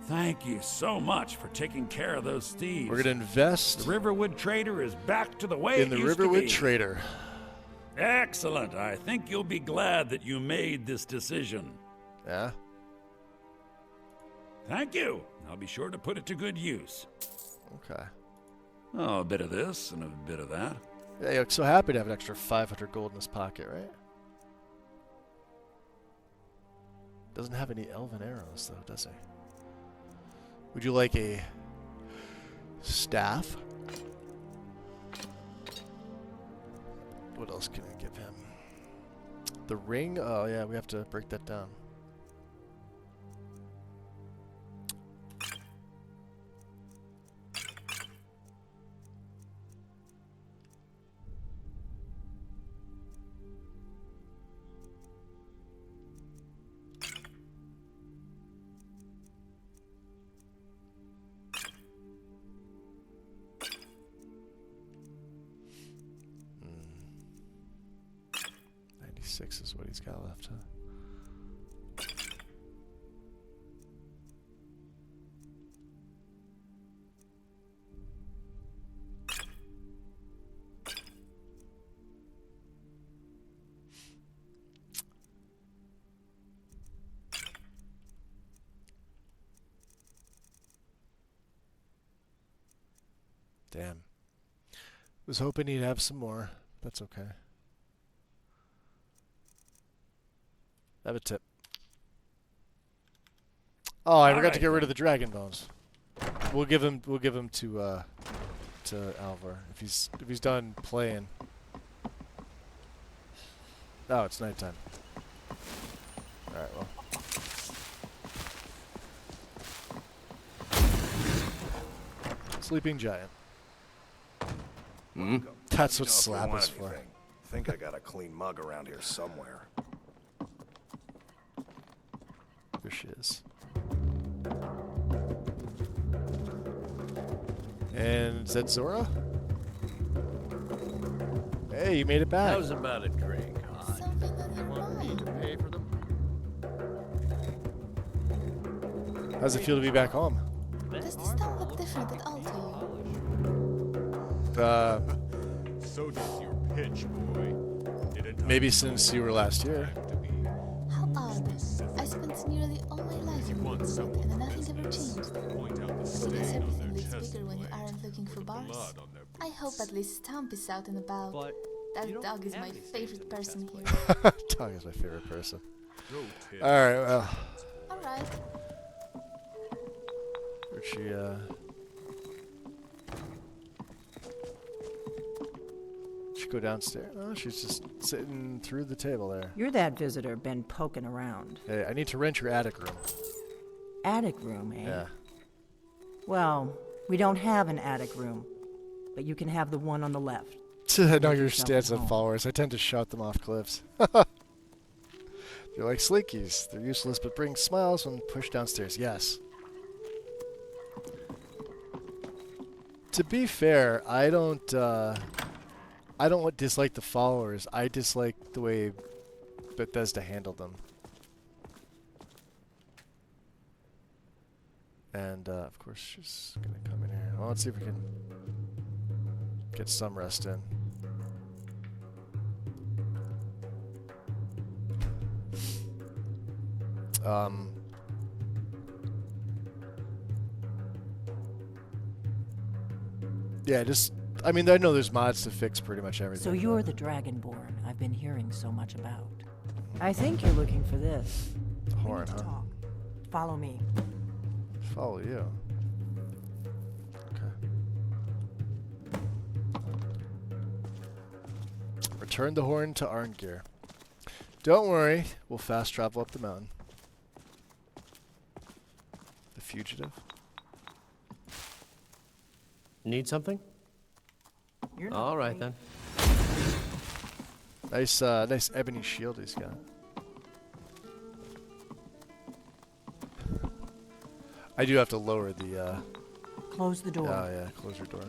D: Thank you so much for taking care of those thieves.
B: We're going to invest
D: The Riverwood Trader is back to the way
B: in
D: it
B: the
D: used to
B: Riverwood
D: be.
B: Trader.
D: Excellent. I think you'll be glad that you made this decision.
B: Yeah?
D: Thank you. I'll be sure to put it to good use.
B: Okay.
D: Oh, a bit of this and a bit of that.
B: Yeah, you look so happy to have an extra 500 gold in his pocket, right? Doesn't have any elven arrows, though, does he? Would you like a staff? What else can I give him? The ring? Oh, yeah, we have to break that down. Six is what he's got left, huh? Damn. Was hoping he'd have some more. That's okay. Have a tip. Oh, I forgot to get rid of the dragon bones. We'll give him to Alvar if he's done playing. Oh, it's nighttime. All right, well. Sleeping giant.
L: Hmm?
B: That's what
L: Let me know if you
B: slap
L: want
B: is for.
L: anything. Think I got a clean mug around here somewhere.
B: There she is. And is that Zora? Hey, you made it back.
I: How's about a drink, huh?
K: You want me to pay for them?
B: How's it feel to be back home?
M: Does this town look different at all to
F: So does your pitch, boy.
B: Maybe since you were last here.
M: you? How odd. I spent nearly all my life in Riverwood and nothing ever changed. I guess everything looks bigger when you aren't looking for bars. I hope at least Stomp is out and about. That dog is my favorite person here.
B: Dog is my favorite person. Alright, well.
M: Alright.
B: Where'd she, She go downstairs? Oh, she's just sitting through the table there.
N: You're that visitor been poking around.
B: Hey, I need to rent your attic room.
N: Attic room, eh?
B: Yeah.
N: Well, we don't have an attic room, but you can have the one on the left.
B: I know your
N: yourself
B: stats
N: at
B: of
N: home.
B: followers. I tend to shout them off cliffs. They're like sleekies. They're useless but bring smiles when pushed downstairs. Yes. To be fair, I don't dislike the followers. I dislike the way Bethesda handled them. And of course she's gonna come in here. Well, let's see if we can get some rest in. Yeah, just, I mean, I know there's mods to fix pretty much everything.
N: So you're the Dragonborn I've been hearing so much about. I think you're looking for this.
B: The horn,
N: We need to
B: huh?
N: talk. Follow me.
B: Follow you. Okay. Return the horn to Arngeir. Don't worry, we'll fast travel up the mountain. The fugitive.
I: Need something?
N: You're not
I: All right
N: late.
I: then.
B: Nice, nice ebony shield he's got. I do have to lower the.
N: Close the door.
B: Oh yeah, close your door.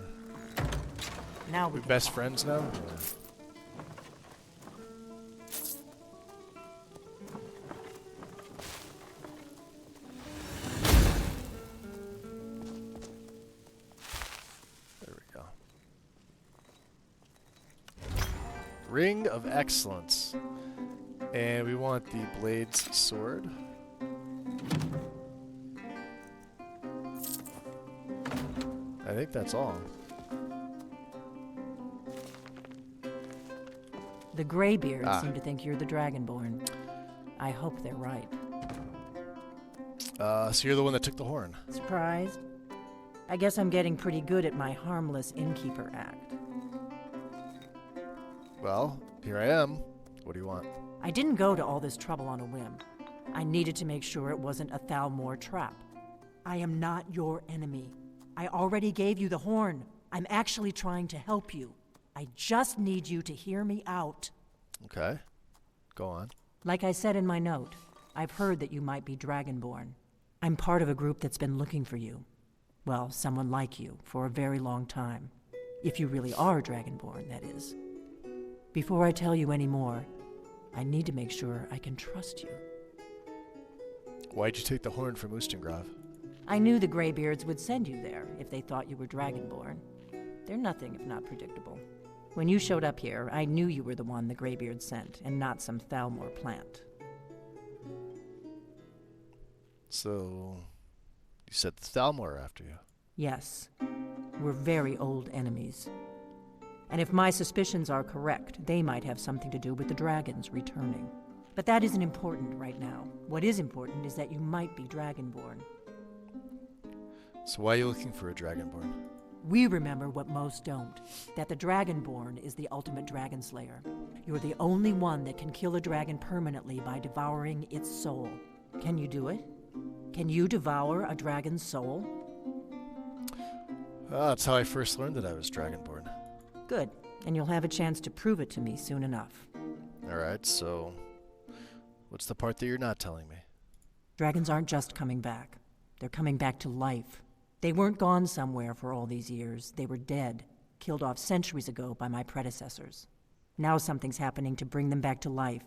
N: Now we
B: We
N: can
B: best
N: talk.
B: friends now. Yeah. Ring of Excellence. And we want the Blade's Sword. I think that's all.
N: The Greybeards seem to think you're the Dragonborn. I hope they're right.
B: So you're the one that took the horn.
N: Surprised? I guess I'm getting pretty good at my harmless innkeeper act.
B: Well, here I am. What do you want?
N: I didn't go to all this trouble on a whim. I needed to make sure it wasn't a Thalmor trap. I am not your enemy. I already gave you the horn. I'm actually trying to help you. I just need you to hear me out.
B: Okay. Go on.
N: Like I said in my note, I've heard that you might be Dragonborn. I'm part of a group that's been looking for you. Well, someone like you, for a very long time. If you really are Dragonborn, that is. Before I tell you any more, I need to make sure I can trust you.
B: Why'd you take the horn from Ustengrav?
N: I knew the Greybeards would send you there if they thought you were Dragonborn. They're nothing if not predictable. When you showed up here, I knew you were the one the Greybeards sent, and not some Thalmor plant.
B: So, you said the Thalmor are after you?
N: Yes. We're very old enemies. And if my suspicions are correct, they might have something to do with the dragons returning. But that isn't important right now. What is important is that you might be Dragonborn.
B: So why are you looking for a Dragonborn?
N: We remember what most don't, that the Dragonborn is the ultimate dragon slayer. You're the only one that can kill a dragon permanently by devouring its soul. Can you do it? Can you devour a dragon's soul?
B: That's how I first learned that I was Dragonborn.
N: Good, and you'll have a chance to prove it to me soon enough.
B: Alright, so what's the part that you're not telling me?
N: Dragons aren't just coming back. They're coming back to life. They weren't gone somewhere for all these years. They were dead, killed off centuries ago by my predecessors. Now something's happening to bring them back to life,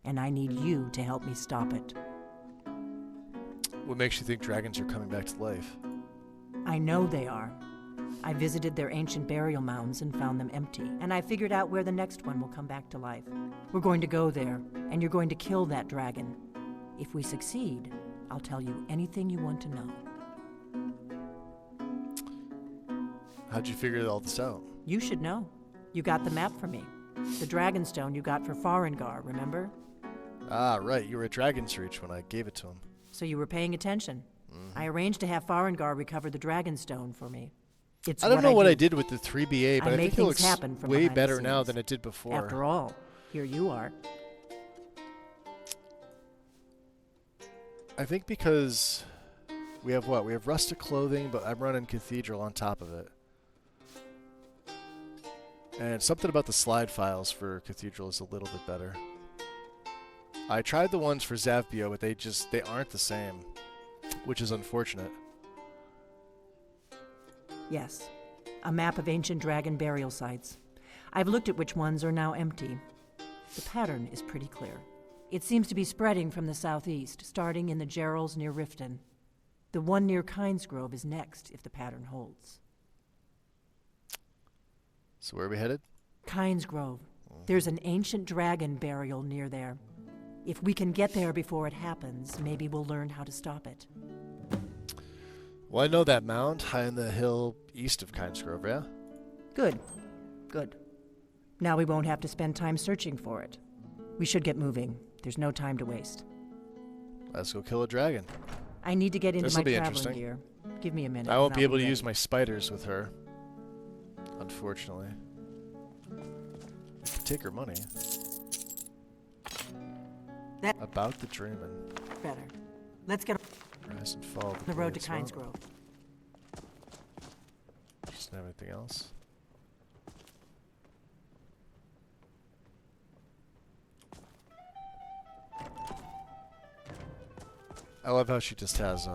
N: and I need you to help me stop it.
B: What makes you think dragons are coming back to life?
N: I know they are. I visited their ancient burial mounds and found them empty, and I figured out where the next one will come back to life. We're going to go there, and you're going to kill that dragon. If we succeed, I'll tell you anything you want to know.
B: How'd you figure all this out?
N: You should know. You got the map for me. The Dragonstone you got for Farengar, remember?
B: Ah, right. You were at Dragon's Reach when I gave it to him.
N: So you were paying attention. I arranged to have Farengar recover the Dragonstone for me. It's
B: I don't know what
N: do.
B: I did with the 3BA, but I think it looks way better now than it did before.
N: After all, here you are.
B: I think because we have what? We have rustic clothing, but I'm running Cathedral on top of it. And something about the slide files for Cathedral is a little bit better. I tried the ones for Zavbio, but they aren't the same, which is unfortunate.
N: Yes, a map of ancient dragon burial sites. I've looked at which ones are now empty. The pattern is pretty clear. It seems to be spreading from the southeast, starting in the Gerals near Riften. The one near Kynesgrove is next, if the pattern holds.
B: So where are we headed?
N: Kynesgrove. There's an ancient dragon burial near there. If we can get there before it happens, maybe we'll learn how to stop it.
B: Well, I know that mound high on the hill east of Kynesgrove, yeah?
N: Good. Good. Now we won't have to spend time searching for it. We should get moving. There's no time to waste.
B: Let's go kill a dragon.
N: I need to get into
B: This'll
N: my
B: be
N: traveling
B: interesting.
N: gear. Give me a minute.
B: I won't
N: and
B: be
N: I'll
B: able to
N: ready.
B: use my spiders with her, unfortunately. Take her money. About the dreamin'.
N: Better. Let's get
B: Rise and fall.
N: on the road to
B: blades
N: Kynesgrove.
B: Doesn't have anything else. I love how she just has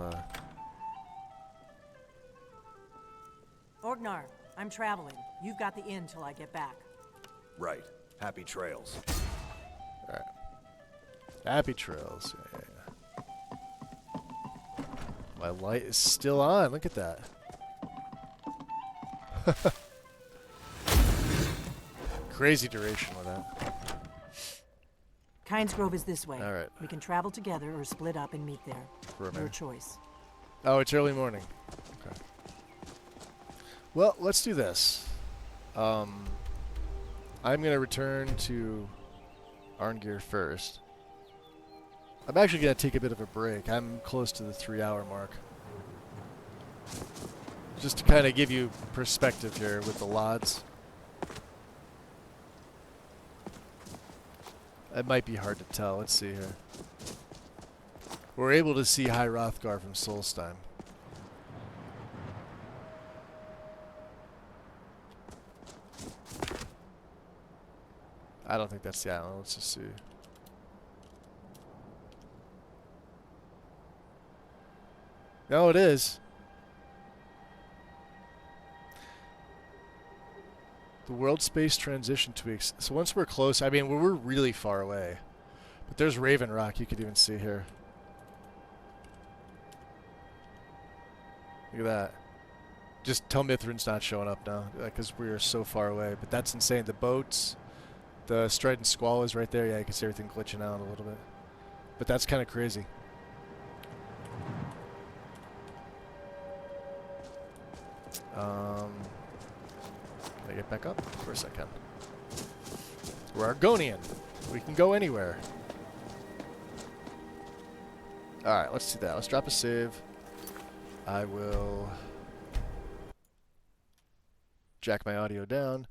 N: Orgnar, I'm traveling. You've got the inn till I get back.
L: Right. Happy trails.
B: Alright. Happy trails. Yeah. My light is still on. Look at that. crazy duration with that.
N: Kynes Grove is this way.
B: All right.
N: We can travel together or split up and meet there. Your choice.
B: Oh, it's early morning. Okay. Well, let's do this. I'm going to return to Arngeir first. I'm actually going to take a bit of a break. I'm close to the 3-hour mark. Just to kind of give you perspective here with the LODs. It might be hard to tell. Let's see here. We're able to see High Hrothgar from Solstheim. I don't think that's the island. Let's just see. No, it is. The world space transition tweaks. So once we're close, I mean, we're really far away. But there's Raven Rock you could even see here. Look at that. Just tell Mithrin's not showing up now, because we are so far away. But that's insane. The boats, the Strident Squall is right there. Yeah, you can see everything glitching out a little bit. But that's kind of crazy. Can I get back up? Of course I can. We're Argonian. We can go anywhere. Alright, let's do that. Let's drop a save. I will jack my audio down.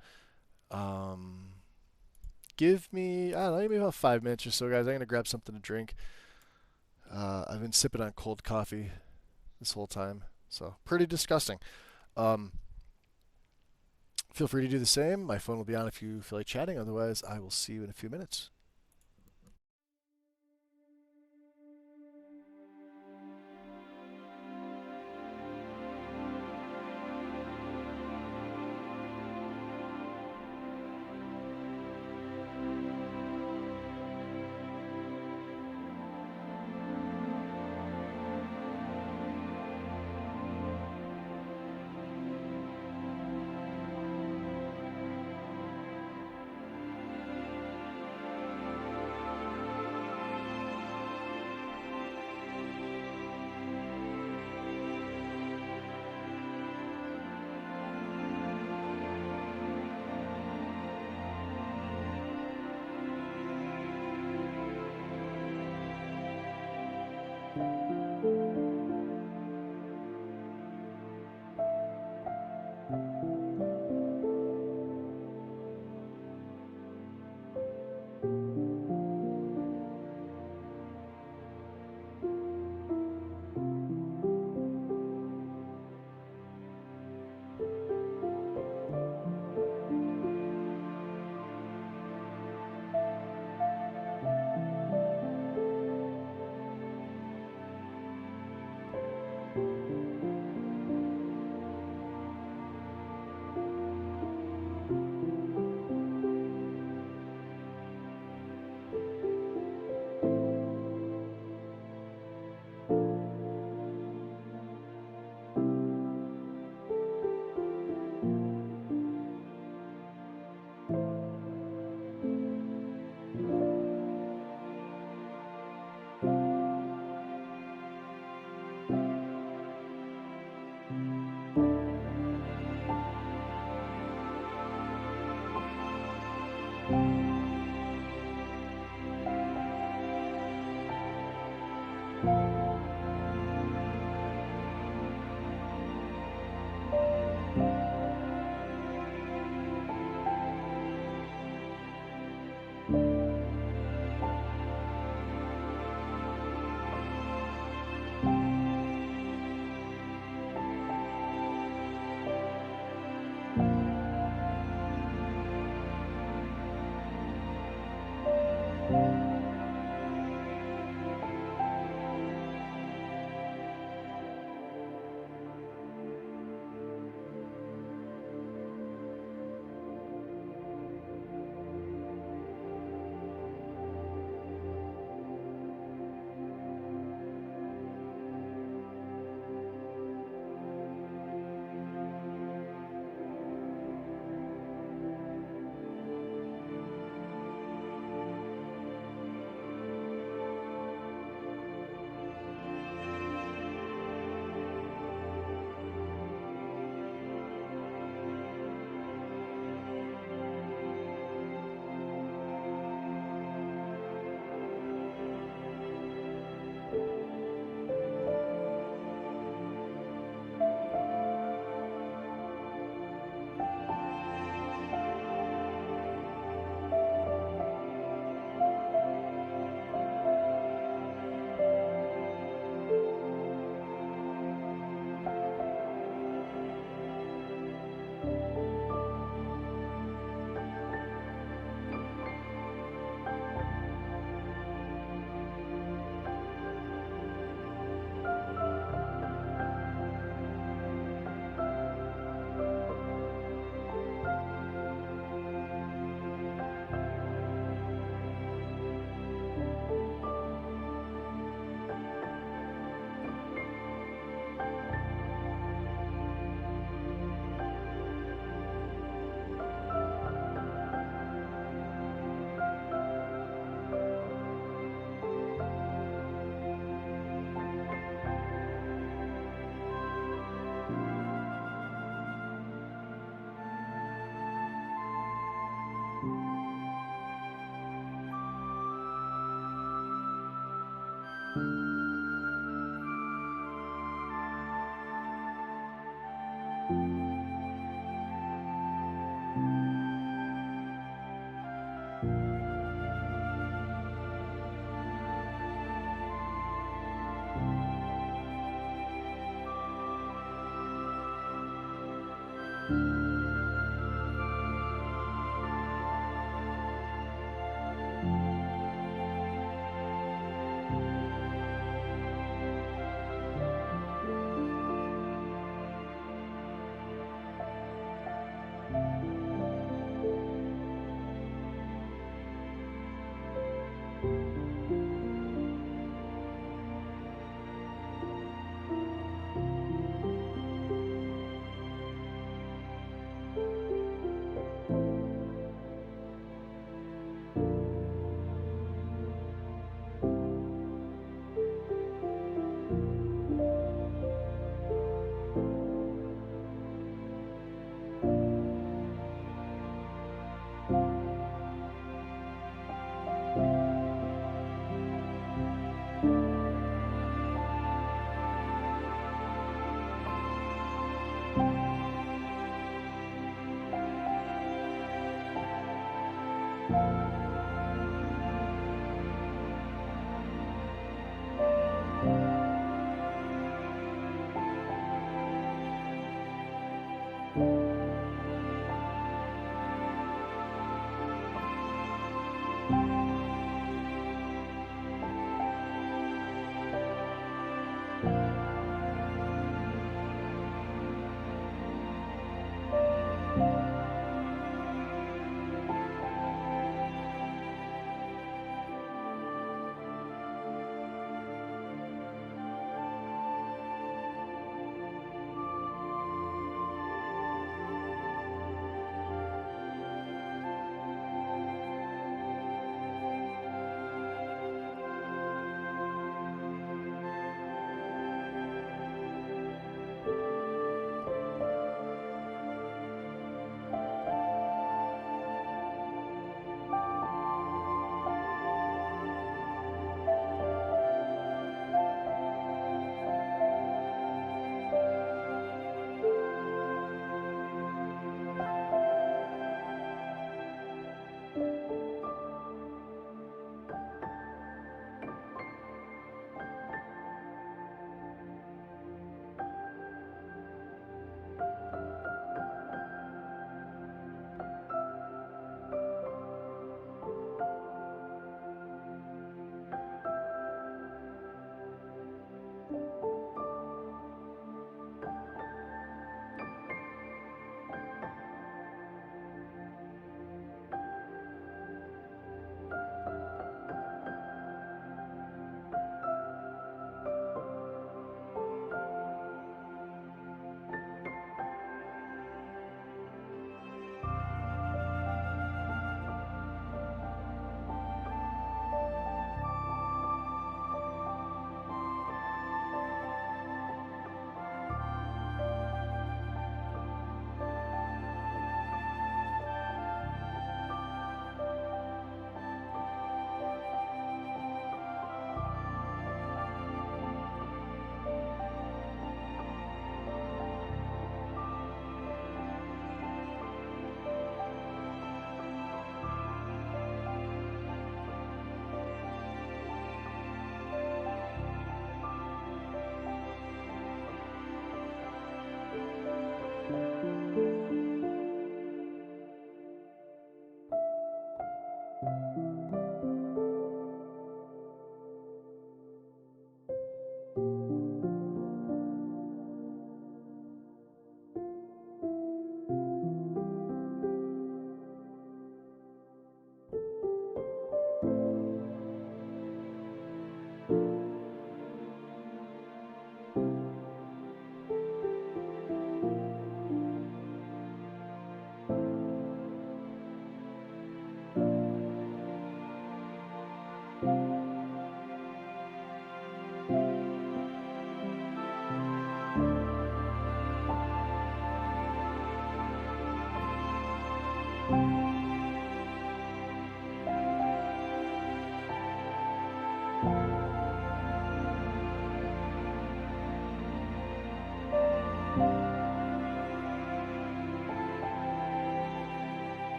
B: Give me, I don't know, maybe about 5 minutes or so, guys. I'm going to grab something to drink. I've been sipping on cold coffee this whole time, so pretty disgusting. Feel free to do the same. My phone will be on if you feel like chatting. Otherwise, I will see you in a few minutes.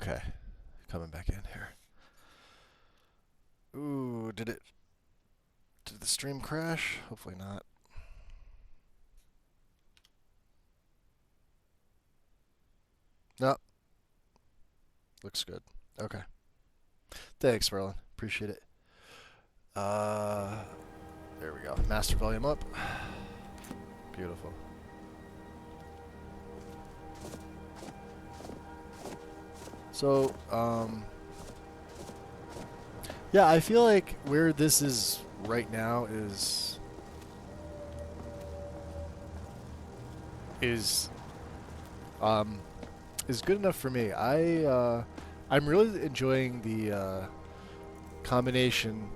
B: Okay. Coming back in here. Ooh, did the stream crash? Hopefully not. No. Looks good. Okay. Thanks, Merlin. Appreciate it. There we go. Master volume up. Beautiful. So, yeah, I feel like where this is right now is good enough for me. I'm really enjoying the combination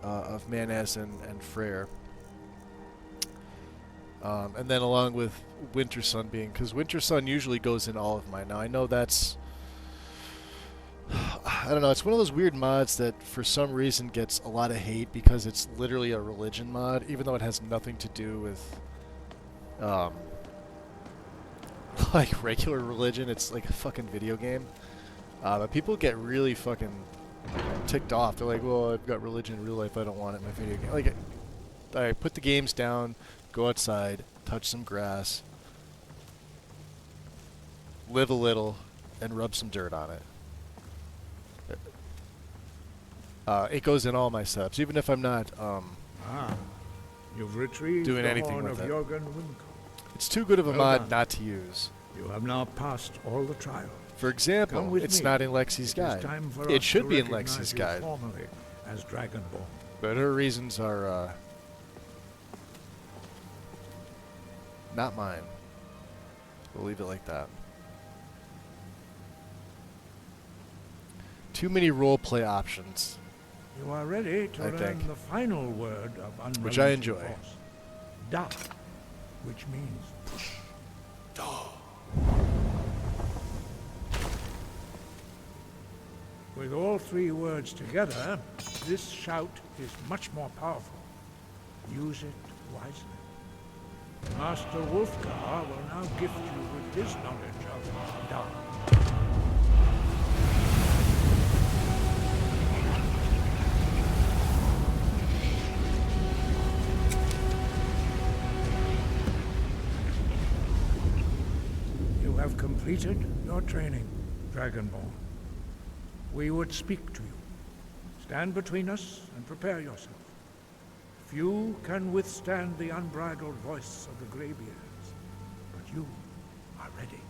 B: of Manaz and Freyr. And then along with Winter Sun being, because Winter Sun usually goes in all of mine. Now I know that's, I don't know, it's one of those weird mods that for some reason gets a lot of hate because it's literally a religion mod, even though it has nothing to do with like regular religion. It's like a fucking video game. But people get really fucking ticked off. They're like, well, I've got religion in real life, I don't want it in my video game. Like, I put the games down, go outside, touch some grass, live a little, and rub some dirt on it. It goes in all my subs, even if I'm not
F: You've retrieved
B: doing
F: the
B: anything
F: horn
B: with
F: of
B: it.
F: Jorgen Windcoat.
B: It's too good of a
F: Well
B: mod
F: done.
B: not to use.
F: You have now passed all the trials.
B: For example,
F: Come with
B: it's
F: me.
B: not in Lexi's
F: It is
B: guide.
F: time for
B: It
F: us
B: should
F: to
B: be in
F: recognize
B: Lexi's
F: you
B: guide.
F: formally as Dragonborn.
B: But her reasons are not mine. We'll leave it like that. Too many roleplay options.
F: You are ready to
B: I
F: learn
B: think.
F: the final word of unrelenting
B: Which I enjoy.
F: force. Da, which means push. Da. With all three words together, this shout is much more powerful. Use it wisely. Master Wolfgar will now gift you with his knowledge of Da. You have completed your training, Dragonborn. We would speak to you. Stand between us and prepare yourself. Few can withstand the unbridled voice of the Greybeards, but you are ready.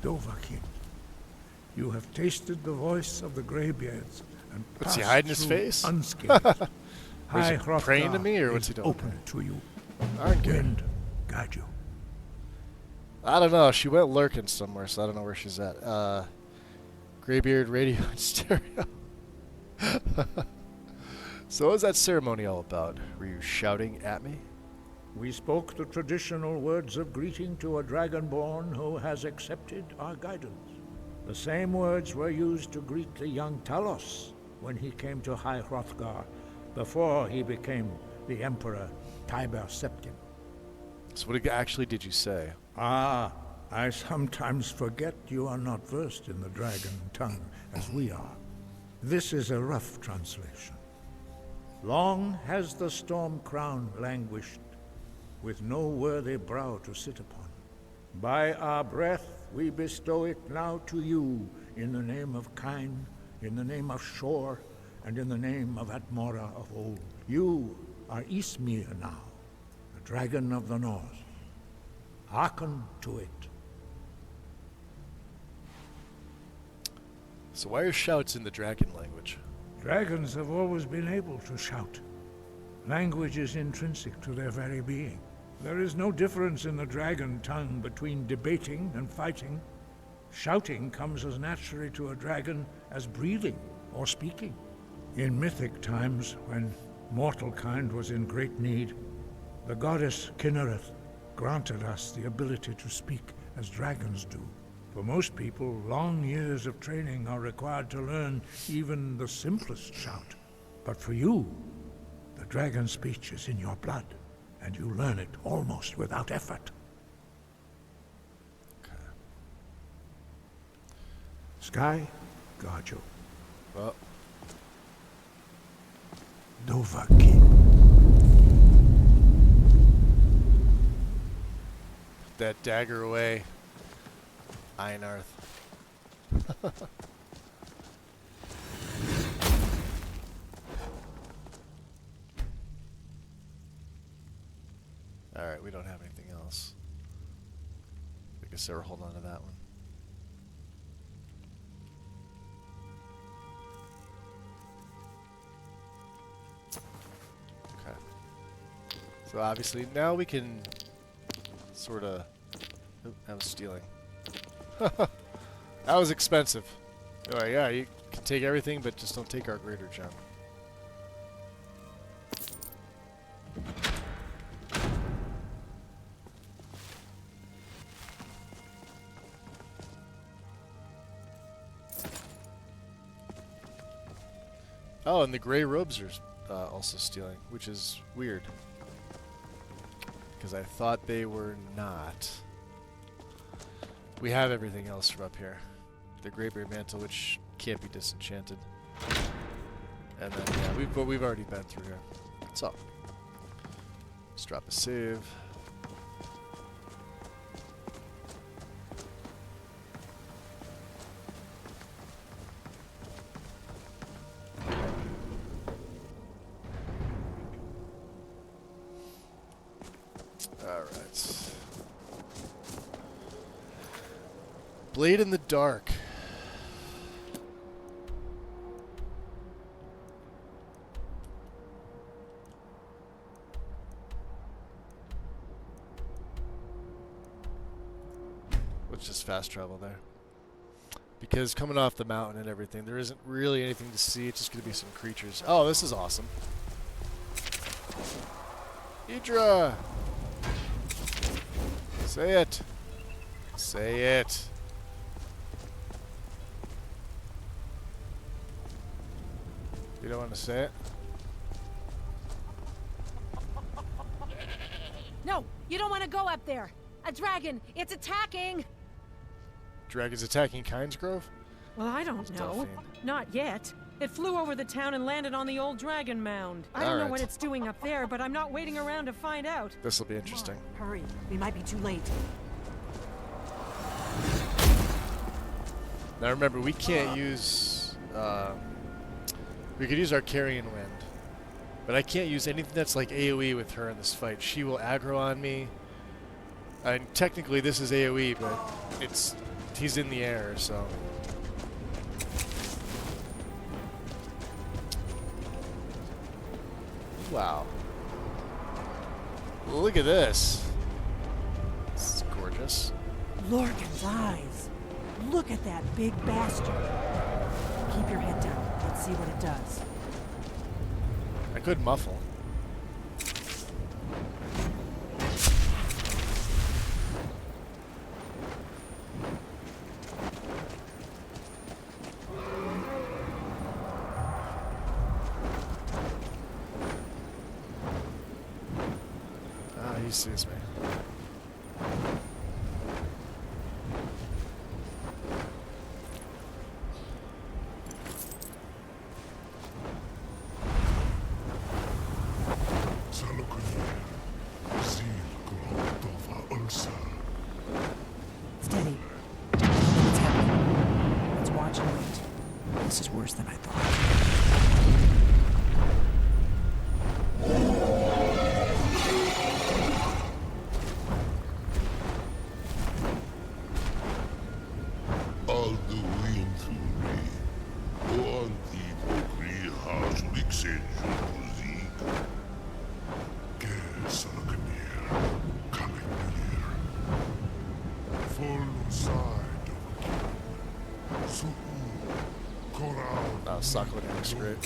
F: Dovahkiin, you have tasted the voice of the Greybeards and
B: What's he
F: passed
B: hiding his
F: through
B: face?
F: unscathed.
B: Or is he
F: High
B: praying to
F: Hrothgar
B: me, or what's he
F: is
B: doing?
F: open to you.
B: Darn good.
F: Wind guide you.
B: I don't know. She went lurking somewhere, so I don't know where she's at. Greybeard radio and stereo. So what was that ceremony all about? Were you shouting at me?
F: We spoke the traditional words of greeting to a Dragonborn who has accepted our guidance. The same words were used to greet the young Talos when he came to High Hrothgar before he became the Emperor Tiber Septim.
B: So what actually did you say?
F: Ah, I sometimes forget you are not versed in the dragon tongue as we are. This is a rough translation. Long has the storm crown languished, with no worthy brow to sit upon. By our breath we bestow it now to you, in the name of Kain, in the name of Shor, and in the name of Atmora of old. You are Ismir now, the dragon of the north. Hearken to it.
B: So why are shouts in the dragon language?
F: Dragons have always been able to shout. Language is intrinsic to their very being. There is no difference in the dragon tongue between debating and fighting. Shouting comes as naturally to a dragon as breathing or speaking. In mythic times, when mortal kind was in great need, the goddess Kinnereth granted us the ability to speak as dragons do. For most people, long years of training are required to learn even the simplest shout. But for you, the dragon speech is in your blood, and you learn it almost without effort.
B: Okay.
F: Sky, guard you.
B: Well.
F: Dovahkiin.
B: Put that dagger away, Einarth. Alright, we don't have anything else. I guess I'll hold on to that one. Okay. So obviously now we can sort of... Oh, I was stealing. That was expensive. Alright, yeah, you can take everything, but just don't take our greater gem. Oh, and the gray robes are also stealing, which is weird. Because I thought they were not. We have everything else from up here. The Greybeard Mantle, which can't be disenchanted. And then, yeah, we've already been through here. So, let's drop a save. Alright. Blade in the Dark. Let's just fast travel there. Because coming off the mountain and everything, there isn't really anything to see. It's just going to be some creatures. Oh, this is awesome. Idra! Say it. Say it. You don't want to say it?
G: No, you don't want to go up there. A dragon, it's attacking.
B: Dragon's attacking Kynes Grove?
G: Well, I don't know.
B: Delphine.
G: Not yet. It flew over the town and landed on the old dragon mound. I don't know what it's doing up there, but I'm not waiting around to find out.
B: This will be interesting.
N: Hurry, we might be too late.
B: Now remember, we can't use... we could use our Carrion Wind. But I can't use anything that's like AoE with her in this fight. She will aggro on me. And technically this is AoE, but he's in the air, so... Wow. Look at this. This is gorgeous.
N: Lorcan's eyes. Look at that big bastard. Keep your head down. Let's see what it does.
B: I could muffle. He sees me.
N: Steady. What's happening? Let's watch and wait. This is worse than I thought.
O: All the way into me.
B: No, suckling is great.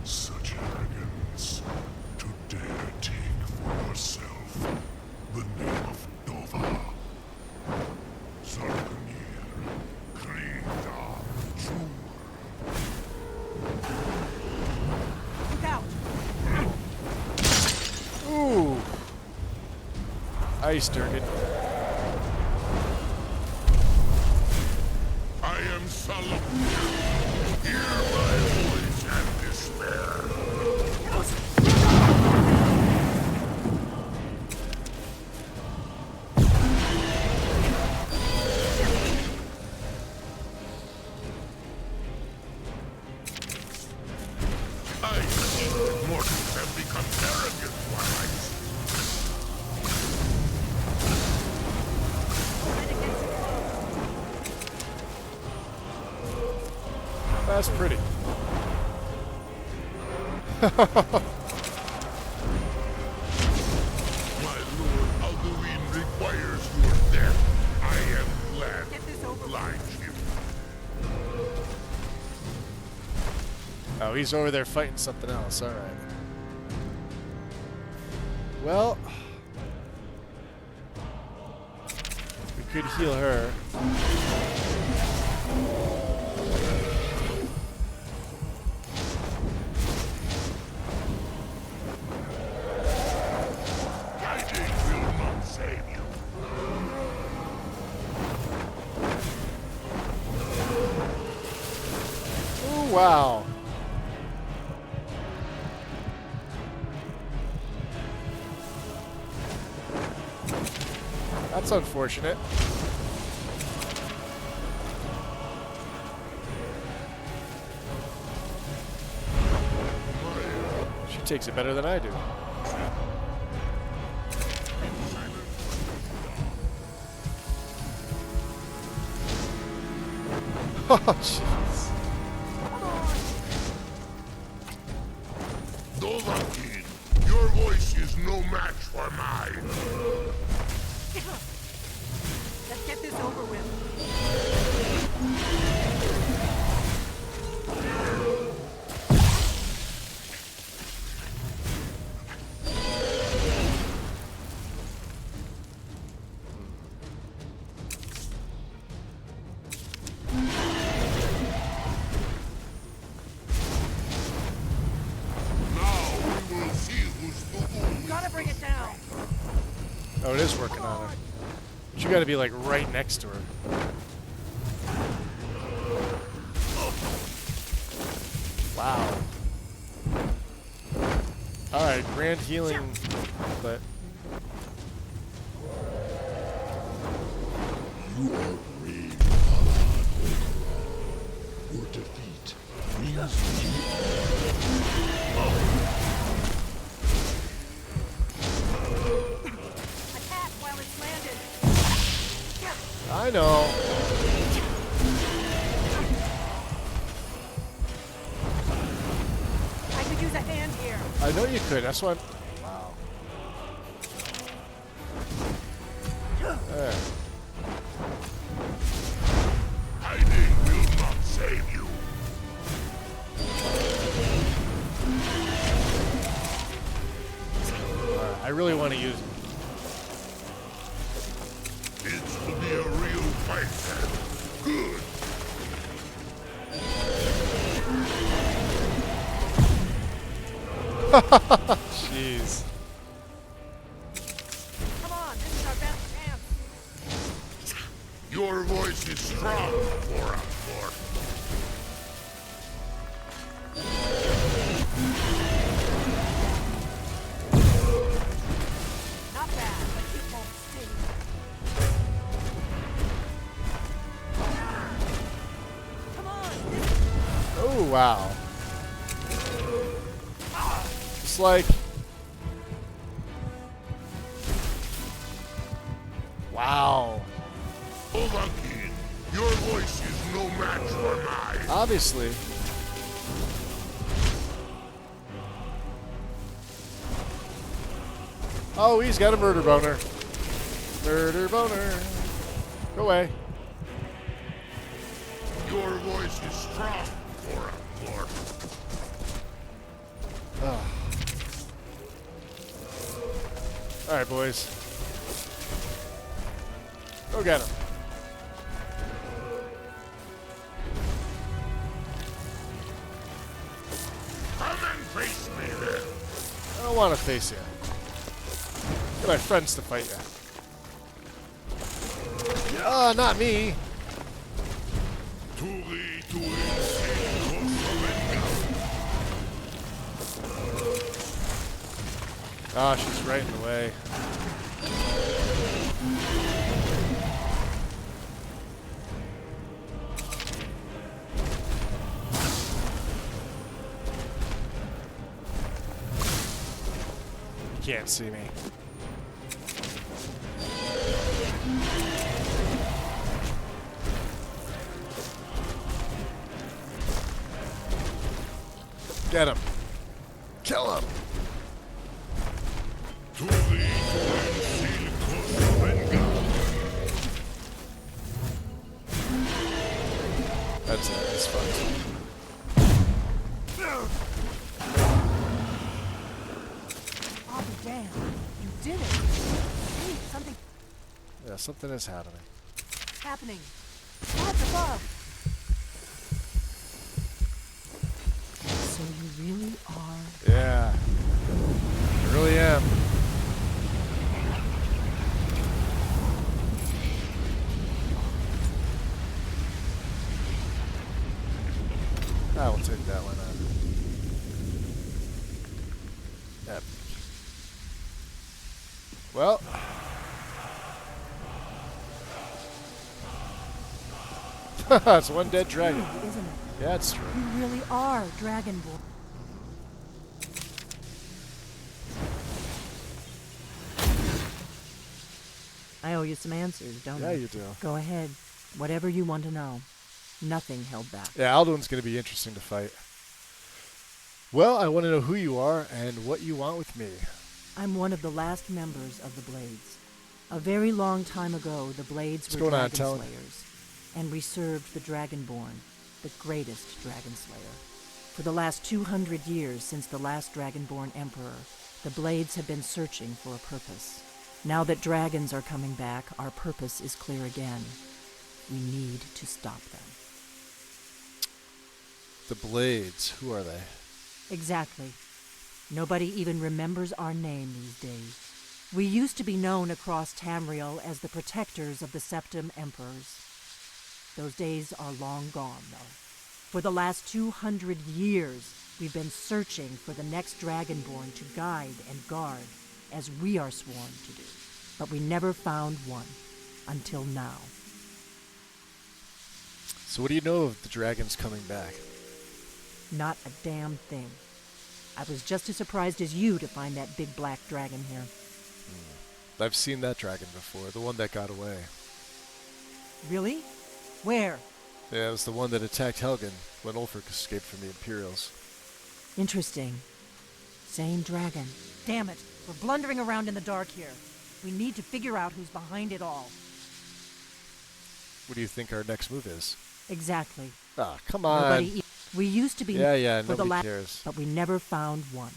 O: Such arrogance to dare take for yourself the name of Dova. Sarkanir, Krita, Jur.
G: Look out!
B: Ooh. Ice Durgan.
O: I am Salam. Hear my voice and despair. I see that mortals have become arrogant while I
B: That's pretty.
O: My lord Alduin requires your death. I am glad to oblige him.
B: Oh, he's over there fighting something else. All right. Well, we could heal her. Wow. That's unfortunate. She takes it better than I do. Oh, jeez.
O: Dovahkiin, your voice is no match for mine.
G: Let's get this over with.
B: Oh, it is working on her. But you gotta be like right next to her. Wow. Alright, grand healing, but...
O: You are brave, your defeat brings me
G: Attack while it's landed.
B: I know.
G: I could use a hand here.
B: I know you could. That's why I'm... Wow. There.
O: hiding will not save you.
B: Alright, I really want to use it.
O: It's to be a real fight then. Good.
B: Jeez.
G: Come on, this is our best chance.
O: Your voice is strong for us, Lord.
G: Not bad, but it won't sting. Come on.
B: Oh, wow. It's like... Wow.
O: Dovahkiin, your voice is no match for mine.
B: Obviously. Oh, he's got a murder boner. Murder boner. Go away.
O: Your voice is strong for a lord.
B: Oh. Alright, boys. Go get him.
O: Come and face me then.
B: I don't want to face you. Get my friends to fight you. Ah, not me. Ah, she's right in the way. You can't see me. Get him. Kill him. That's it. It's fun.
N: I'll be damned. You did it. Hey, something
B: Yeah, something is happening.
N: happening. What's above? So you really are...
B: Yeah. I really am. I will take that one out. Epic. Well. It's one dead dragon.
N: True, isn't it?
B: Yeah, it's true.
N: You really are Dragonborn. I owe you some answers, don't I?
B: Yeah, you do.
N: Go ahead. Whatever you want to know. Nothing held back.
B: Yeah, Alduin's going to be interesting to fight. Well, I want to know who you are and what you want with me.
N: I'm one of the last members of the Blades. A very long time ago, the Blades
B: What's
N: were
B: going on,
N: dragon
B: Talon?
N: slayers, and we served the Dragonborn, the greatest dragon slayer. For the last 200 years since the last Dragonborn Emperor, the Blades have been searching for a purpose. Now that dragons are coming back, our purpose is clear again. We need to stop them.
B: The Blades, who are they?
N: Exactly. Nobody even remembers our name these days. We used to be known across Tamriel as the protectors of the Septim Emperors. Those days are long gone, though. For the last 200 years, we've been searching for the next Dragonborn to guide and guard, as we are sworn to do. But we never found one, until now.
B: So what do you know of the dragons coming back?
N: Not a damn thing. I was just as surprised as you to find that big black dragon here.
B: I've seen that dragon before, the one that got away.
N: Really? Where?
B: Yeah, it was the one that attacked Helgen when Ulfric escaped from the Imperials.
N: Interesting. Same dragon. Damn it, we're blundering around in the dark here. We need to figure out who's behind it all.
B: What do you think our next move is?
N: Exactly.
B: Ah, come on.
N: We used to be
B: Yeah,
N: for the
B: nobody cares.
N: but we never found one.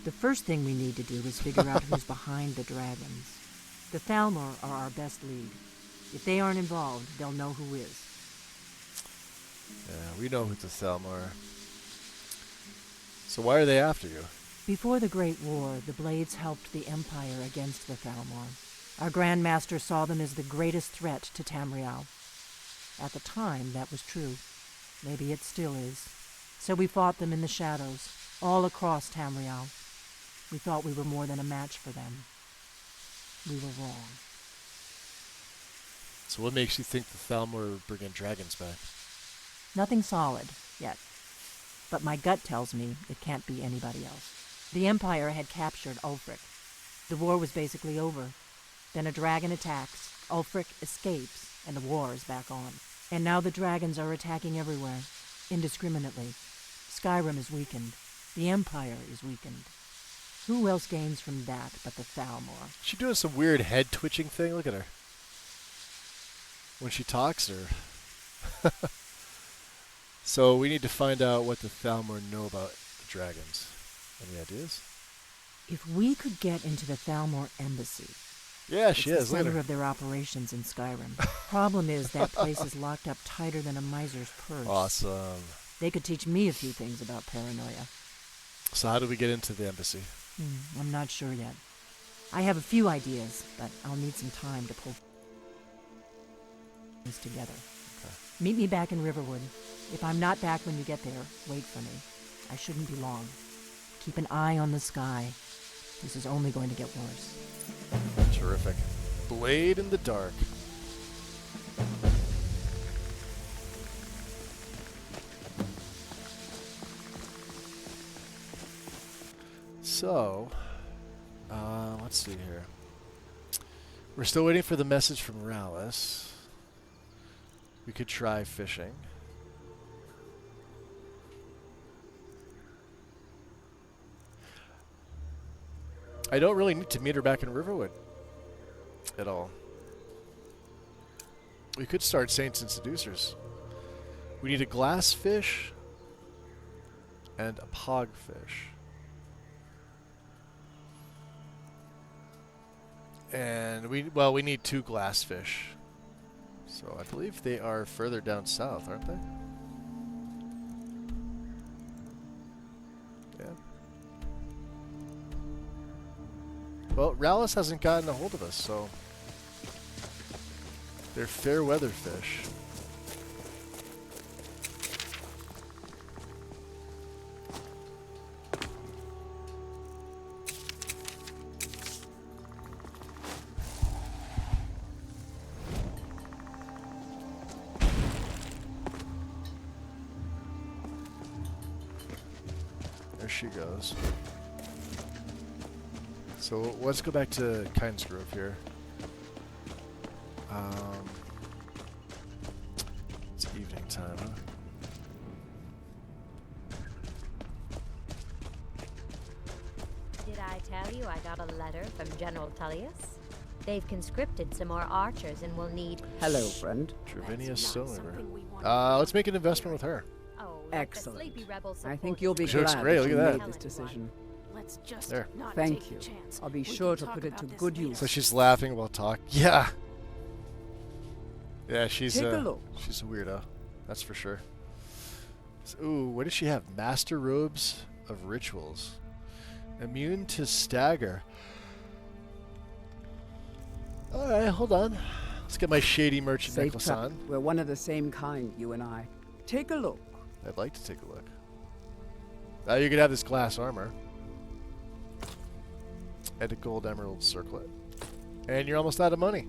N: The first thing we need to do is figure out who's behind the dragons. The Thalmor are our best lead. If they aren't involved, they'll know who is.
B: Yeah, we know who the Thalmor are. So why are they after you?
N: Before the Great War, the Blades helped the Empire against the Thalmor. Our Grand Master saw them as the greatest threat to Tamriel. At the time, that was true. Maybe it still is. So we fought them in the shadows, all across Tamriel. We thought we were more than a match for them. We were wrong.
B: So what makes you think the Thalmor are bringing dragons back?
N: Nothing solid, yet. But my gut tells me it can't be anybody else. The Empire had captured Ulfric. The war was basically over. Then a dragon attacks, Ulfric escapes, and the war is back on. And now the dragons are attacking everywhere, indiscriminately. Skyrim is weakened. The Empire is weakened. Who else gains from that but the Thalmor?
B: She doing some weird head twitching thing. Look at her. When she talks, or so we need to find out what the Thalmor know about the dragons. Any ideas?
N: If we could get into the Thalmor embassy.
B: Yeah, she
N: it's
B: is.
N: the
B: Look at
N: center
B: her.
N: of their operations in Skyrim. Problem is that place is locked up tighter than a miser's purse.
B: Awesome.
N: They could teach me a few things about paranoia.
B: So how do we get into the embassy?
N: I'm not sure yet. I have a few ideas, but I'll need some time to pull things together.
B: Okay.
N: Meet me back in Riverwood. If I'm not back when you get there, wait for me. I shouldn't be long. Keep an eye on the sky. This is only going to get worse.
B: Terrific. Blade in the dark. So, let's see here. We're still waiting for the message from Rallis. We could try fishing. I don't really need to meet her back in Riverwood at all. We could start Saints and Seducers. We need a glass fish and a pog fish. And we need 2 glass fish. So I believe they are further down south, aren't they? Yeah. Well, Rallis hasn't gotten a hold of us, so they're fair weather fish. There she goes. So let's go back to Kind's Grove here. It's evening time, huh?
P: Did I tell you I got a letter from General Tullius? They've conscripted some more archers and will need...
Q: Hello, friend.
B: Trevinia Stoniver. Let's make an investment with her.
Q: Excellent. I think you'll be
B: She looks
Q: glad
B: great,
Q: that you
B: look at
Q: made
B: that.
Q: this decision.
R: Let's just
B: There.
R: not
Q: Thank
R: take
Q: you.
R: a chance.
Q: I'll be
R: We
Q: sure
R: can
Q: to put
R: talk
Q: it to
R: about
Q: good
R: this
Q: use.
B: So she's laughing while talking. Yeah. Yeah, she's
Q: Take a look.
B: She's a weirdo. That's for sure. So, ooh, what does she have? Master Robes of Rituals. Immune to stagger. Alright, hold on. Let's get my shady merchant
Q: Safe
B: necklace
Q: trap.
B: on.
Q: We're one of the same kind, you and I. Take a look.
B: I'd like to take a look. You could have this glass armor. And a gold emerald circlet. And you're almost out of money.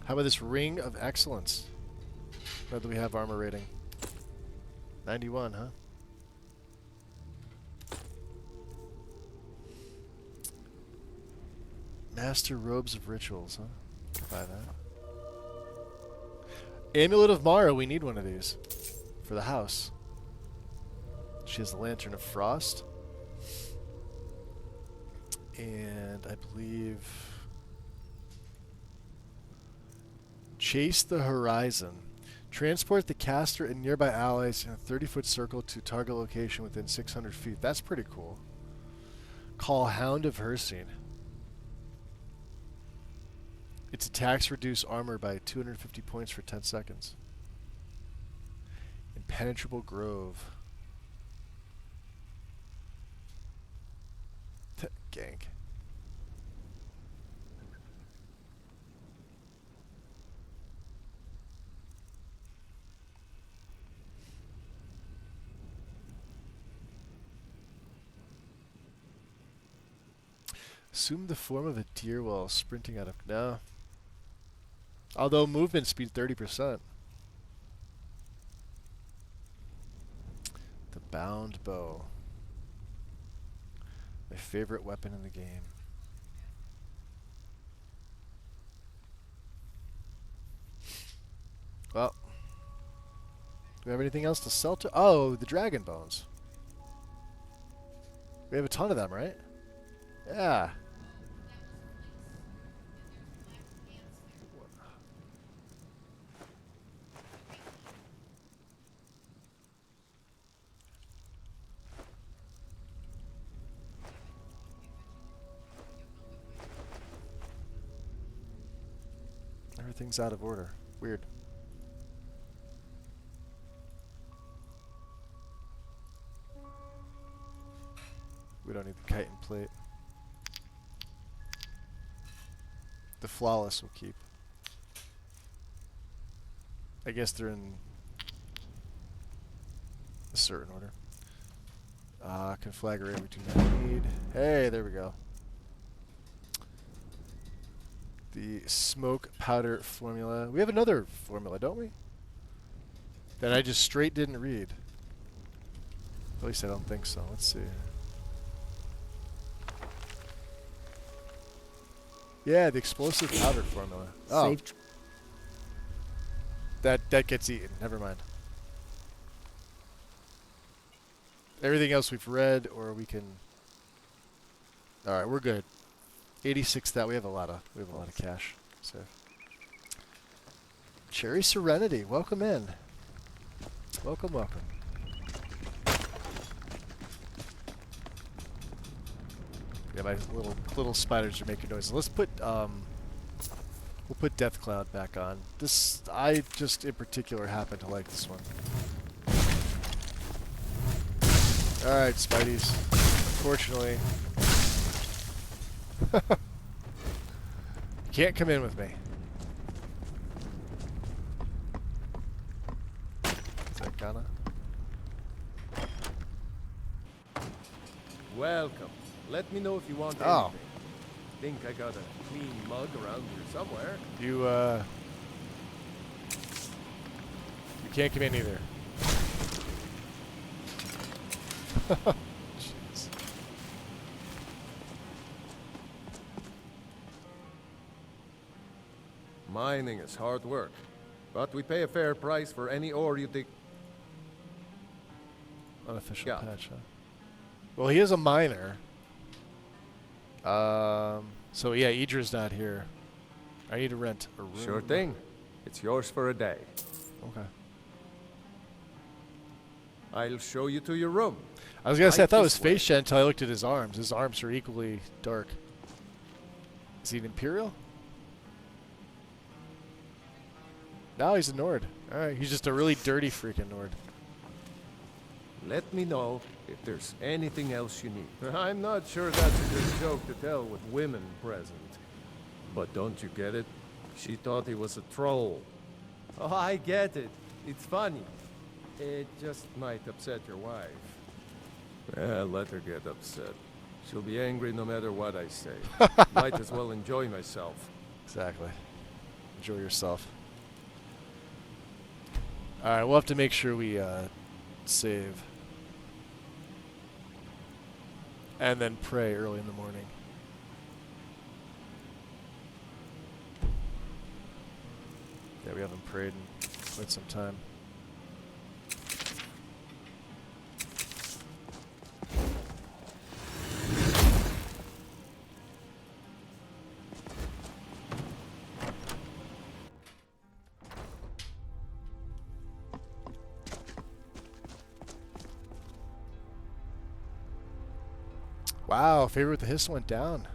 B: How about this Ring of Excellence? Now that we have armor rating. 91, huh? Master Robes of Rituals, huh? Buy that. Amulet of Mara, we need one of these. For the house. She has the Lantern of Frost. And I believe... Chase the Horizon. Transport the caster and nearby allies in a 30-foot circle to target location within 600 feet. That's pretty cool. Call Hound of Hirsine. Its attacks reduce armor by 250 points for 10 seconds. Impenetrable Grove. Gank. Assume the form of a deer while sprinting out of... No. Although movement speed 30%. The bound bow. My favorite weapon in the game. Well. Do we have anything else to sell to? Oh, the dragon bones. We have a ton of them, right? Yeah. Everything's out of order. Weird. We don't need the chitin plate. The flawless will keep. I guess they're in a certain order. Conflagrate we do not need. Hey, there we go. The smoke powder formula. We have another formula, don't we? That I just straight didn't read. At least I don't think so. Let's see. Yeah, the explosive powder formula. Oh. That gets eaten. Never mind. Everything else we've read, or we can. All right, we're good. 86. That we have a lot of cash. So. Cherry Serenity, welcome in. Welcome, welcome. Yeah, my little spiders are making noise. Let's put we'll put Death Cloud back on. This I just in particular happen to like this one. All right, Spideys. Unfortunately, you can't come in with me. Is that Ghana?
R: Welcome. Let me know if you want
B: Oh.
R: anything. Think I got a clean mug around here somewhere.
B: You can't come in either. Jeez.
R: Mining is hard work, but we pay a fair price for any ore you dig.
B: Unofficial patch, huh? Well, he is a miner. So yeah, Idra's not here. I need to rent a room.
R: Sure thing. It's yours for a day.
B: Okay.
R: I'll show you to your room.
B: I was gonna say I
R: Right
B: thought it was
R: this way.
B: face shed until I looked at his arms. His arms are equally dark. Is he an Imperial? No, he's a Nord. Alright, he's just a really dirty freaking Nord.
R: Let me know if there's anything else you need. I'm not sure that's a good joke to tell with women present. But don't you get it? She thought he was a troll. Oh, I get it. It's funny. It just might upset your wife. Well, let her get upset. She'll be angry no matter what I say. Might as well enjoy myself.
B: Exactly. Enjoy yourself. Alright, we'll have to make sure we save. And then pray early in the morning. Yeah, we haven't prayed in quite some time. Wow, favor with the hiss went down.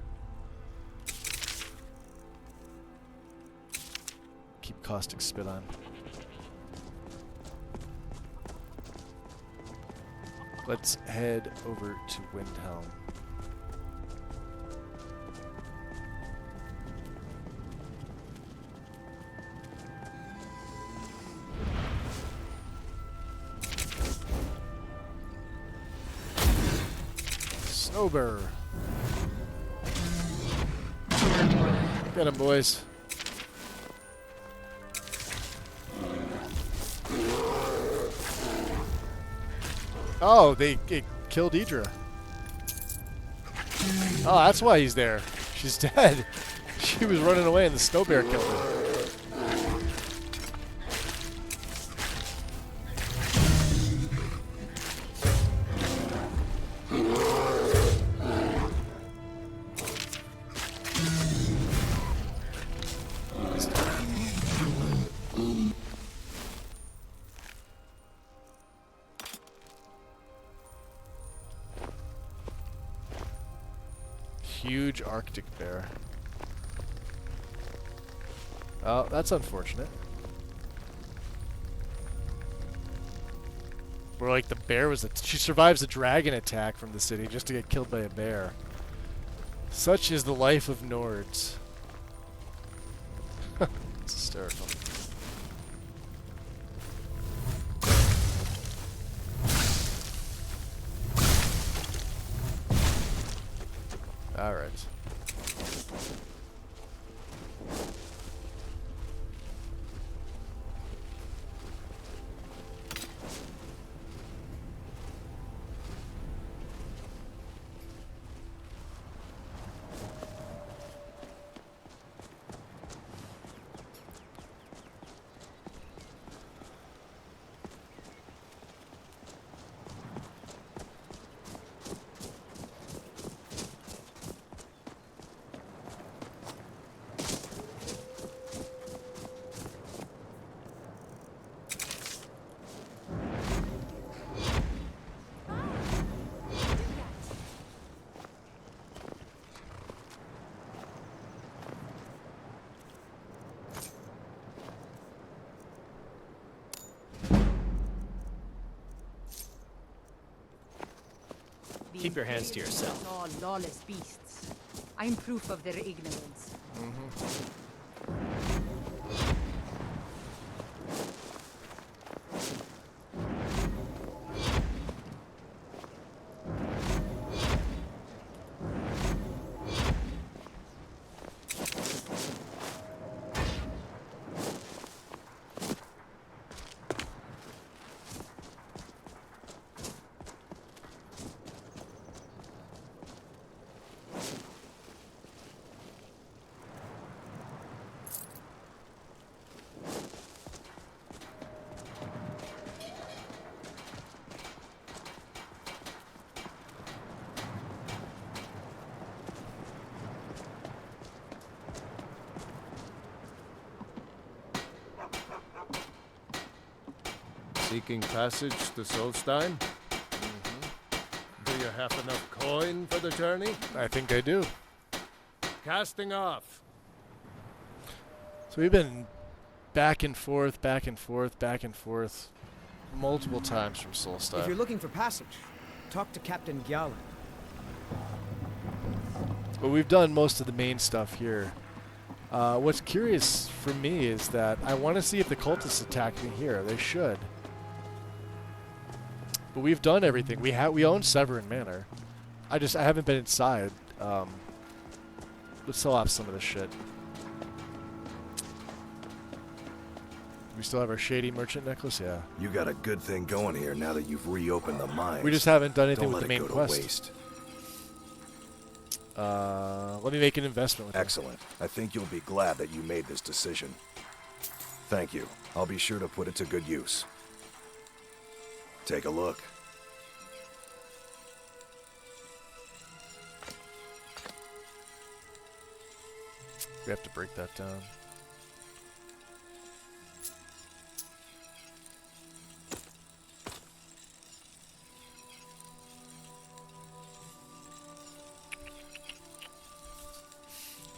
B: Keep caustic spit on. Let's head over to Windhelm. Snowbird. Get him, boys. Oh, it killed Idra. Oh, that's why he's there. She's dead. She was running away and the snow bear killed her. huge Arctic bear. Oh, that's unfortunate. Or like the bear was she survives a dragon attack from the city just to get killed by a bear. Such is the life of Nords. It's hysterical. All right.
I: Keep your hands to yourself.
J: All lawless beasts. I'm proof of their ignorance.
R: Seeking passage to Solstein? Do you have enough coin for the journey?
B: I think I do.
R: Casting off.
B: So we've been back and forth, back and forth, back and forth multiple times from Solstein.
S: If you're looking for passage, talk to Captain Gjallan.
B: But we've done most of the main stuff here. What's curious for me is that I want to see if the cultists attack me here. They should. But we've done everything. We own Severin Manor. I haven't been inside. Let's sell off some of this shit. We still have our shady merchant necklace, yeah.
L: You got a good thing going here now that you've reopened the mines.
B: We just haven't done anything
L: Don't
B: with the
L: let it
B: main
L: go
B: quest.
L: to waste.
B: Let me make an investment with
L: Excellent. I think you'll be glad that you made this decision. Thank you. I'll be sure to put it to good use. Take a look.
B: We have to break that down.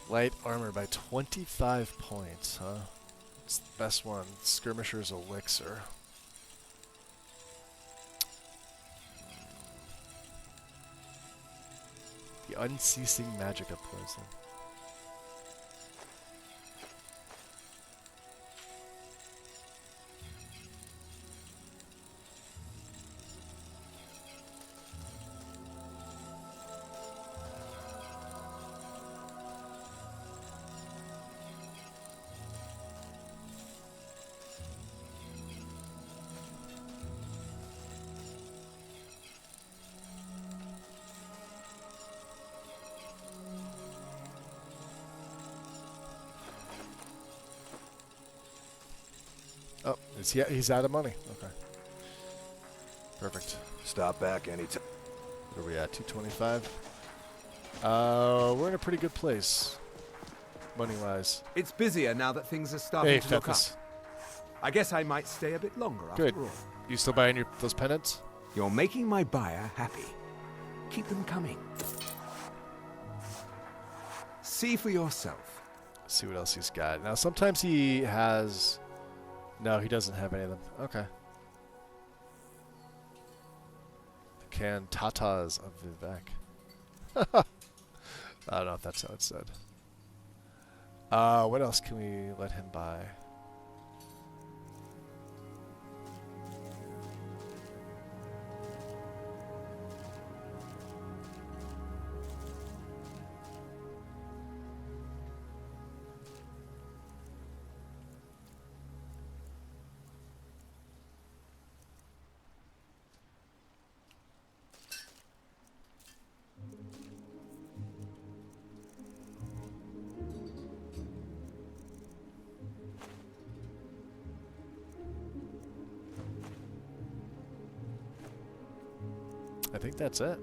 B: Light armor by 25 points, huh? It's the best one. Skirmisher's Elixir. The Unceasing Magic of Poison. Oh, he's out of money. Okay. Perfect.
L: Stop back anytime.
B: Where are we at? 225. We're in a pretty good place, money-wise.
S: It's busier now that things are starting to look up.
B: Fethkaath.
S: I guess I might stay a bit longer
B: Good.
S: after all.
B: You still buying those pennants?
S: You're making my buyer happy. Keep them coming. See for yourself.
B: Let's see what else he's got. Now, sometimes he has... No, he doesn't have any of them. Okay. The Cantatas of Vivek. I don't know if that's how it's said. What else can we let him buy? I think that's it.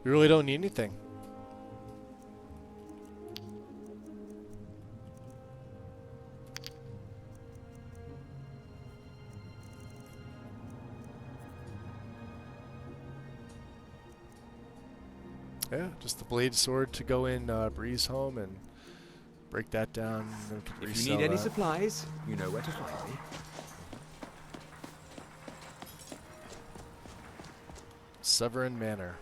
B: We really don't need anything. Yeah, just the blade sword to go in Bree's home and break that down.
S: If you need any supplies, you know where to find me.
B: Severin Manor.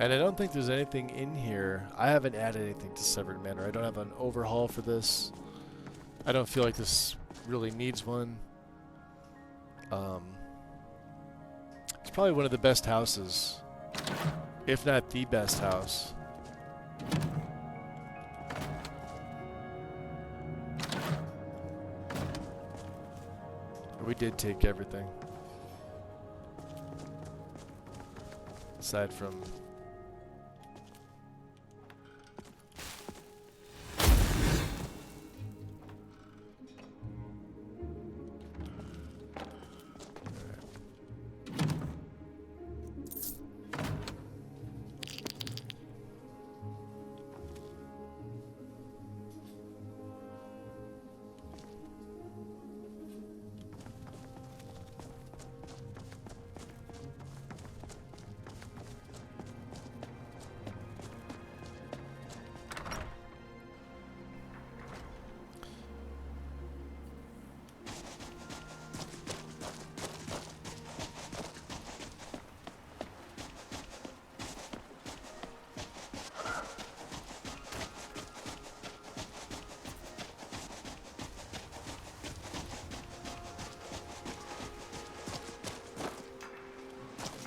B: And I don't think there's anything in here. I haven't added anything to Severed Manor. I don't have an overhaul for this. I don't feel like this really needs one. It's probably one of the best houses, if not the best house. We did take everything. Aside from...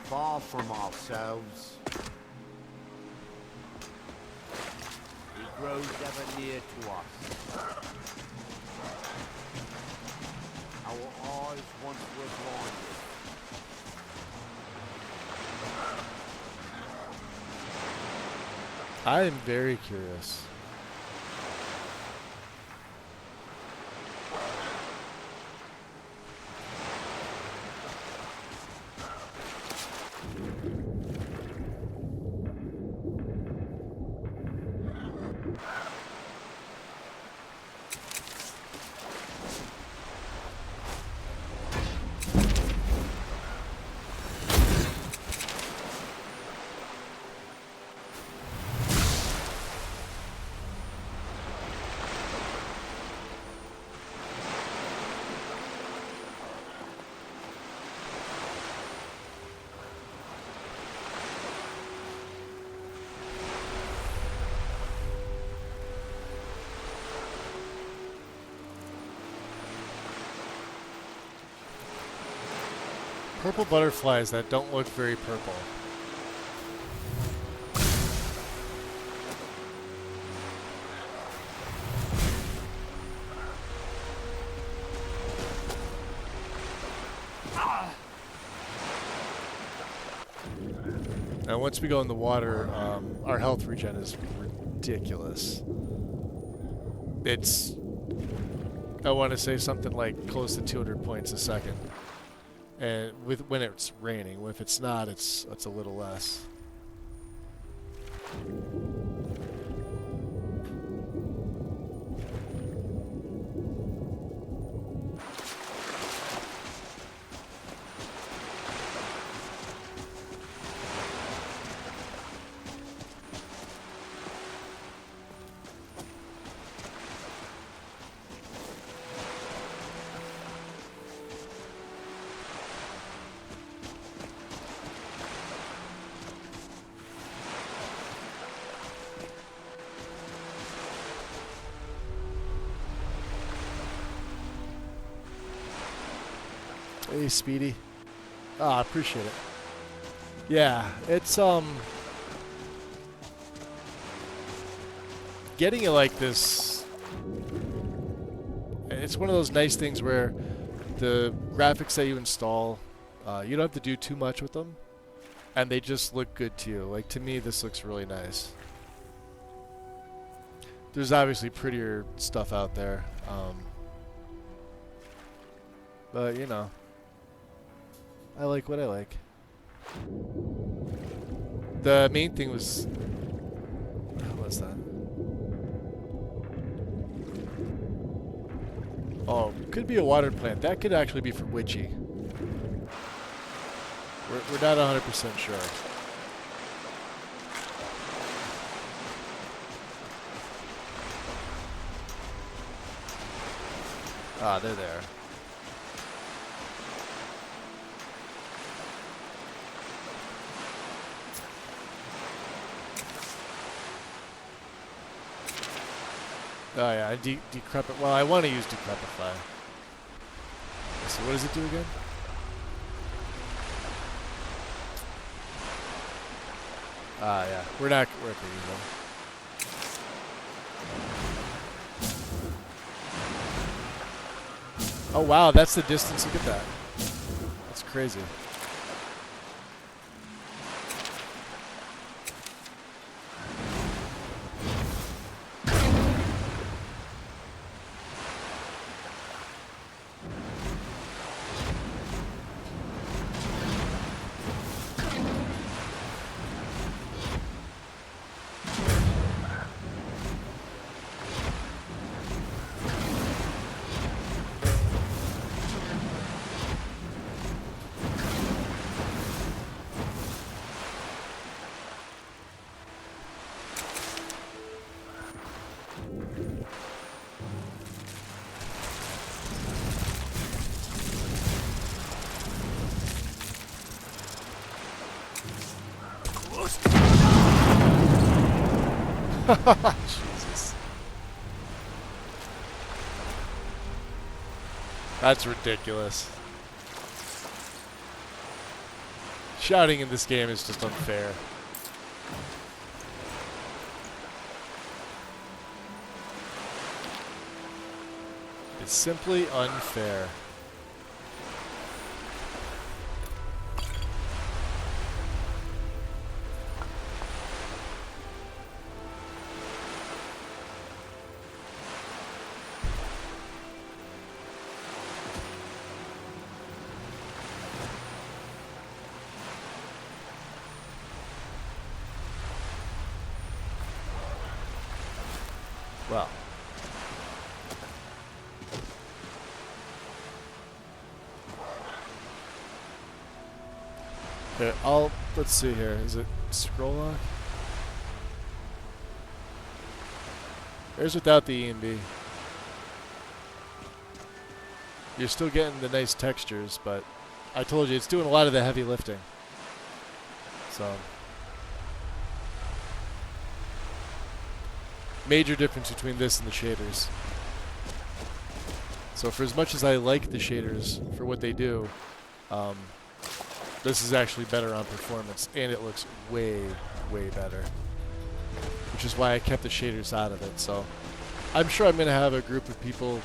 T: Far from ourselves. He grows ever near to us. Our eyes once were blinded.
B: I am very curious. Purple butterflies that don't look very purple. Now, once we go in the water, our health regen is ridiculous. It's, I want to say something like close to 200 points a second. And when it's raining, if it's not, it's a little less. Hey, Speedy. I appreciate it. Yeah, it's, getting it like this, it's one of those nice things where the graphics that you install, you don't have to do too much with them, and they just look good to you. Like, to me, this looks really nice. There's obviously prettier stuff out there, but, you know, I like what I like. The main thing was... What's that? Oh, could be a water plant. That could actually be for Witchy. We're not 100% sure. Ah, they're there. Oh yeah, decrepit. Well, I want to use decrepify. So what does it do again? Ah yeah, we're not worth it either. Oh wow, that's the distance. Look at that. That's crazy. Jesus. That's ridiculous. Shouting in this game is just unfair. It's simply unfair. Well. Okay, let's see here. Is it scroll lock? There's without the E&B. You're still getting the nice textures, but I told you, it's doing a lot of the heavy lifting. So... major difference between this and the shaders. So for as much as I like the shaders for what they do, this is actually better on performance, and it looks way, way better. Which is why I kept the shaders out of it. So I'm sure I'm going to have a group of people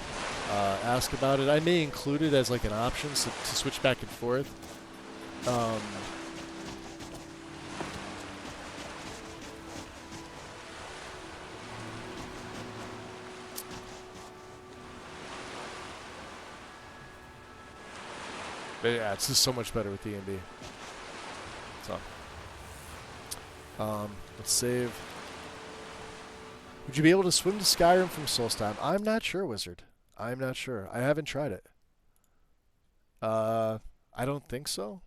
B: ask about it. I may include it as like an option to switch back and forth. But yeah, it's just so much better with D&D. So, let's save. Would you be able to swim to Skyrim from Solstheim? I'm not sure, Wizard. I'm not sure. I haven't tried it. I don't think so.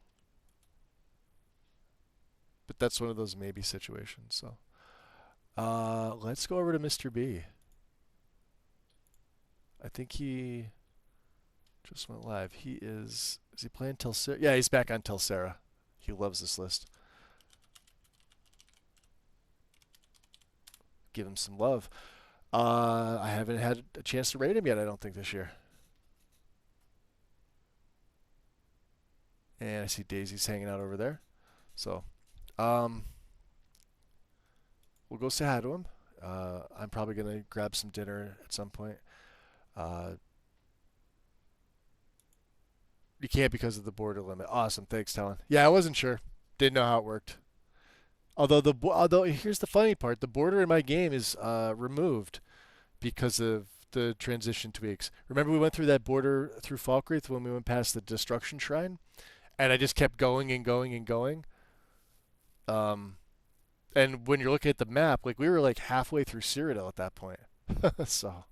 B: But that's one of those maybe situations. So, let's go over to Mr. B. I think he just went live. He is he playing Telsera? Yeah, he's back on Telsera. He loves this list. Give him some love. I haven't had a chance to rate him yet, I don't think, this year. And I see Daisy's hanging out over there. So, we'll go say hi to him. I'm probably going to grab some dinner at some point. You can't because of the border limit. Awesome. Thanks, Talon. Yeah, I wasn't sure. Didn't know how it worked. Although here's the funny part, the border in my game is removed because of the transition tweaks. Remember we went through that border through Falkreath when we went past the Destruction Shrine, and I just kept going and going and going. And when you're looking at the map, like we were like halfway through Cyrodiil at that point. So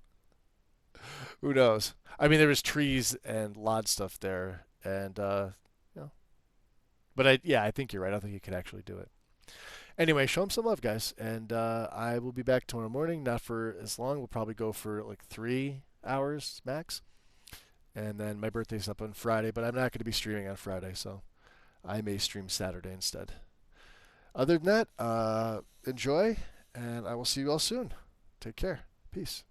B: who knows? I mean, there was trees and lot stuff there, and you know. But I think you're right. I don't think you can actually do it. Anyway, show them some love, guys. And I will be back tomorrow morning. Not for as long. We'll probably go for like 3 hours max. And then my birthday's up on Friday, but I'm not going to be streaming on Friday, so I may stream Saturday instead. Other than that, enjoy, and I will see you all soon. Take care. Peace.